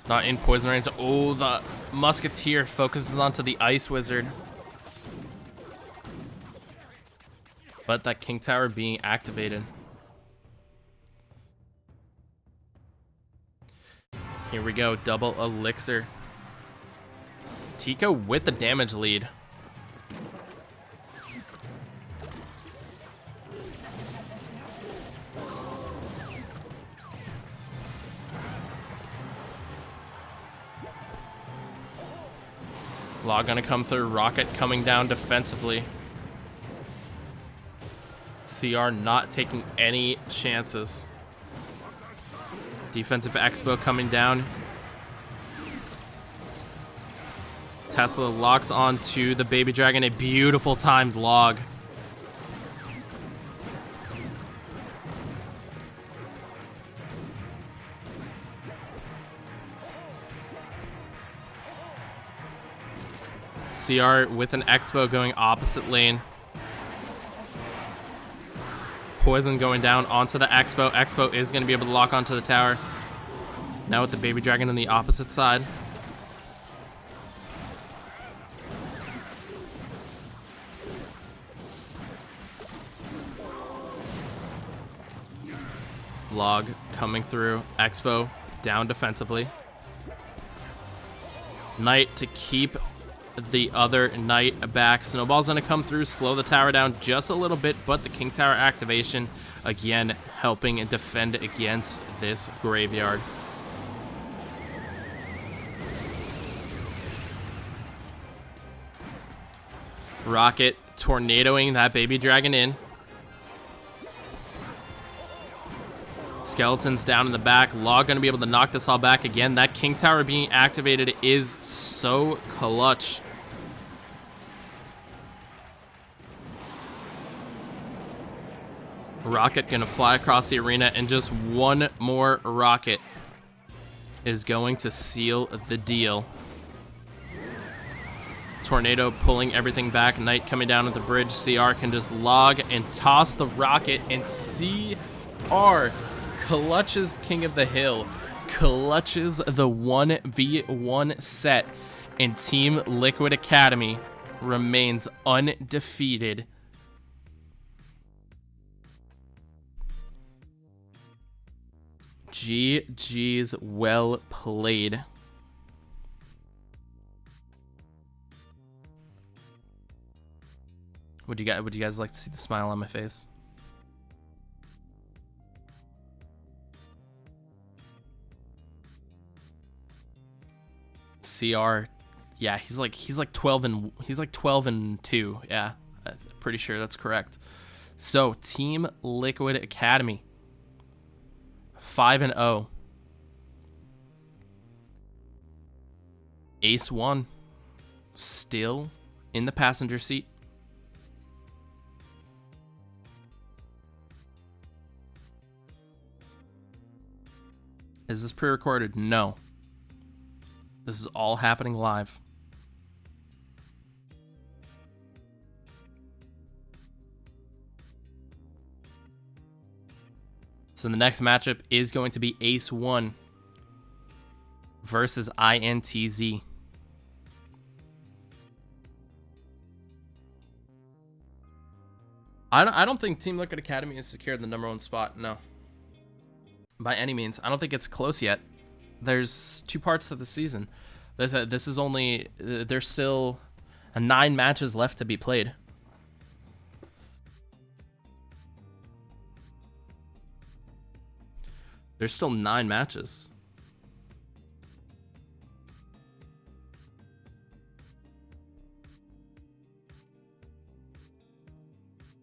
Not in poison range. Oh, the Musketeer focuses onto the Ice Wizard. But that King Tower being activated. Here we go, double elixir. Tico with the damage lead. Log gonna come through, rocket coming down defensively. CR not taking any chances. Defensive expo coming down. Tesla locks onto the Baby Dragon. A beautiful timed log. CR with an expo going opposite lane. Poison going down onto the Expo. Expo is going to be able to lock onto the tower. Now with the Baby Dragon on the opposite side. Log coming through. Expo down defensively. Knight to keep the other Knight back. Snowball's gonna come through, slow the tower down just a little bit, but the King Tower activation again helping defend against this Graveyard. Rocket tornadoing that Baby Dragon in. Skeletons down in the back. Log gonna be able to knock this all back again. That King Tower being activated is so clutch. Rocket gonna fly across the arena, and just one more rocket is going to seal the deal. Tornado pulling everything back. Knight coming down at the bridge. CR can just log and toss the rocket, and CR clutches King of the Hill, clutches the 1v1 set, and Team Liquid Academy remains undefeated. GG's, well played. Would you guys like to see the smile on my face? CR, yeah, he's like 12 and 2. Yeah, I'm pretty sure that's correct. So Team Liquid Academy 5-0. Ace 1 still in the passenger seat. Is this pre-recorded? No. This is all happening live. So the next matchup is going to be Ace 1 versus INTZ. I don't think Team Liquid Academy has secured the #1 spot, no. By any means. I don't think it's close yet. There's 2 parts to the season. This is only... There's still 9 matches left to be played. There's still 9 matches.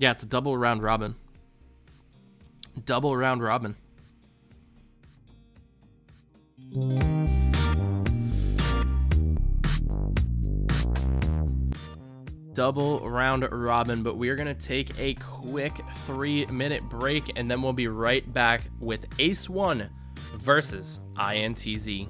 Yeah, it's a double round robin. Double round robin. Double round robin, but we are going to take a quick 3-minute break, and then we'll be right back with Ace 1 versus INTZ.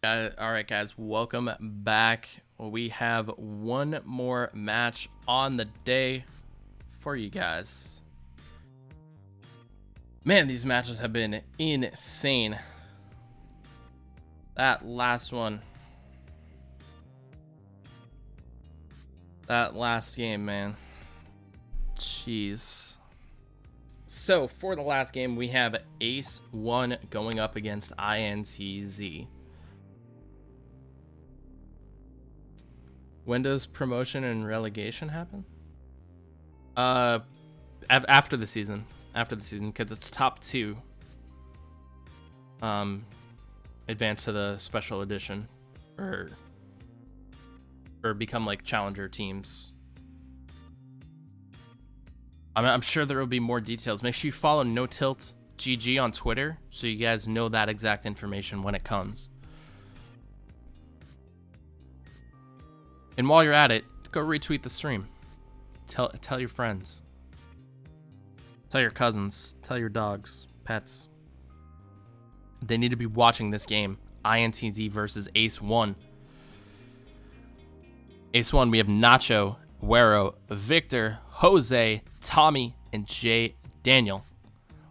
All right, guys, welcome back. We have one more match on the day for you guys. Man, these matches have been insane. That last one. That last game, man. Jeez. So, for the last game, we have Ace 1 going up against INTZ. When does promotion and relegation happen? After the season. After the season, because it's top 2. Advance to the special edition, or become like challenger teams. I'm sure there will be more details. Make sure you follow No Tilt GG on Twitter so you guys know that exact information when it comes. And while you're at it, go retweet the stream. Tell your friends. Tell your cousins. Tell your dogs, pets. They need to be watching this game. INTZ versus Ace 1. Ace 1, we have Nacho, Wero, Victor, Jose, Tommy, and Jay Daniel,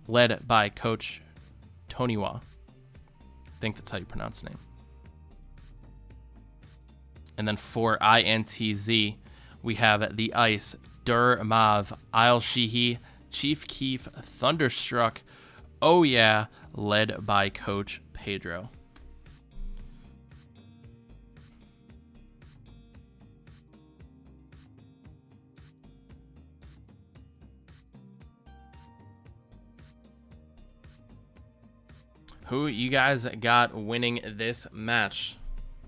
led by Coach Toniwa. I think that's how you pronounce the name. And then for INTZ, we have the Ice, Dur Mav, Isle Shihi, Chief Keef, Thunderstruck, Oh Yeah, led by Coach Pedro. Who you guys got winning this match?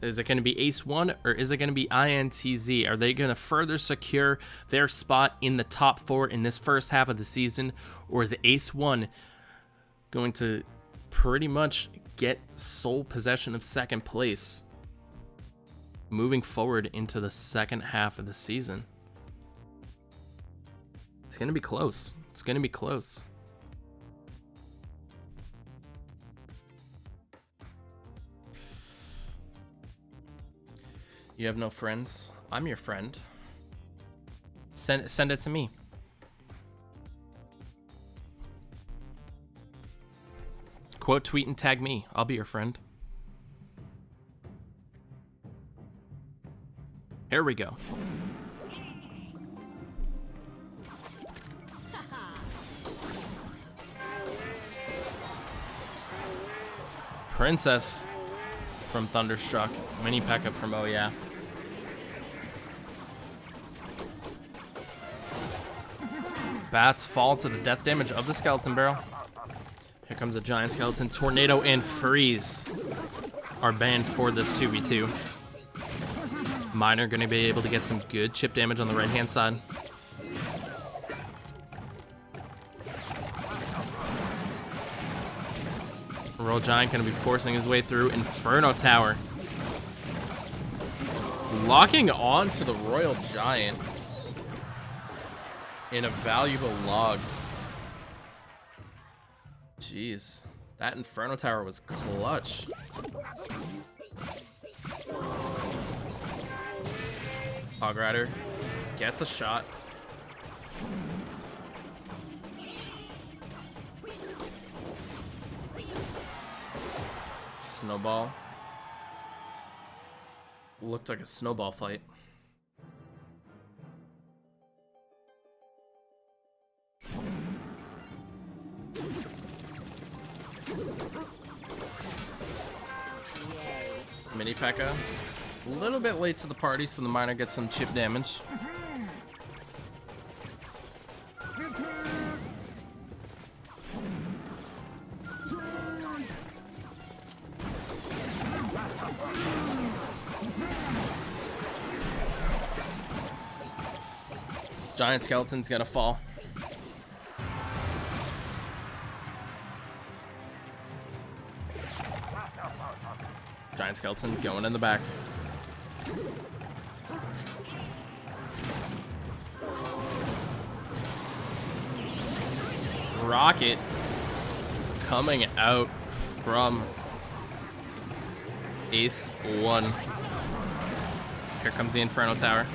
Is it going to be Ace 1 or is it going to be INTZ? Are they going to further secure their spot in the top 4 in this first half of the season? Or is Ace 1 going to pretty much get sole possession of second place moving forward into the second half of the season? It's going to be close. It's going to be close. You have no friends? I'm your friend. Send it to me. Quote, tweet, and tag me. I'll be your friend. Here we go. Princess from Thunderstruck. Mini P.E.K.K.A from Oh Yeah. Bats fall to the death damage of the skeleton barrel. Here comes a giant skeleton. Tornado and Freeze are banned for this 2v2. Miner going to be able to get some good chip damage on the right hand side. Royal Giant going to be forcing his way through. Inferno Tower. Locking on to the Royal Giant in a valuable log. Jeez, that Inferno Tower was clutch. Hog Rider gets a shot. Snowball. Looked like a snowball fight. Mini P.E.K.K.A. A little bit late to the party, so the miner gets some chip damage. Giant skeleton's gonna fall. Giant skeleton going in the back. Rocket coming out from Ace 1. Here comes the Inferno Tower.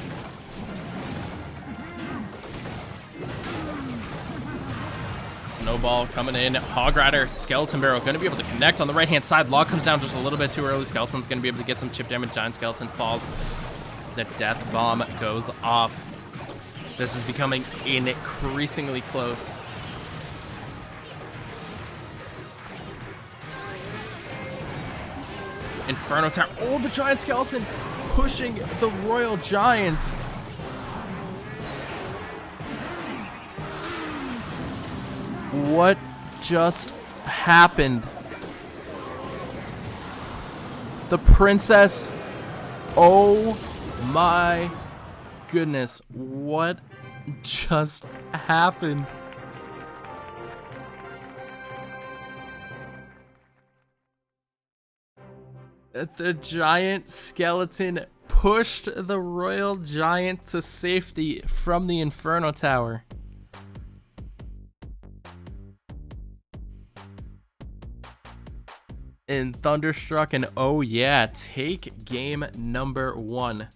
Snowball coming in. Hog Rider, Skeleton Barrel going to be able to connect on the right-hand side. Log comes down just a little bit too early. Skeleton's going to be able to get some chip damage. Giant Skeleton falls. The Death Bomb goes off. This is becoming increasingly close. Inferno Tower. Oh, the Giant Skeleton pushing the Royal Giants. What just happened? The princess. Oh my goodness. What just happened? The giant skeleton pushed the Royal Giant to safety from the Inferno Tower. And Thunderstruck, and oh yeah, take game number 1.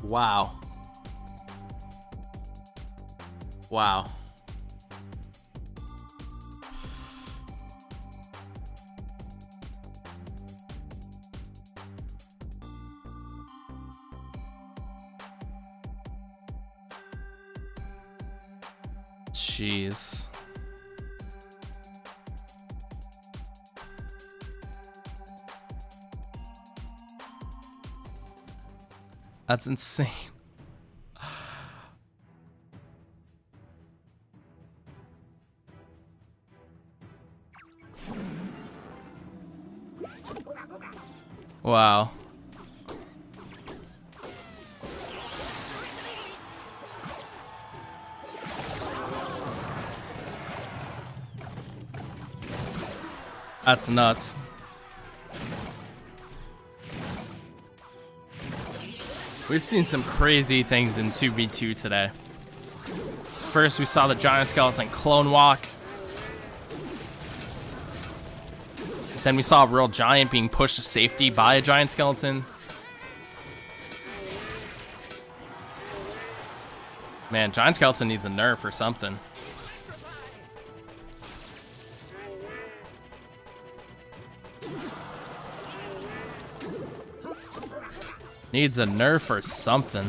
Wow. Wow. Jeez. That's insane. Wow. That's nuts. We've seen some crazy things in 2v2 today. First, we saw the giant skeleton clone walk. Then we saw a real giant being pushed to safety by a giant skeleton. Man, giant skeleton needs a nerf or something. Needs a nerf or something.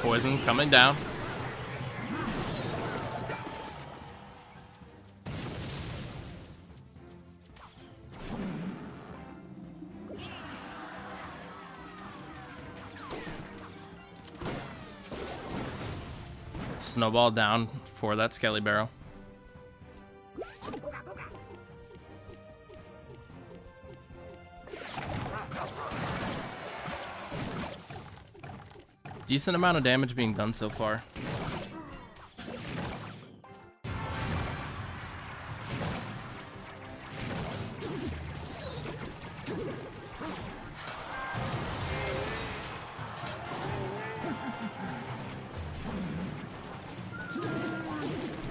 Poison coming down. Snowball down for that Skelly Barrel. Decent amount of damage being done so far.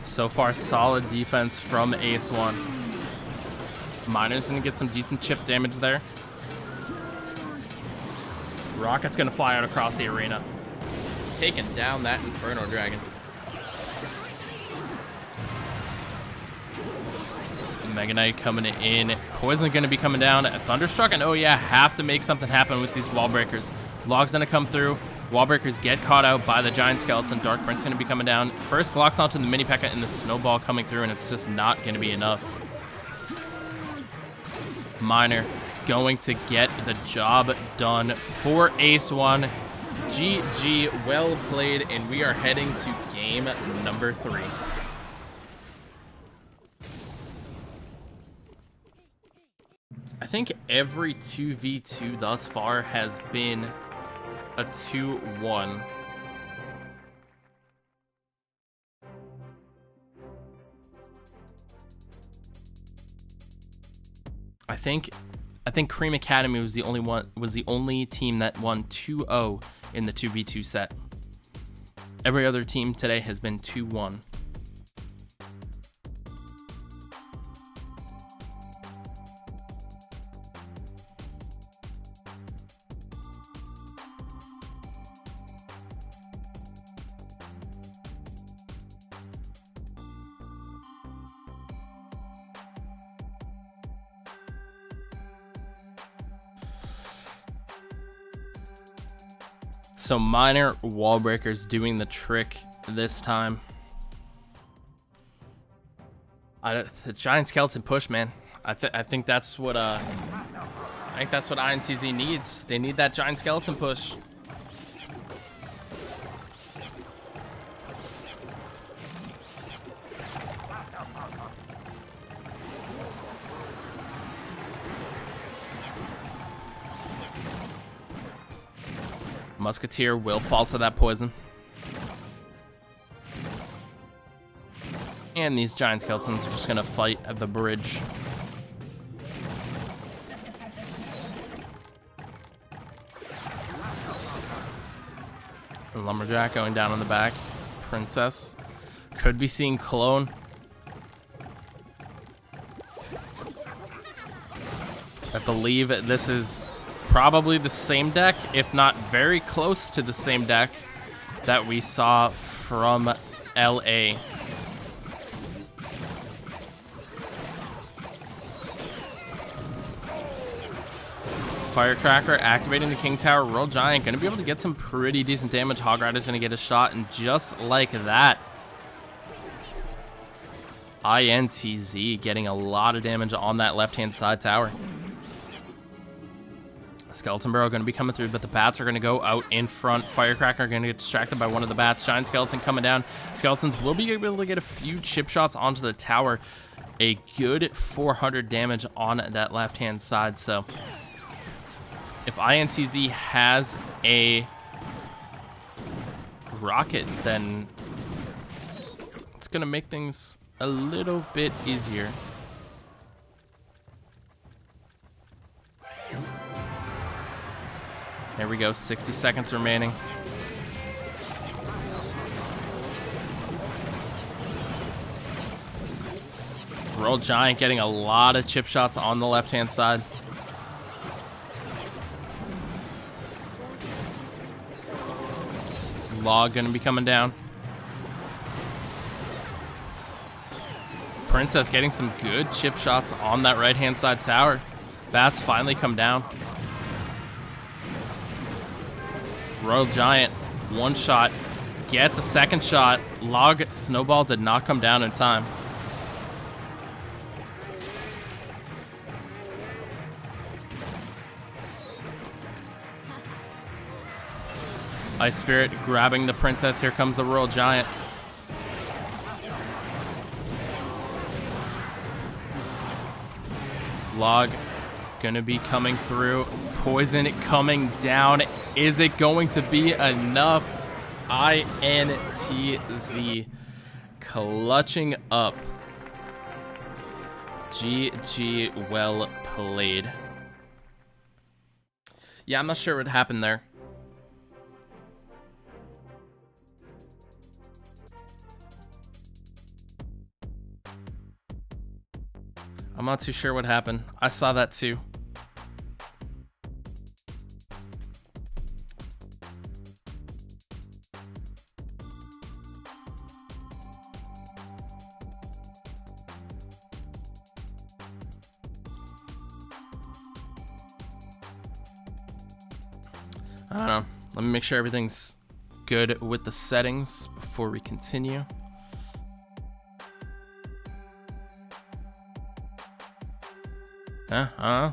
So far, solid defense from Ace 1. Miner's gonna get some decent chip damage there. Rocket's gonna fly out across the arena. Taking down that Inferno Dragon. Mega Knight coming in. Poison gonna be coming down at Thunderstruck, and oh yeah, have to make something happen with these wall breakers. Log's gonna come through. Wall breakers get caught out by the giant skeleton. Dark Prince gonna be coming down. First locks onto the mini P.E.K.K.A and the snowball coming through, and it's just not gonna be enough. Miner going to get the job done for Ace 1. GG, well played, and we are heading to game number 3. I think every 2v2 thus far has been a 2-1. I think Cream Academy was the only team that won 2-0 in the 2v2 set. Every other team today has been 2-1. So minor wall breakers doing the trick this time. The giant skeleton push, man. I think that's what INTZ needs. They need that giant skeleton push. Musketeer will fall to that poison. And these giant skeletons are just going to fight at the bridge. Lumberjack going down on the back. Princess could be seeing Clone. I believe this is probably the same deck, if not very close to the same deck that we saw from LA. Firecracker activating the King Tower. Royal Giant going to be able to get some pretty decent damage. Hog Rider's going to get a shot, and just like that, INTZ getting a lot of damage on that left-hand side tower. Skeleton Barrel going to be coming through, but the bats are going to go out in front. Firecracker going to get distracted by one of the bats. Giant Skeleton coming down. Skeletons will be able to get a few chip shots onto the tower. A good 400 damage on that left-hand side. So if INTZ has a rocket, then it's going to make things a little bit easier. There we go, 60 seconds remaining. Royal Giant getting a lot of chip shots on the left-hand side. Log gonna be coming down. Princess getting some good chip shots on that right-hand side tower. Bats finally come down. Royal Giant, one shot, gets a second shot. Log Snowball did not come down in time. Ice Spirit grabbing the Princess. Here comes the Royal Giant. Log gonna be coming through. Poison coming down. Is it going to be enough? INTZ clutching up. GG, well played. Yeah, I'm not sure what happened there. I'm not too sure what happened. I saw that too. I don't know. Let me make sure everything's good with the settings before we continue. I don't know.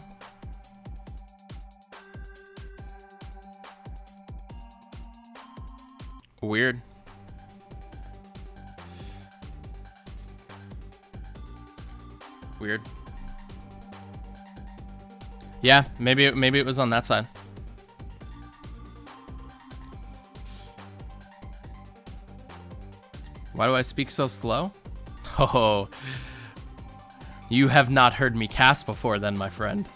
Weird. Weird. Yeah, maybe it was on that side. Why do I speak so slow? Oh, you have not heard me cast before then, my friend.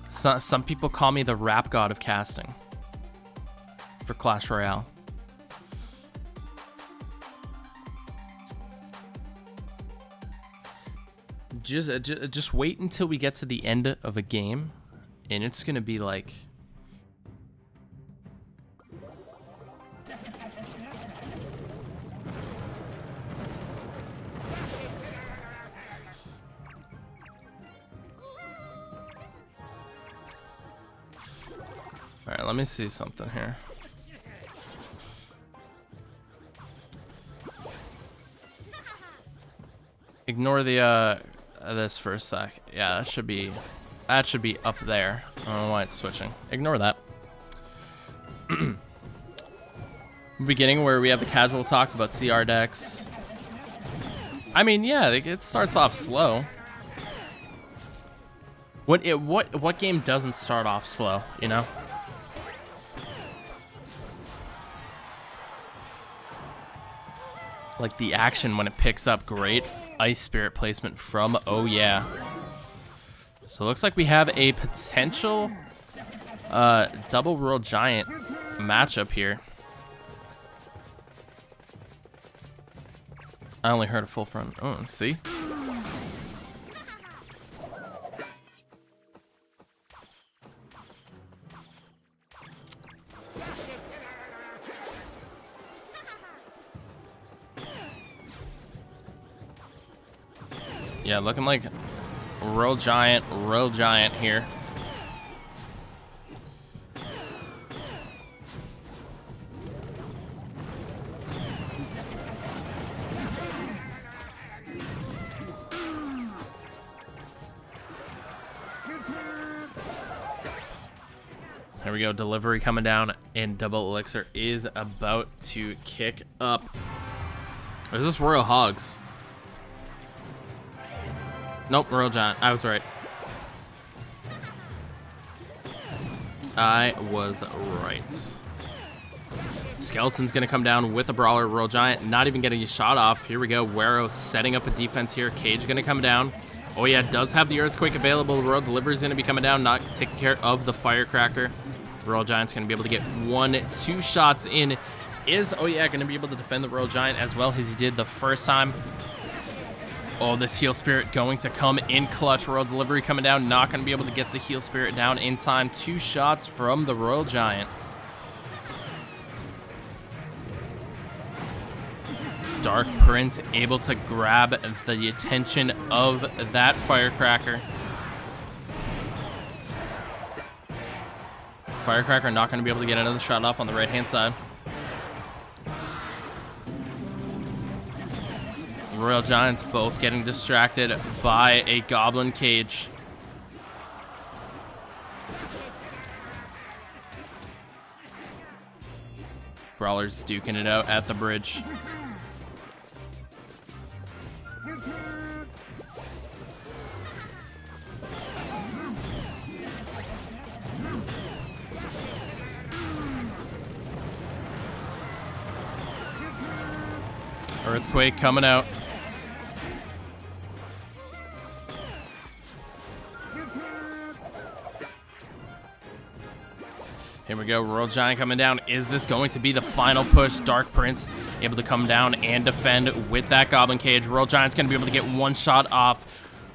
Some people call me the rap god of casting for Clash Royale. Just wait until we get to the end of a game, and it's gonna be like... Alright, let me see something here. Ignore the this for a sec. Yeah, that should be up there. I don't know why it's switching. Ignore that. Beginning where we have the casual talks about CR decks. I mean, yeah, it starts off slow. What game doesn't start off slow, you know? Like the action when it picks up. Great Ice Spirit placement from Oh Yeah. So it looks like we have a potential double Royal Giant matchup here. I only heard a full front. Oh, see? Yeah, looking like Royal Giant here. There we go, delivery coming down, and double elixir is about to kick up. Or is this Royal Hogs? Nope, Royal Giant. I was right. I was right. Skeleton's going to come down with the Brawler. Royal Giant not even getting a shot off. Here we go. Wero setting up a defense here. Cage going to come down. Oh, yeah, does have the Earthquake available. Royal Delivery is going to be coming down, not taking care of the Firecracker. Royal Giant's going to be able to get 1-2 shots in. Is, oh, yeah, going to be able to defend the Royal Giant as well as he did the first time. Oh, this Heal Spirit going to come in clutch. Royal Delivery coming down. Not going to be able to get the Heal Spirit down in time. 2 shots from the Royal Giant. Dark Prince able to grab the attention of that Firecracker. Firecracker not going to be able to get another shot off on the right-hand side. Royal Giants both getting distracted by a Goblin Cage. Brawlers duking it out at the bridge. Earthquake coming out. Here we go, Royal Giant coming down. Is this going to be the final push? Dark Prince able to come down and defend with that Goblin Cage. Royal Giant's going to be able to get 1 shot off.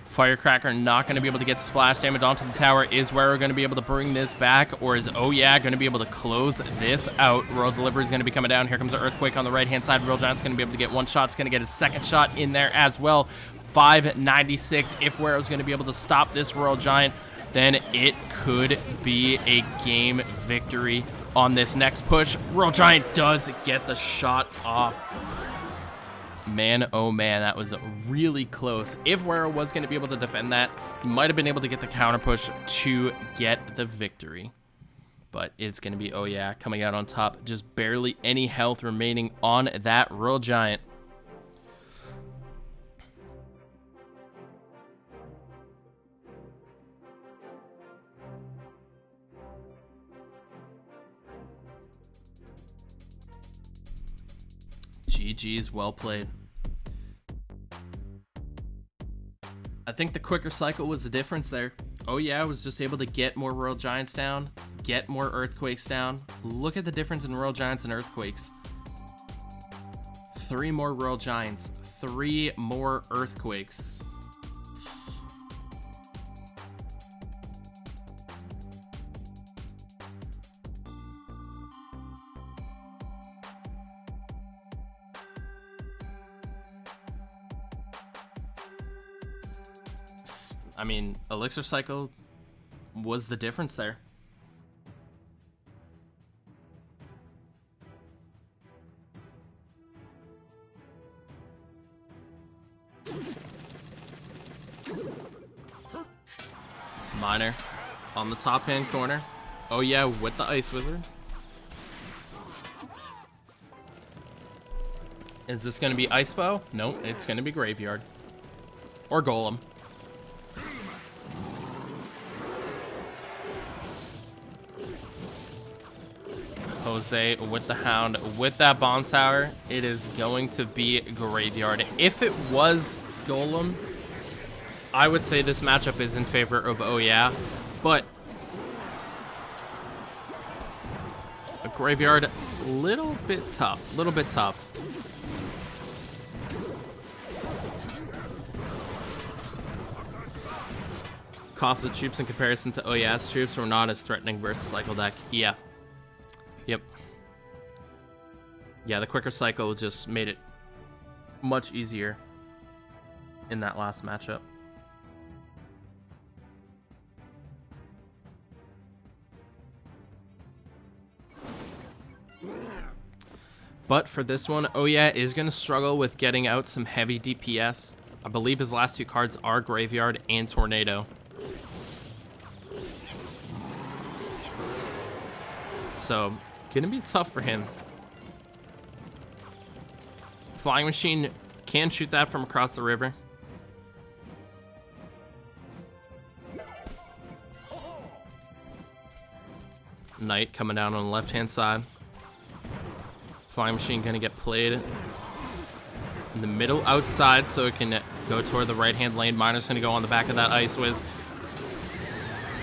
Firecracker not going to be able to get splash damage onto the tower. Is Wero going to be able to bring this back? Or is Oh Yeah going to be able to close this out? Royal Delivery is going to be coming down. Here comes the Earthquake on the right-hand side. Royal Giant's going to be able to get 1 shot. It's going to get a 2nd shot in there as well. 596. If Wero's going to be able to stop this Royal Giant, then it could be a game victory on this next push. Royal Giant does get the shot off. Man, oh man, that was really close. If Wero was going to be able to defend that, he might have been able to get the counter push to get the victory. But it's going to be Oh Yeah coming out on top. Just barely any health remaining on that Royal Giant. GG's, well played. I think the quicker cycle was the difference there. Oh Yeah was just able to get more Royal Giants down, get more Earthquakes down. Look at the difference in Royal Giants and Earthquakes. 3 more Royal Giants, 3 more Earthquakes. I mean, Elixir Cycle was the difference there. Miner on the top hand corner. Oh yeah, with the Ice Wizard. Is this going to be Ice Bow? Nope, it's going to be Graveyard. Or Golem. Jose with the Hound, with that Bomb Tower. It is going to be Graveyard. If it was Golem, I would say this matchup is in favor of Oh Yeah, but a Graveyard, little bit tough. Cost of troops in comparison to Oh Yeah's troops were not as threatening versus cycle deck. Yeah. Yep. Yeah, the quicker cycle just made it much easier in that last matchup. But for this one, Oh Yeah is going to struggle with getting out some heavy DPS. I believe his last two cards are Graveyard and Tornado. So, going to be tough for him. Flying Machine can shoot that from across the river. Knight coming down on the left-hand side. Flying Machine going to get played in the middle outside so it can go toward the right-hand lane. Miner's going to go on the back of that Ice Wiz.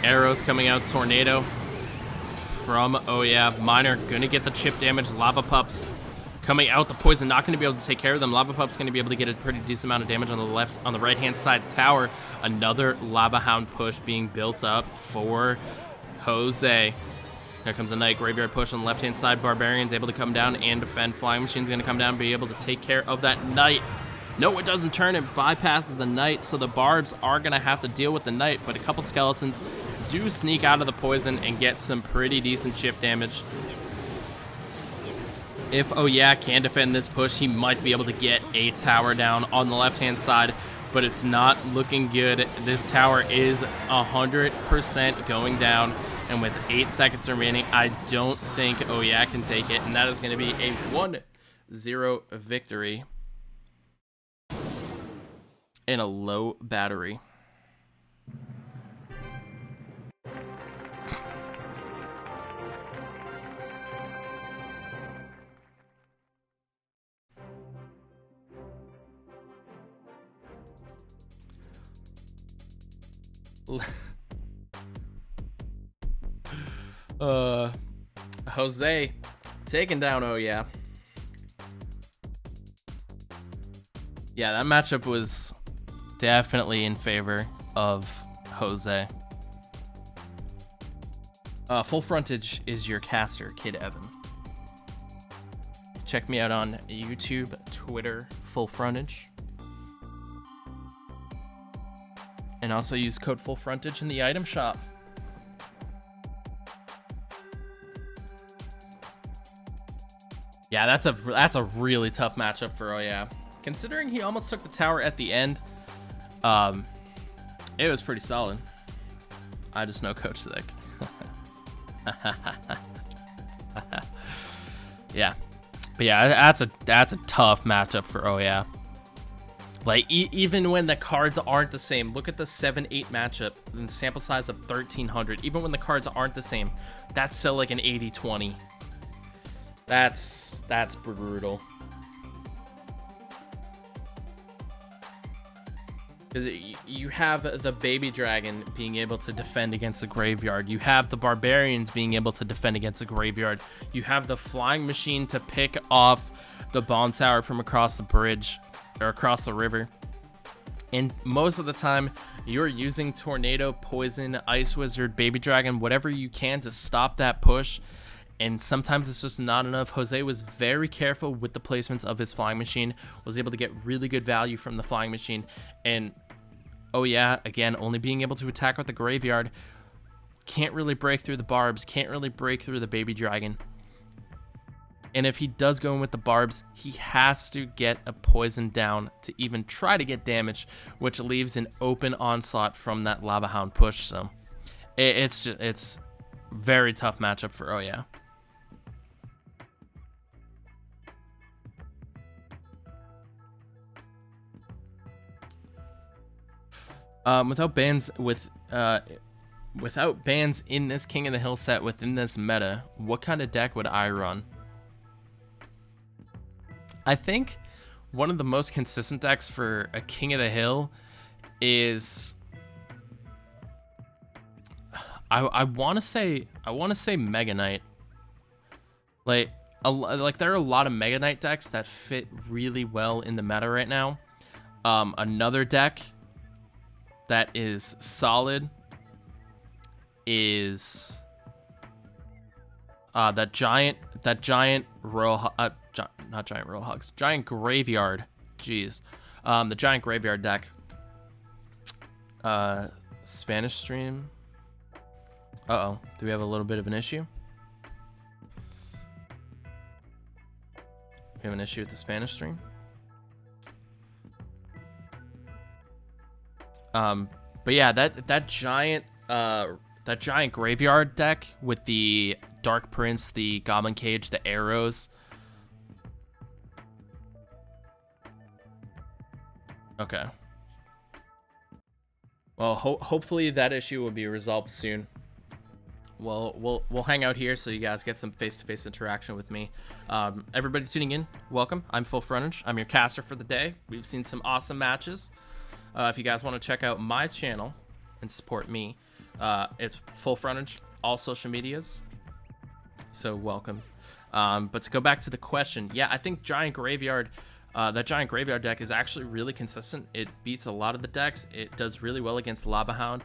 Arrows coming out. Tornado from Oh Yeah. Miner going to get the chip damage. Lava Pups coming out. The poison not going to be able to take care of them. Lava Pup's going to be able to get a pretty decent amount of damage on the right-hand side tower. Another Lava Hound push being built up for Jose. Here comes a Knight. Graveyard push on the left-hand side. Barbarian's able to come down and defend. Flying Machine's going to come down and be able to take care of that Knight. No, it doesn't turn. It bypasses the Knight, so the Barbs are going to have to deal with the Knight, but a couple Skeletons do sneak out of the poison and get some pretty decent chip damage. If Oh Yeah can defend this push, he might be able to get a tower down on the left-hand side, but it's not looking good. This tower is 100% going down. And with 8 seconds remaining, I don't think Oh Yeah can take it. And that is going to be a 1-0 victory in a low battery. Jose taking down Oh Yeah. Yeah, that matchup was definitely in favor of Jose. FullFrontage is your caster, Kid Evan. Check me out on YouTube, Twitter, FullFrontage. And also use code FullFrontage in the item shop. Yeah, that's a really tough matchup for Oh Yeah. Considering he almost took the tower at the end, it was pretty solid. I just know Coach Sick. Yeah, but yeah, that's a tough matchup for Oh Yeah. Like even when the cards aren't the same, look at the 7-8 matchup and sample size of 1300. Even when the cards aren't the same, that's still like an 80-20. That's brutal. Because you have the Baby Dragon being able to defend against the Graveyard. You have the Barbarians being able to defend against the Graveyard. You have the Flying Machine to pick off the Bomb Tower from across the bridge or across the river. And most of the time, you're using Tornado, Poison, Ice Wizard, Baby Dragon, whatever you can to stop that push. And sometimes it's just not enough. Jose was very careful with the placements of his Flying Machine, was able to get really good value from the Flying Machine. And Oh Yeah, again, only being able to attack with the Graveyard, can't really break through the Barbs, can't really break through the Baby Dragon. And if he does go in with the barbs, he has to get a poison down to even try to get damage, which leaves an open onslaught from that Lava Hound push. So it's very tough matchup for Oh Yeah. Without bans in this King of the Hill set within this meta, what kind of deck would I run? I think one of the most consistent decks for a King of the Hill is I want to say Mega Knight. Like there are a lot of Mega Knight decks that fit really well in the meta right now. Another deck that is solid is that giant royal not giant royal hugs, giant graveyard. Jeez. The giant graveyard deck. Spanish stream. Do we have a little bit of an issue? We have an issue with the Spanish stream. But yeah, that giant graveyard deck with the Dark Prince, the Goblin Cage, the arrows. Okay. Well, hopefully that issue will be resolved soon. We'll hang out here so you guys get some face-to-face interaction with me. Everybody tuning in, welcome. I'm FullFrontage. I'm your caster for the day. We've seen some awesome matches. If you guys want to check out my channel and support me, it's FullFrontage, all social medias. So welcome. But to go back to the question, yeah, I think Giant Graveyard, that Giant Graveyard deck is actually really consistent. It beats a lot of the decks. It does really well against Lava Hound.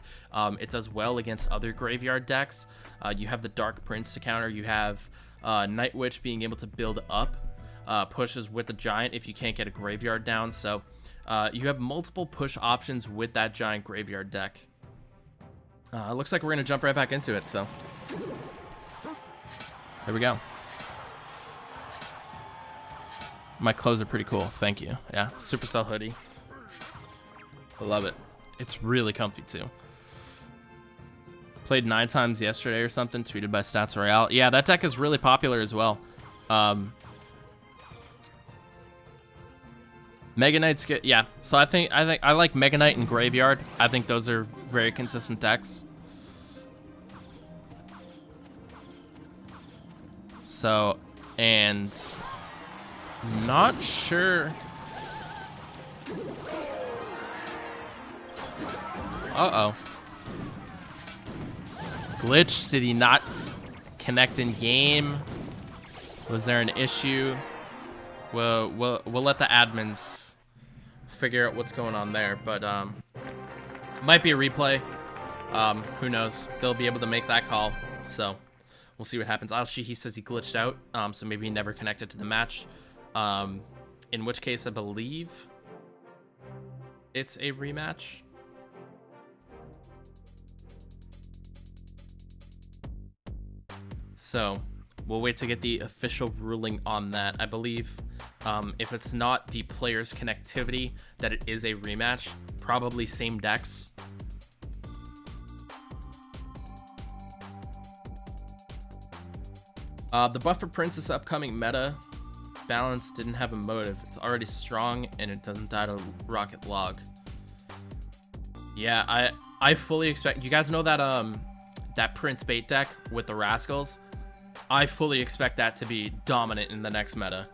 It does well against other Graveyard decks. You have the Dark Prince to counter. You have Night Witch being able to build up pushes with the Giant if you can't get a Graveyard down. So you have multiple push options with that Giant Graveyard deck. It looks like we're going to jump right back into it, so there we go. My clothes are pretty cool, thank you. Yeah, Supercell hoodie. I love it. It's really comfy too. Played 9 times yesterday or something, tweeted by Stats Royale. Yeah, that deck is really popular as well. Mega Knight's good. Yeah, so I think I like Mega Knight and Graveyard. I think those are very consistent decks. So, and not sure. Glitch? Did he not connect in game? Was there an issue? We'll let the admins figure out what's going on there, but might be a replay. Who knows? They'll be able to make that call, so we'll see what happens. He says he glitched out, so maybe he never connected to the match. In which case, I believe it's a rematch. So we'll wait to get the official ruling on that. I believe if it's not the player's connectivity, that it is a rematch. Probably same decks. The buff for Princess upcoming meta balance didn't have a motive. It's already strong and it doesn't die to rocket log. Yeah, I fully expect, you guys know that that Prince bait deck with the Rascals? I fully expect that to be dominant in the next meta.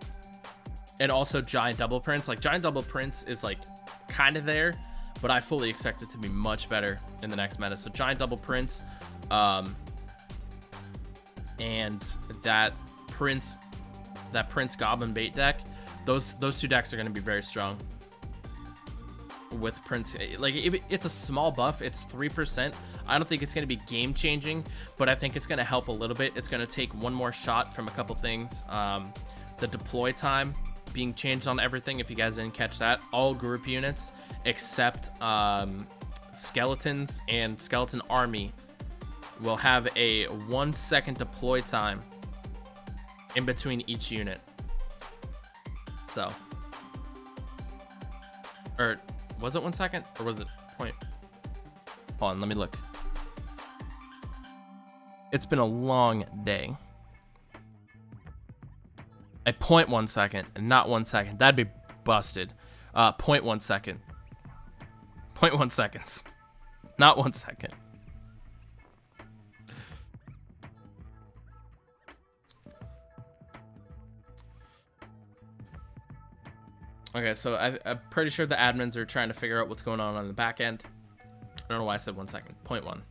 And also Giant Double Prince. Like, Giant Double Prince is like kind of there, but I fully expect it to be much better in the next meta. So Giant Double Prince, and that Prince Goblin bait deck, those two decks are going to be very strong. With Prince, like, it's a small buff, it's 3%. I don't think it's going to be game changing, but I think it's going to help a little bit. It's going to take one more shot from a couple things. The deploy time being changed on everything, if you guys didn't catch that. All group units except skeletons and skeleton army will have a 1 second deploy time, in between each unit. So, or was it 1 second, or was it point? Hold on, let me look. It's been a long day. A 0.1 second, and not 1 second. That'd be busted. 0.1 second. 0.1 seconds. Not 1 second. Okay, so I'm pretty sure the admins are trying to figure out what's going on the back end. I don't know why I said 1 second. 0.1.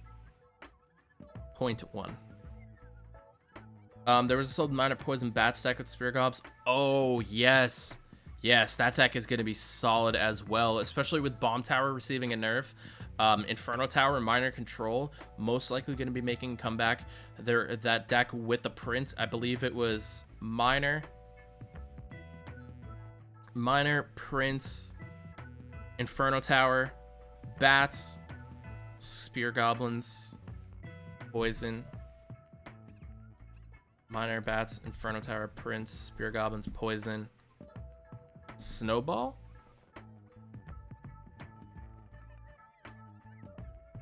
0.1. There was a sold minor poison bat stack with spear gobs. Oh, yes. Yes, that deck is going to be solid as well, especially with Bomb Tower receiving a nerf. Inferno Tower and Minor Control most likely going to be making a comeback. That deck with the Prince, I believe it was Minor, Prince, Inferno Tower, Bats, Spear Goblins, Poison, Minor, Bats, Inferno Tower, Prince, Spear Goblins, Poison, Snowball,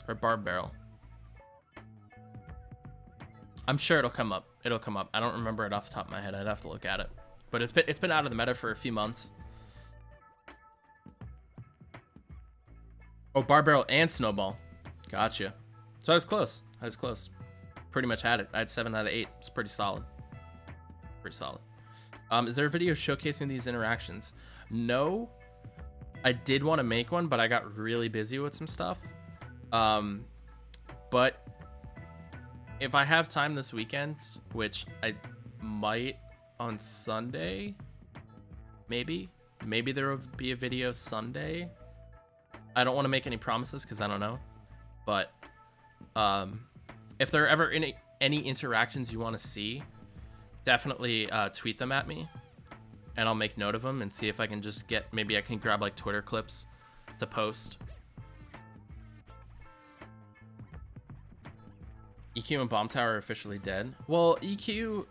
or Barb Barrel. I'm sure it'll come up. It'll come up. I don't remember it off the top of my head. I'd have to look at it. But it's been out of the meta for a few months. Oh, Barb Barrel and Snowball. Gotcha. So I was close. I was close. Pretty much had it. I had 7 out of 8. It's pretty solid. Pretty solid. Is there a video showcasing these interactions? No. I did want to make one, but I got really busy with some stuff. But if I have time this weekend, which I might on Sunday, maybe there will be a video Sunday. I don't want to make any promises because I don't know, but if there are ever any interactions you want to see, definitely tweet them at me, and I'll make note of them and see if I can just maybe I can grab like Twitter clips to post. EQ and Bomb Tower are officially dead. Well, EQ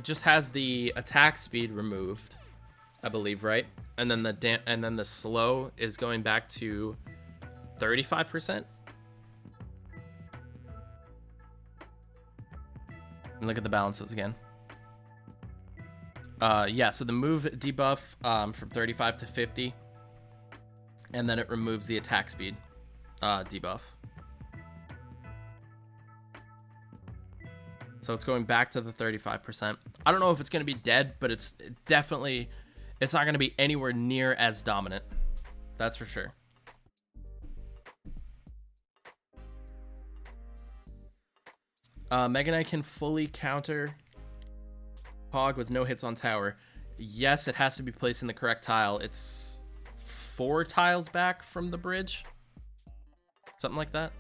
just has the attack speed removed, I believe, right? And then the slow is going back to 35%. And look at the balances again. Yeah, so the move debuff from 35 to 50, and then it removes the attack speed debuff. So it's going back to the 35%. I don't know if it's going to be dead, but it's not going to be anywhere near as dominant. That's for sure. Mega Knight can fully counter Hog with no hits on tower. Yes, it has to be placed in the correct tile. It's 4 tiles back from the bridge. Something like that.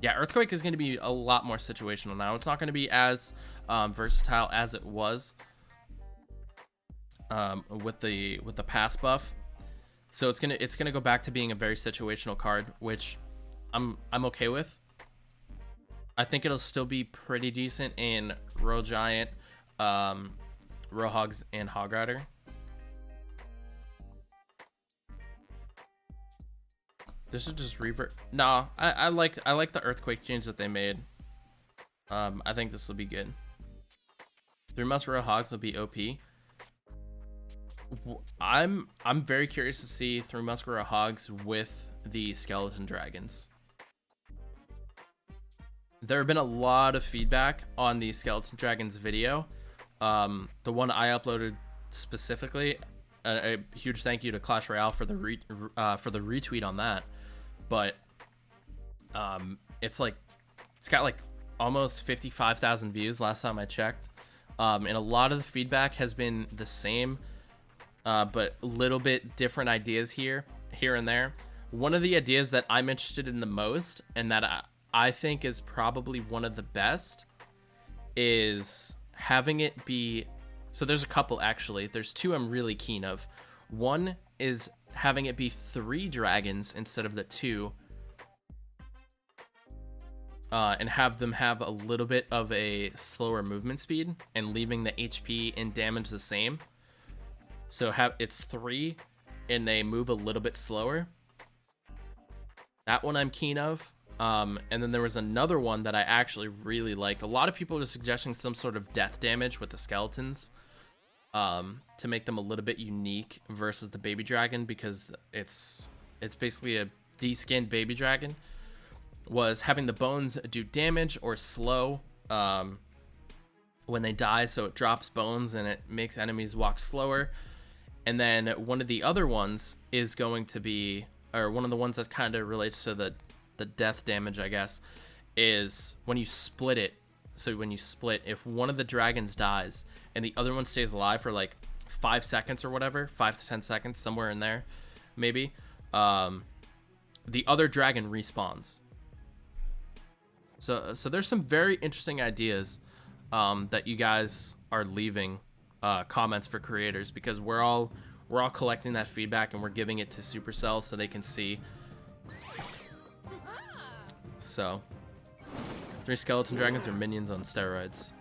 Yeah, Earthquake is going to be a lot more situational now. It's not going to be as versatile as it was with the pass buff. So it's gonna go back to being a very situational card, which I'm okay with. I think it'll still be pretty decent in Royal Giant, Rohogs, and Hog Rider. This is just revert. No, I like the Earthquake change that they made. I think this will be good. 3 Musk Royal Hogs will be OP. I'm very curious to see 3 Musk Royal Hogs with the Skeleton Dragons. There have been a lot of feedback on the Skeleton Dragons video. The one I uploaded specifically. A huge thank you to Clash Royale for the retweet on that. But it's got like almost 55,000 views last time I checked, and a lot of the feedback has been the same, but a little bit different ideas here and there. One of the ideas that I'm interested in the most, and that I think is probably one of the best, is having it be, so there's a couple actually. There's 2 I'm really keen of. One is having it be 3 dragons instead of the 2. and have them have a little bit of a slower movement speed and leaving the HP and damage the same. So it's 3 and they move a little bit slower. That one I'm keen of. And then there was another one that I actually really liked. A lot of people are suggesting some sort of death damage with the skeletons, to make them a little bit unique versus the baby dragon, because it's basically a deskinned baby dragon. Was having the bones do damage or slow when they die, so it drops bones and it makes enemies walk slower. And then one of the other ones is going to be, or one of the ones that kind of relates to the death damage, I guess, is when you split it. So when you split, if one of the dragons dies and the other one stays alive for like 5 seconds or whatever, 5 to 10 seconds, somewhere in there, maybe, the other dragon respawns. So there's some very interesting ideas that you guys are leaving comments for creators, because we're all collecting that feedback and we're giving it to Supercell so they can see. So 3 skeleton dragons are minions on steroids,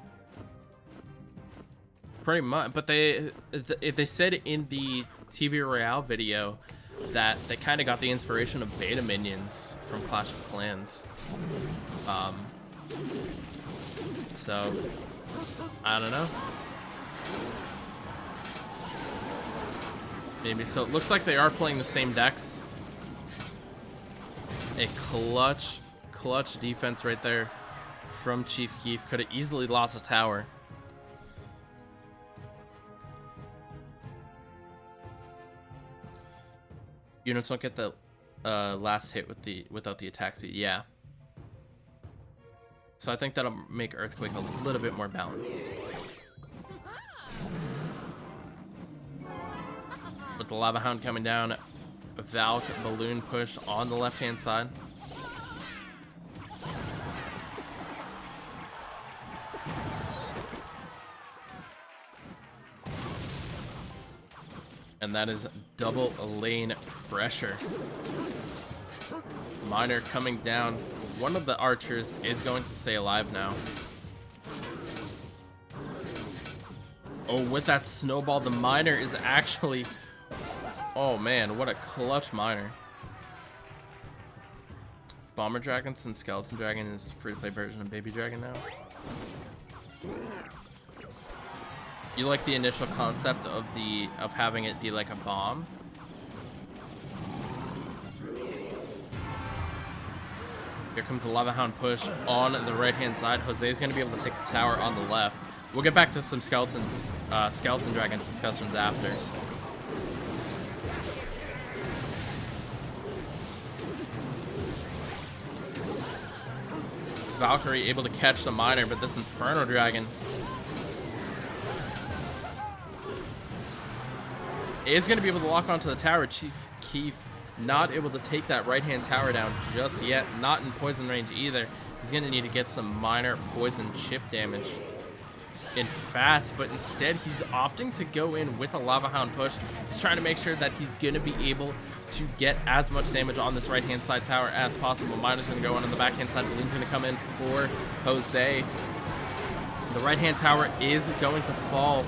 pretty much. But they said in the TV Royale video that they kind of got the inspiration of beta minions from Clash of Clans. So I don't know, maybe. So it looks like they are playing the same decks. A clutch defense right there from Chief Keef. Could have easily lost a tower. Units won't get the last hit without the attack speed. Yeah. So I think that'll make Earthquake a little bit more balanced. With the Lava Hound coming down, Valk balloon push on the left-hand side. And that is double lane pressure. Miner coming down. One of the archers is going to stay alive now. Oh, with that snowball, the miner is actually... Oh man, what a clutch miner. Bomber Dragon, since Skeleton Dragon is free-to-play version of Baby Dragon now. You like the initial concept of having it be like a bomb? Here comes the Lava Hound push on the right-hand side. Jose's going to be able to take the tower on the left. We'll get back to some Skeleton Dragons discussions after. Valkyrie able to catch the miner, but this Inferno Dragon is going to be able to lock onto the tower. Chief Keef not able to take that right-hand tower down just yet. Not in poison range either. He's going to need to get some minor poison chip damage in fast, but instead he's opting to go in with a Lava Hound push. He's trying to make sure that he's going to be able to get as much damage on this right-hand side tower as possible. Miner's going to go on the back-hand side. Balloon's going to come in for Jose. The right-hand tower is going to fall,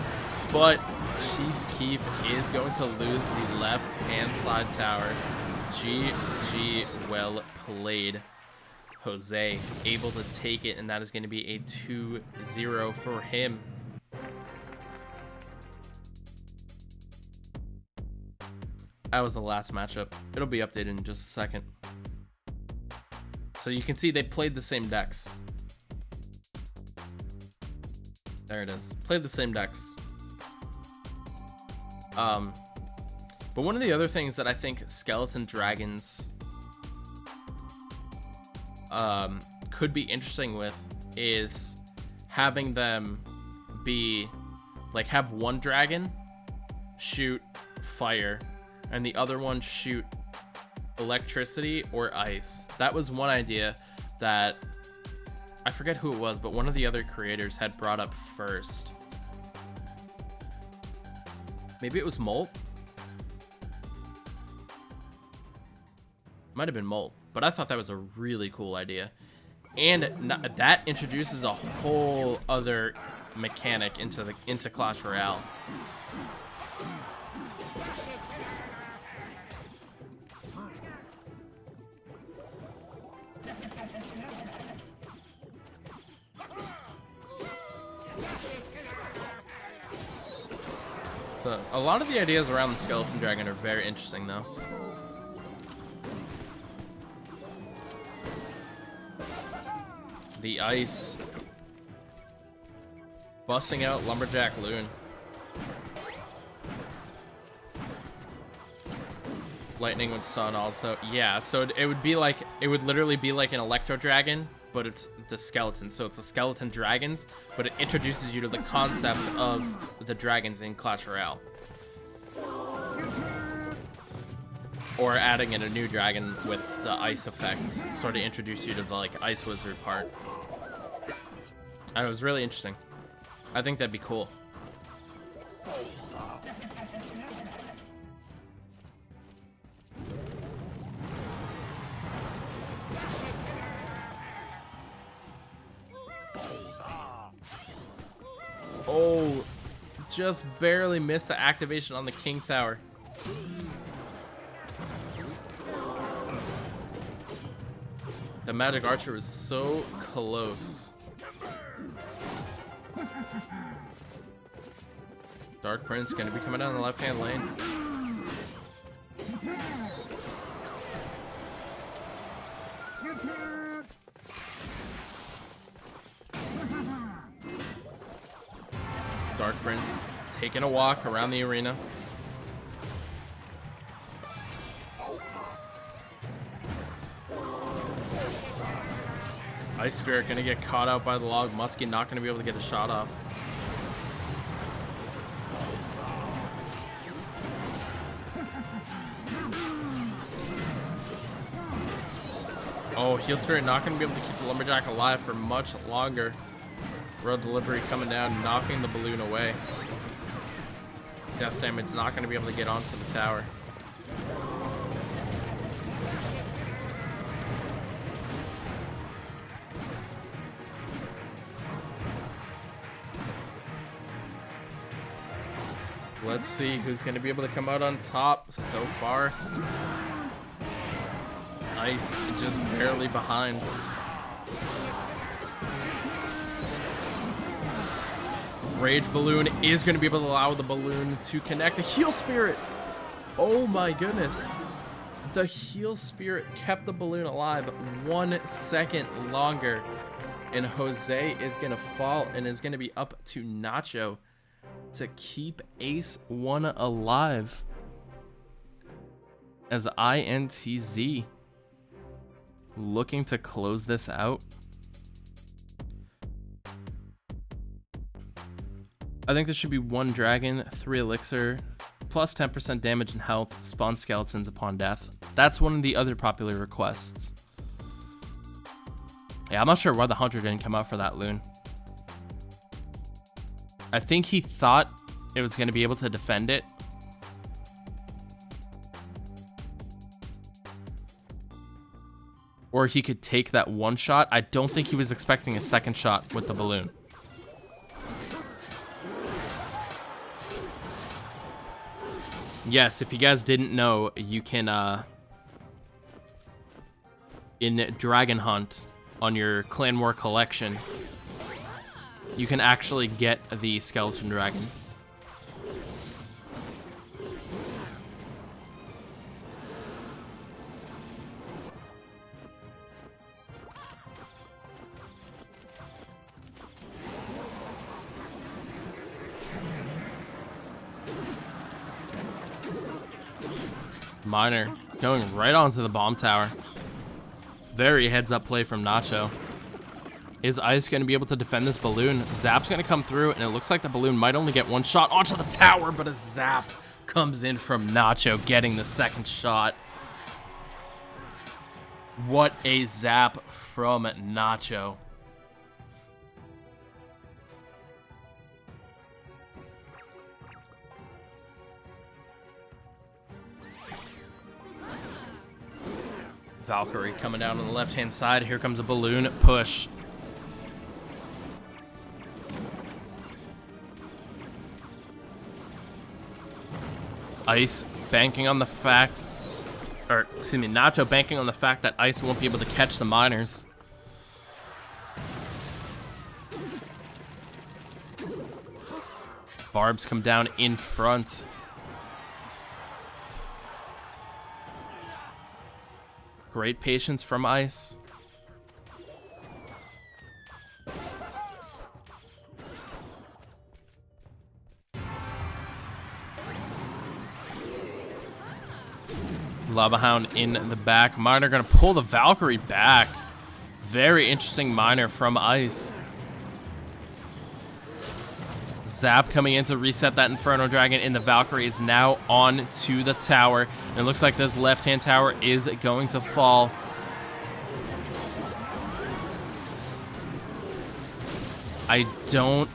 but Chief Keef is going to lose the left-hand side tower. GG, well played. Jose able to take it, and that is going to be a 2-0 for him. That was the last matchup. It'll be updated in just a second. So you can see they played the same decks. There it is. Played the same decks. But one of the other things that I think Skeleton Dragons could be interesting with is having them be like, have one dragon shoot fire and the other one shoot electricity or ice. That was one idea that I forget who it was, but one of the other creators had brought up first. Maybe it was Molt. Might have been Molt, but I thought that was a really cool idea. And that introduces a whole other mechanic into Clash Royale. So a lot of the ideas around the Skeleton Dragon are very interesting, though. The ice. Busting out Lumberjack Loon. Lightning would stun also. Yeah, so it would be like, it would literally be like an Electro Dragon, but it's the skeleton. So it's a skeleton dragons, but it introduces you to the concept of the dragons in Clash Royale. Or adding in a new dragon with the ice effects, sort of introduce you to the like Ice Wizard part. And it was really interesting. I think that'd be cool. Oh, just barely missed the activation on the King Tower. The Magic Archer was so close. Dark Prince gonna be coming down the left-hand lane. Dark Prince taking a walk around the arena. Ice Spirit gonna get caught out by the log. Muskie not gonna be able to get the shot off. Oh, Heal Spirit not gonna be able to keep the Lumberjack alive for much longer. Road Delivery coming down, knocking the balloon away. Death damage not gonna be able to get onto the tower. Let's see who's going to be able to come out on top so far. Ice just barely behind. Rage Balloon is going to be able to allow the balloon to connect. The Heal Spirit! Oh my goodness. The Heal Spirit kept the balloon alive 1 second longer. And Jose is going to fall and is going to be up to Nacho to keep Ace 1 alive as INTZ looking to close this out. I think there should be 1 dragon, 3 elixir, plus 10% damage and health, spawn skeletons upon death. That's one of the other popular requests. Yeah, I'm not sure why the hunter didn't come out for that loon. I think he thought it was going to be able to defend it. Or he could take that 1 shot. I don't think he was expecting a 2nd shot with the balloon. Yes, if you guys didn't know, you can, in Dragon Hunt on your Clan War collection, you can actually get the Skeleton Dragon. Miner going right onto the bomb tower. Very heads-up play from Nacho. Is Ice going to be able to defend this balloon? Zap's going to come through, and it looks like the balloon might only get 1 shot onto the tower, but a Zap comes in from Nacho, getting the 2nd shot. What a Zap from Nacho. Valkyrie coming down on the left-hand side. Here comes a balloon push. Ice banking on the fact, or excuse me, Nacho banking on the fact that Ice won't be able to catch the miners. Barbs come down in front. Great patience from Ice. Lava Hound in the back. Miner gonna pull the Valkyrie back. Very interesting miner from Ice. Zap coming in to reset that Inferno Dragon, and the Valkyrie is now on to the tower. And it looks like this left-hand tower is going to fall. I don't...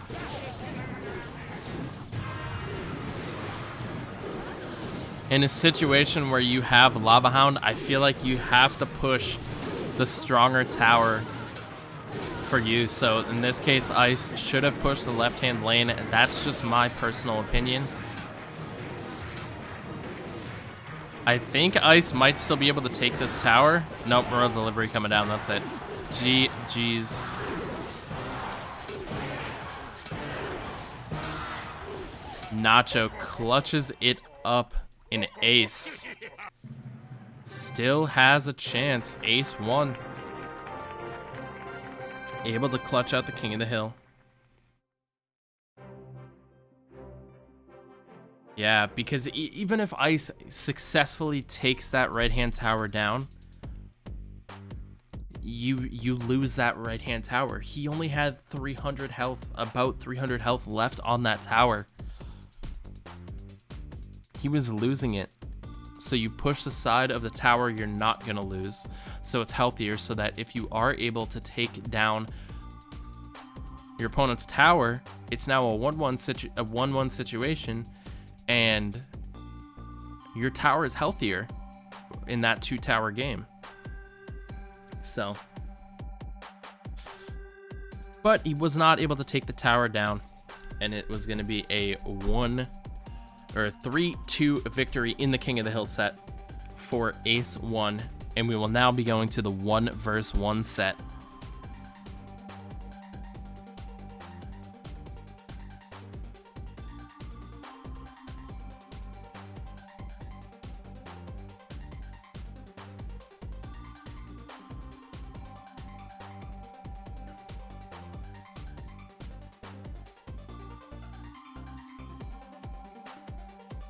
In a situation where you have Lava Hound, I feel like you have to push the stronger tower for you. So in this case, Ice should have pushed the left-hand lane. That's just my personal opinion. I think Ice might still be able to take this tower. Nope, Royal Delivery coming down. That's it. GG's. Nacho clutches it up in Ace. Still has a chance. Ace won. Able to clutch out the King of the Hill. Yeah, because even if Ice successfully takes that right-hand tower down, you lose that right-hand tower. He only had 300 health, about 300 health left on that tower. He was losing it. So you push the side of the tower you're not going to lose. So it's healthier, so that if you are able to take down your opponent's tower, it's now a 1-1 situation, and your tower is healthier in that 2-tower game. So, but he was not able to take the tower down, and it was going to be a 3-2 victory in the King of the Hill set for Ace 1, and we will now be going to the 1 vs 1 set.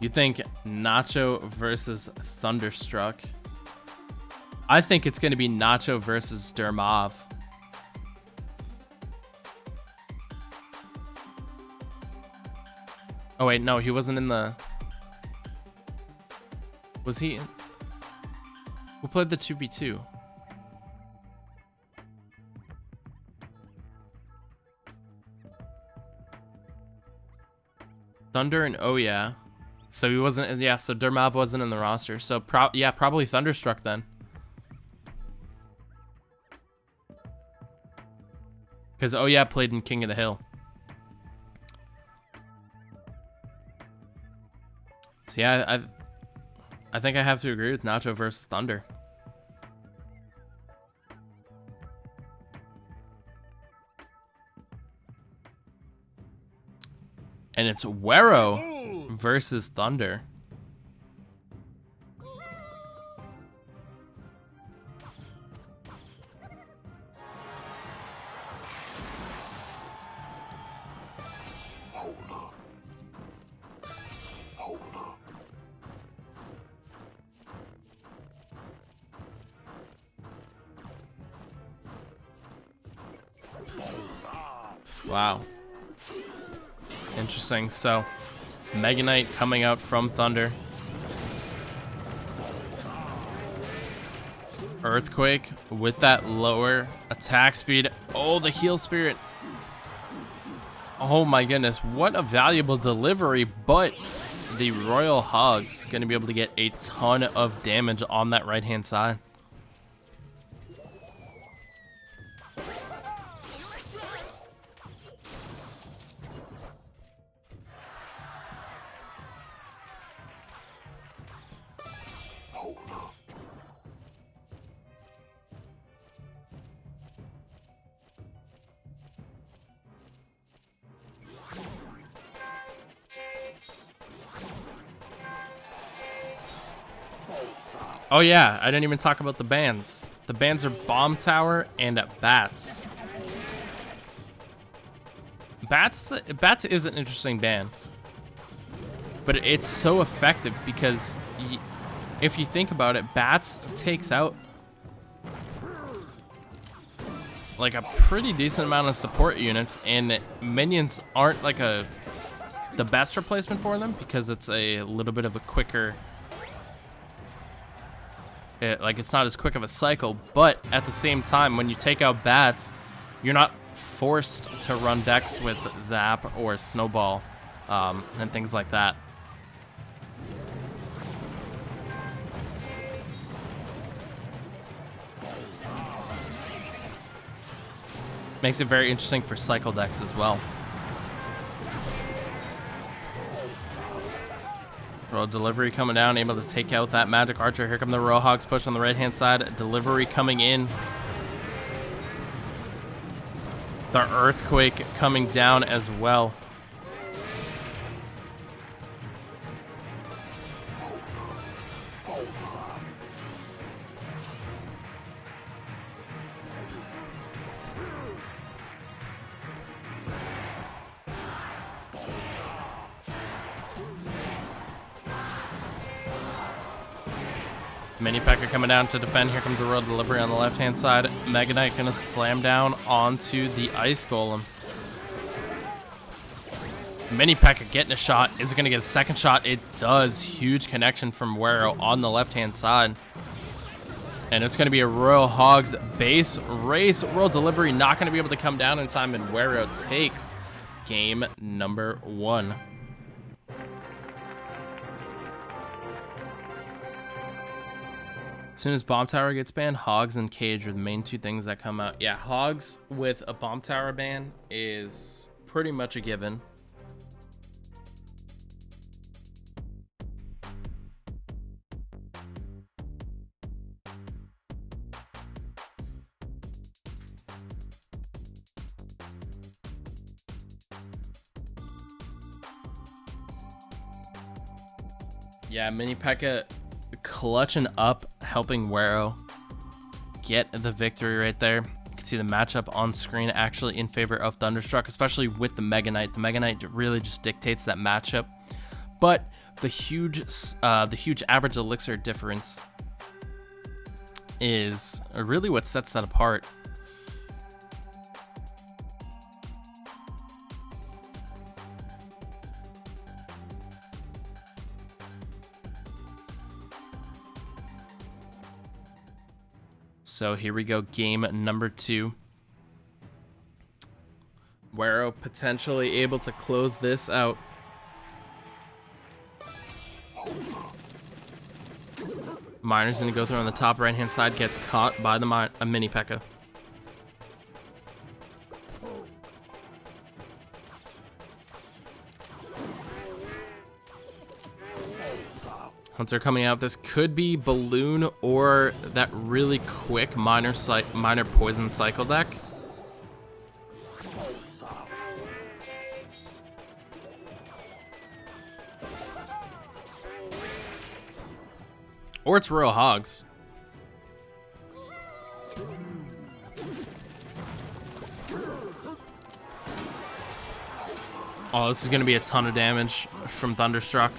You think Nacho versus Thunderstruck? I think it's going to be Nacho versus Dermov. Oh wait, no, he wasn't in the... Was he? Who played the 2v2? Thunder and oh yeah. So he wasn't, yeah, so Dermov wasn't in the roster. So, yeah, probably Thunderstruck then. Because, oh yeah, played in King of the Hill. So, yeah, I think I have to agree with Nacho versus Thunder. And it's Wero versus Thunder. Wow. Interesting. So, Mega Knight coming out from Thunder. Earthquake with that lower attack speed. Oh, the heal spirit. Oh my goodness, what a valuable delivery, but the Royal Hog's going to be able to get a ton of damage on that right-hand side. Oh yeah, I didn't even talk about the bans. The bans are Bomb Tower and Bats. Bats is an interesting ban, but it's so effective because if you think about it, Bats takes out like a pretty decent amount of support units, and minions aren't like the best replacement for them because it's a little bit of a quicker, it's not as quick of a cycle. But at the same time, when you take out Bats, you're not forced to run decks with Zap or Snowball and things like that. Makes it very interesting for cycle decks as well. Royal Delivery coming down, able to take out that Magic Archer. Here come the Royal Hogs push on the right-hand side. Delivery coming in. The Earthquake coming down as well. Mini P.E.K.K.A coming down to defend. Here comes the Royal Delivery on the left-hand side. Mega Knight gonna slam down onto the Ice Golem. Mini P.E.K.K.A getting a shot. Is it gonna get a second shot? It does. Huge connection from Wero on the left-hand side. And it's gonna be a Royal Hogs base race. Royal Delivery not gonna be able to come down in time, and Wero takes game number 1. As soon as Bomb Tower gets banned, Hogs and Cage are the main 2 things that come out. Yeah, Hogs with a Bomb Tower ban is pretty much a given. Yeah, Mini P.E.K.K.A clutching up, helping Wero get the victory right there. You can see the matchup on screen actually in favor of Thunderstruck, especially with the Mega Knight. The Mega Knight really just dictates that matchup. But the huge average elixir difference is really what sets that apart. So here we go, game number 2. Wero potentially able to close this out. Miner's gonna go through on the top right-hand side, gets caught by the Mini P.E.K.K.A. Hunter coming out. This could be Balloon or that really quick Miner Poison cycle deck. Or it's Royal Hogs. Oh, this is going to be a ton of damage from Thunderstruck.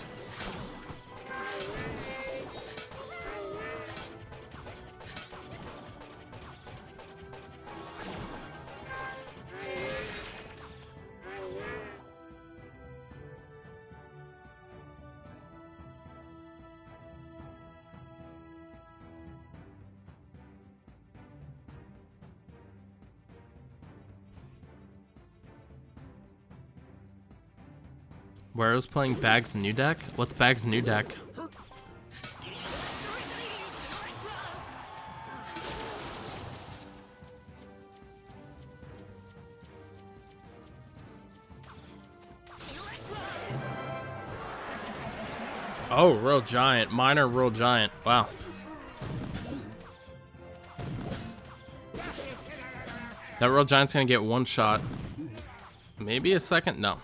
Wero's playing Bag's new deck? What's Bag's new deck? Oh, Royal Giant. Minor Royal Giant. Wow. That Royal Giant's gonna get one shot. Maybe a second? No.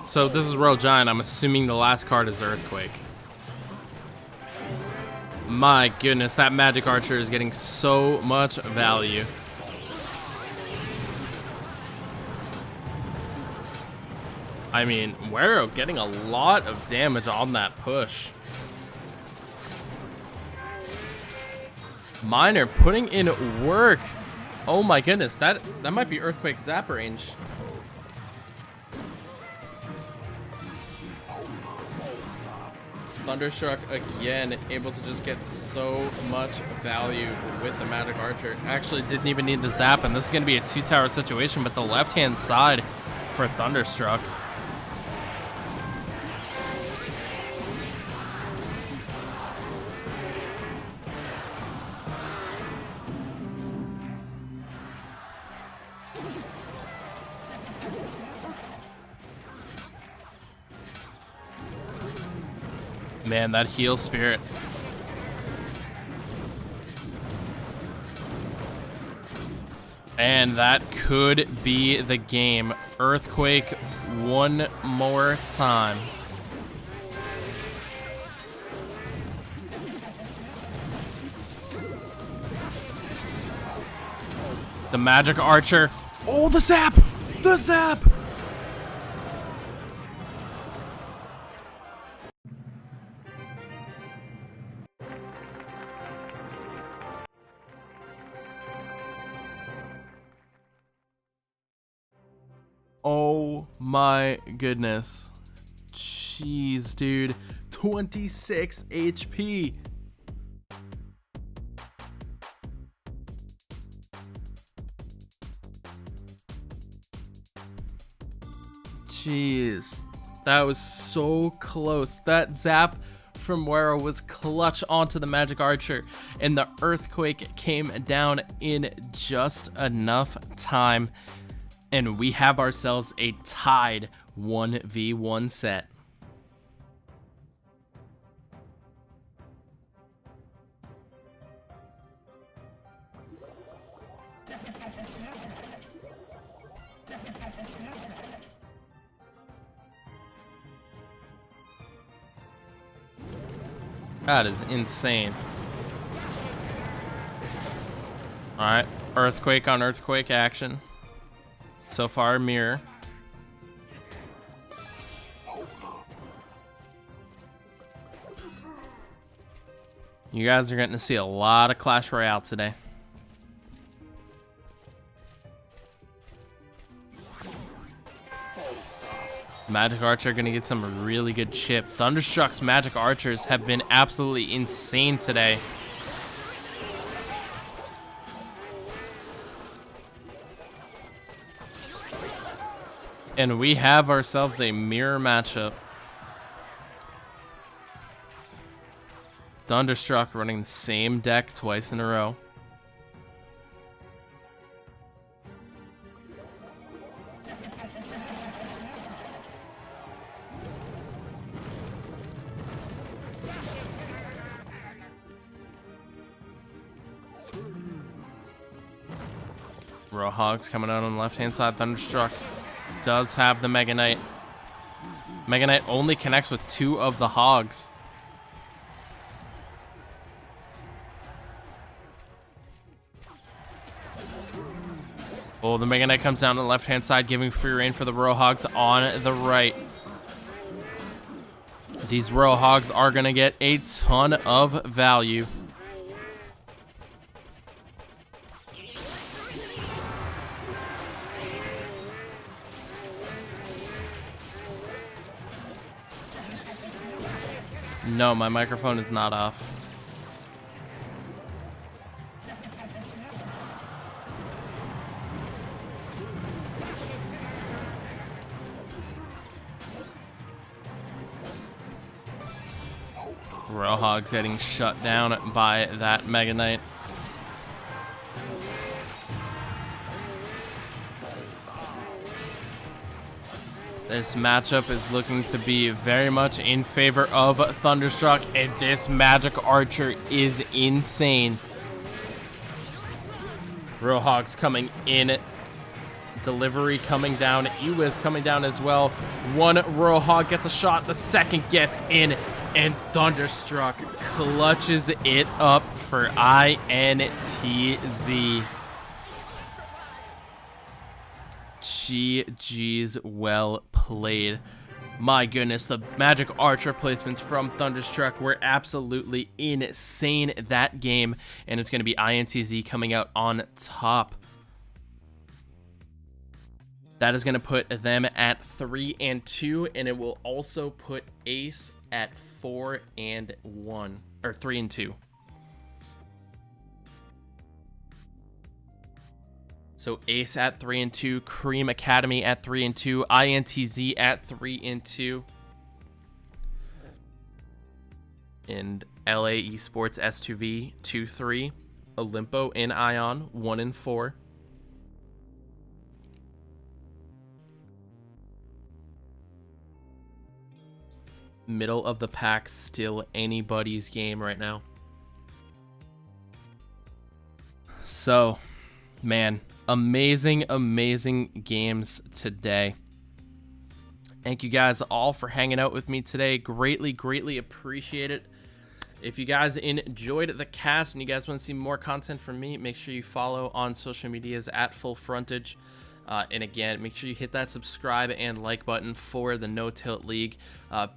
So this is Royal Giant. I'm assuming the last card is Earthquake. My goodness, that Magic Archer is getting so much value. I mean, Wero getting a lot of damage on that push. Minor putting in work. Oh my goodness, that might be Earthquake Zap range. Thunderstruck again, able to just get so much value with the Magic Archer. Actually didn't even need the zap, and this is going to be a 2-tower situation, but the left-hand side for Thunderstruck. Man, that heal spirit. And that could be the game. Earthquake one more time. The Magic Archer. Oh, the zap! The zap! Oh my goodness. Jeez, dude. 26 HP. Jeez. That was so close. That zap from Wero was clutch onto the Magic Archer, and the Earthquake came down in just enough time. And we have ourselves a tied 1v1 set. That is insane. All right, Earthquake on Earthquake action. So far, mirror. You guys are getting to see a lot of Clash Royale today. Magic Archer gonna get some really good chip. Thunderstruck's Magic Archers have been absolutely insane today. And we have ourselves a mirror matchup. Thunderstruck running the same deck twice in a row. Roadhogs coming out on the left-hand side. Thunderstruck does have the Mega Knight. Mega Knight only connects with 2 of the hogs. Oh, the Mega Knight comes down to the left-hand side, giving free reign for the Roadhogs on the right. These Roadhogs are going to get a ton of value. No, my microphone is not off. Roadhog's getting shut down by that Mega Knight. This matchup is looking to be very much in favor of Thunderstruck, and this Magic Archer is insane. Roadhog's coming in. Delivery coming down. Ewiz coming down as well. One Roadhog gets a shot. The second gets in. And Thunderstruck clutches it up for INTZ. GG's, well played. My goodness, the Magic Archer placements from Thunderstruck were absolutely insane that game. And it's going to be INTZ coming out on top. That is going to put them at 3-2, and it will also put Ace at 4-1, or 3-2. So Ace at 3-2, Cream Academy at 3-2, INTZ at 3-2, and LA Esports S2V 2-3, Olimpo and Ion 1-4. Middle of the pack, still anybody's game right now. So, man, amazing games today. Thank you guys all for hanging out with me today. Greatly appreciate it. If you guys enjoyed the cast and you guys want to see more content from me, make sure you follow on social medias at FullFrontage. And again, make sure you hit that subscribe and like button for the No Tilt League.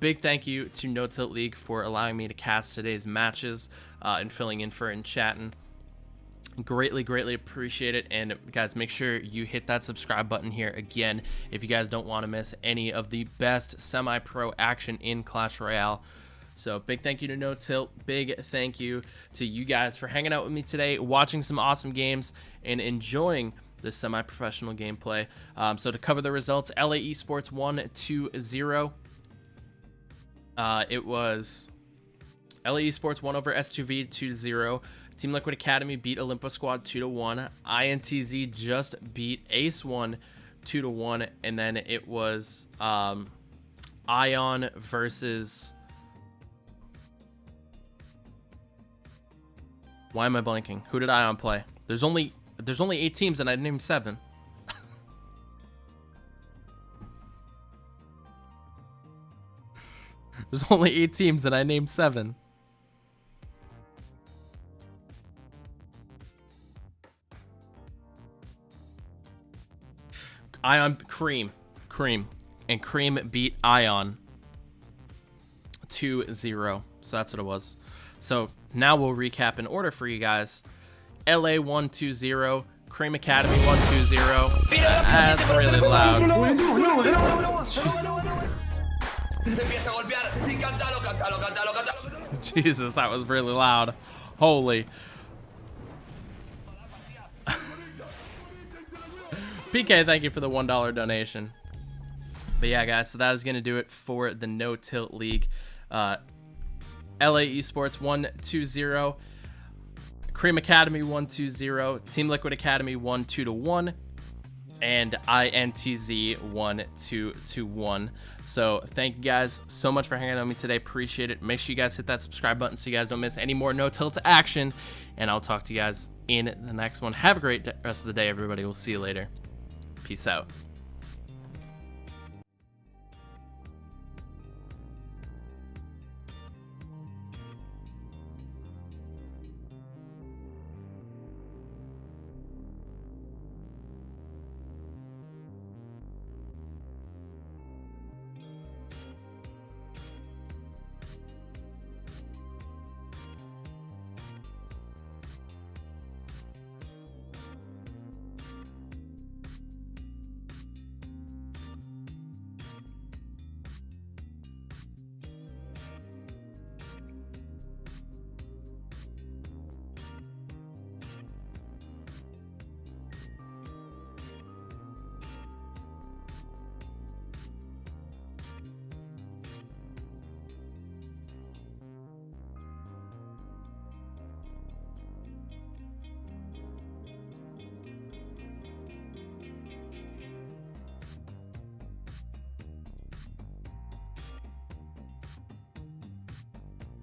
Big thank you to No Tilt League for allowing me to cast today's matches and filling in for it and chatting. Greatly appreciate it. And guys, make sure you hit that subscribe button here again if you guys don't want to miss any of the best semi-pro action in Clash Royale. So big thank you to No Tilt. Big thank you to you guys for hanging out with me today, watching some awesome games, and enjoying this semi-professional gameplay. So to cover the results, LA Esports 1-2-0. It was LA Esports won over S2V 2-0. Team Liquid Academy beat Olimpo Squad 2-1. INTZ just beat Ace 1 2-1, and then it was Ion versus. Why am I blanking? Who did Ion play? There's only 8 teams and I named 7. There's only 8 teams and I named 7. Ion, Cream, and Cream beat Ion 2-0. So that's what it was. So now we'll recap in order for you guys. LA 1-2-0, Cream Academy 1-2-0. That's really loud. Jesus, that was really loud. Holy. PK, thank you for the $1 donation. But yeah, guys, so that is going to do it for the No Tilt League. LA Esports 1-2-0. Cream Academy 1-2-0, Team Liquid Academy 1-2-1, and INTZ 1-2-1. So thank you guys so much for hanging out with me today. Appreciate it. Make sure you guys hit that subscribe button so you guys don't miss any more No Tilt action. And I'll talk to you guys in the next one. Have a great rest of the day, everybody. We'll see you later. Peace out.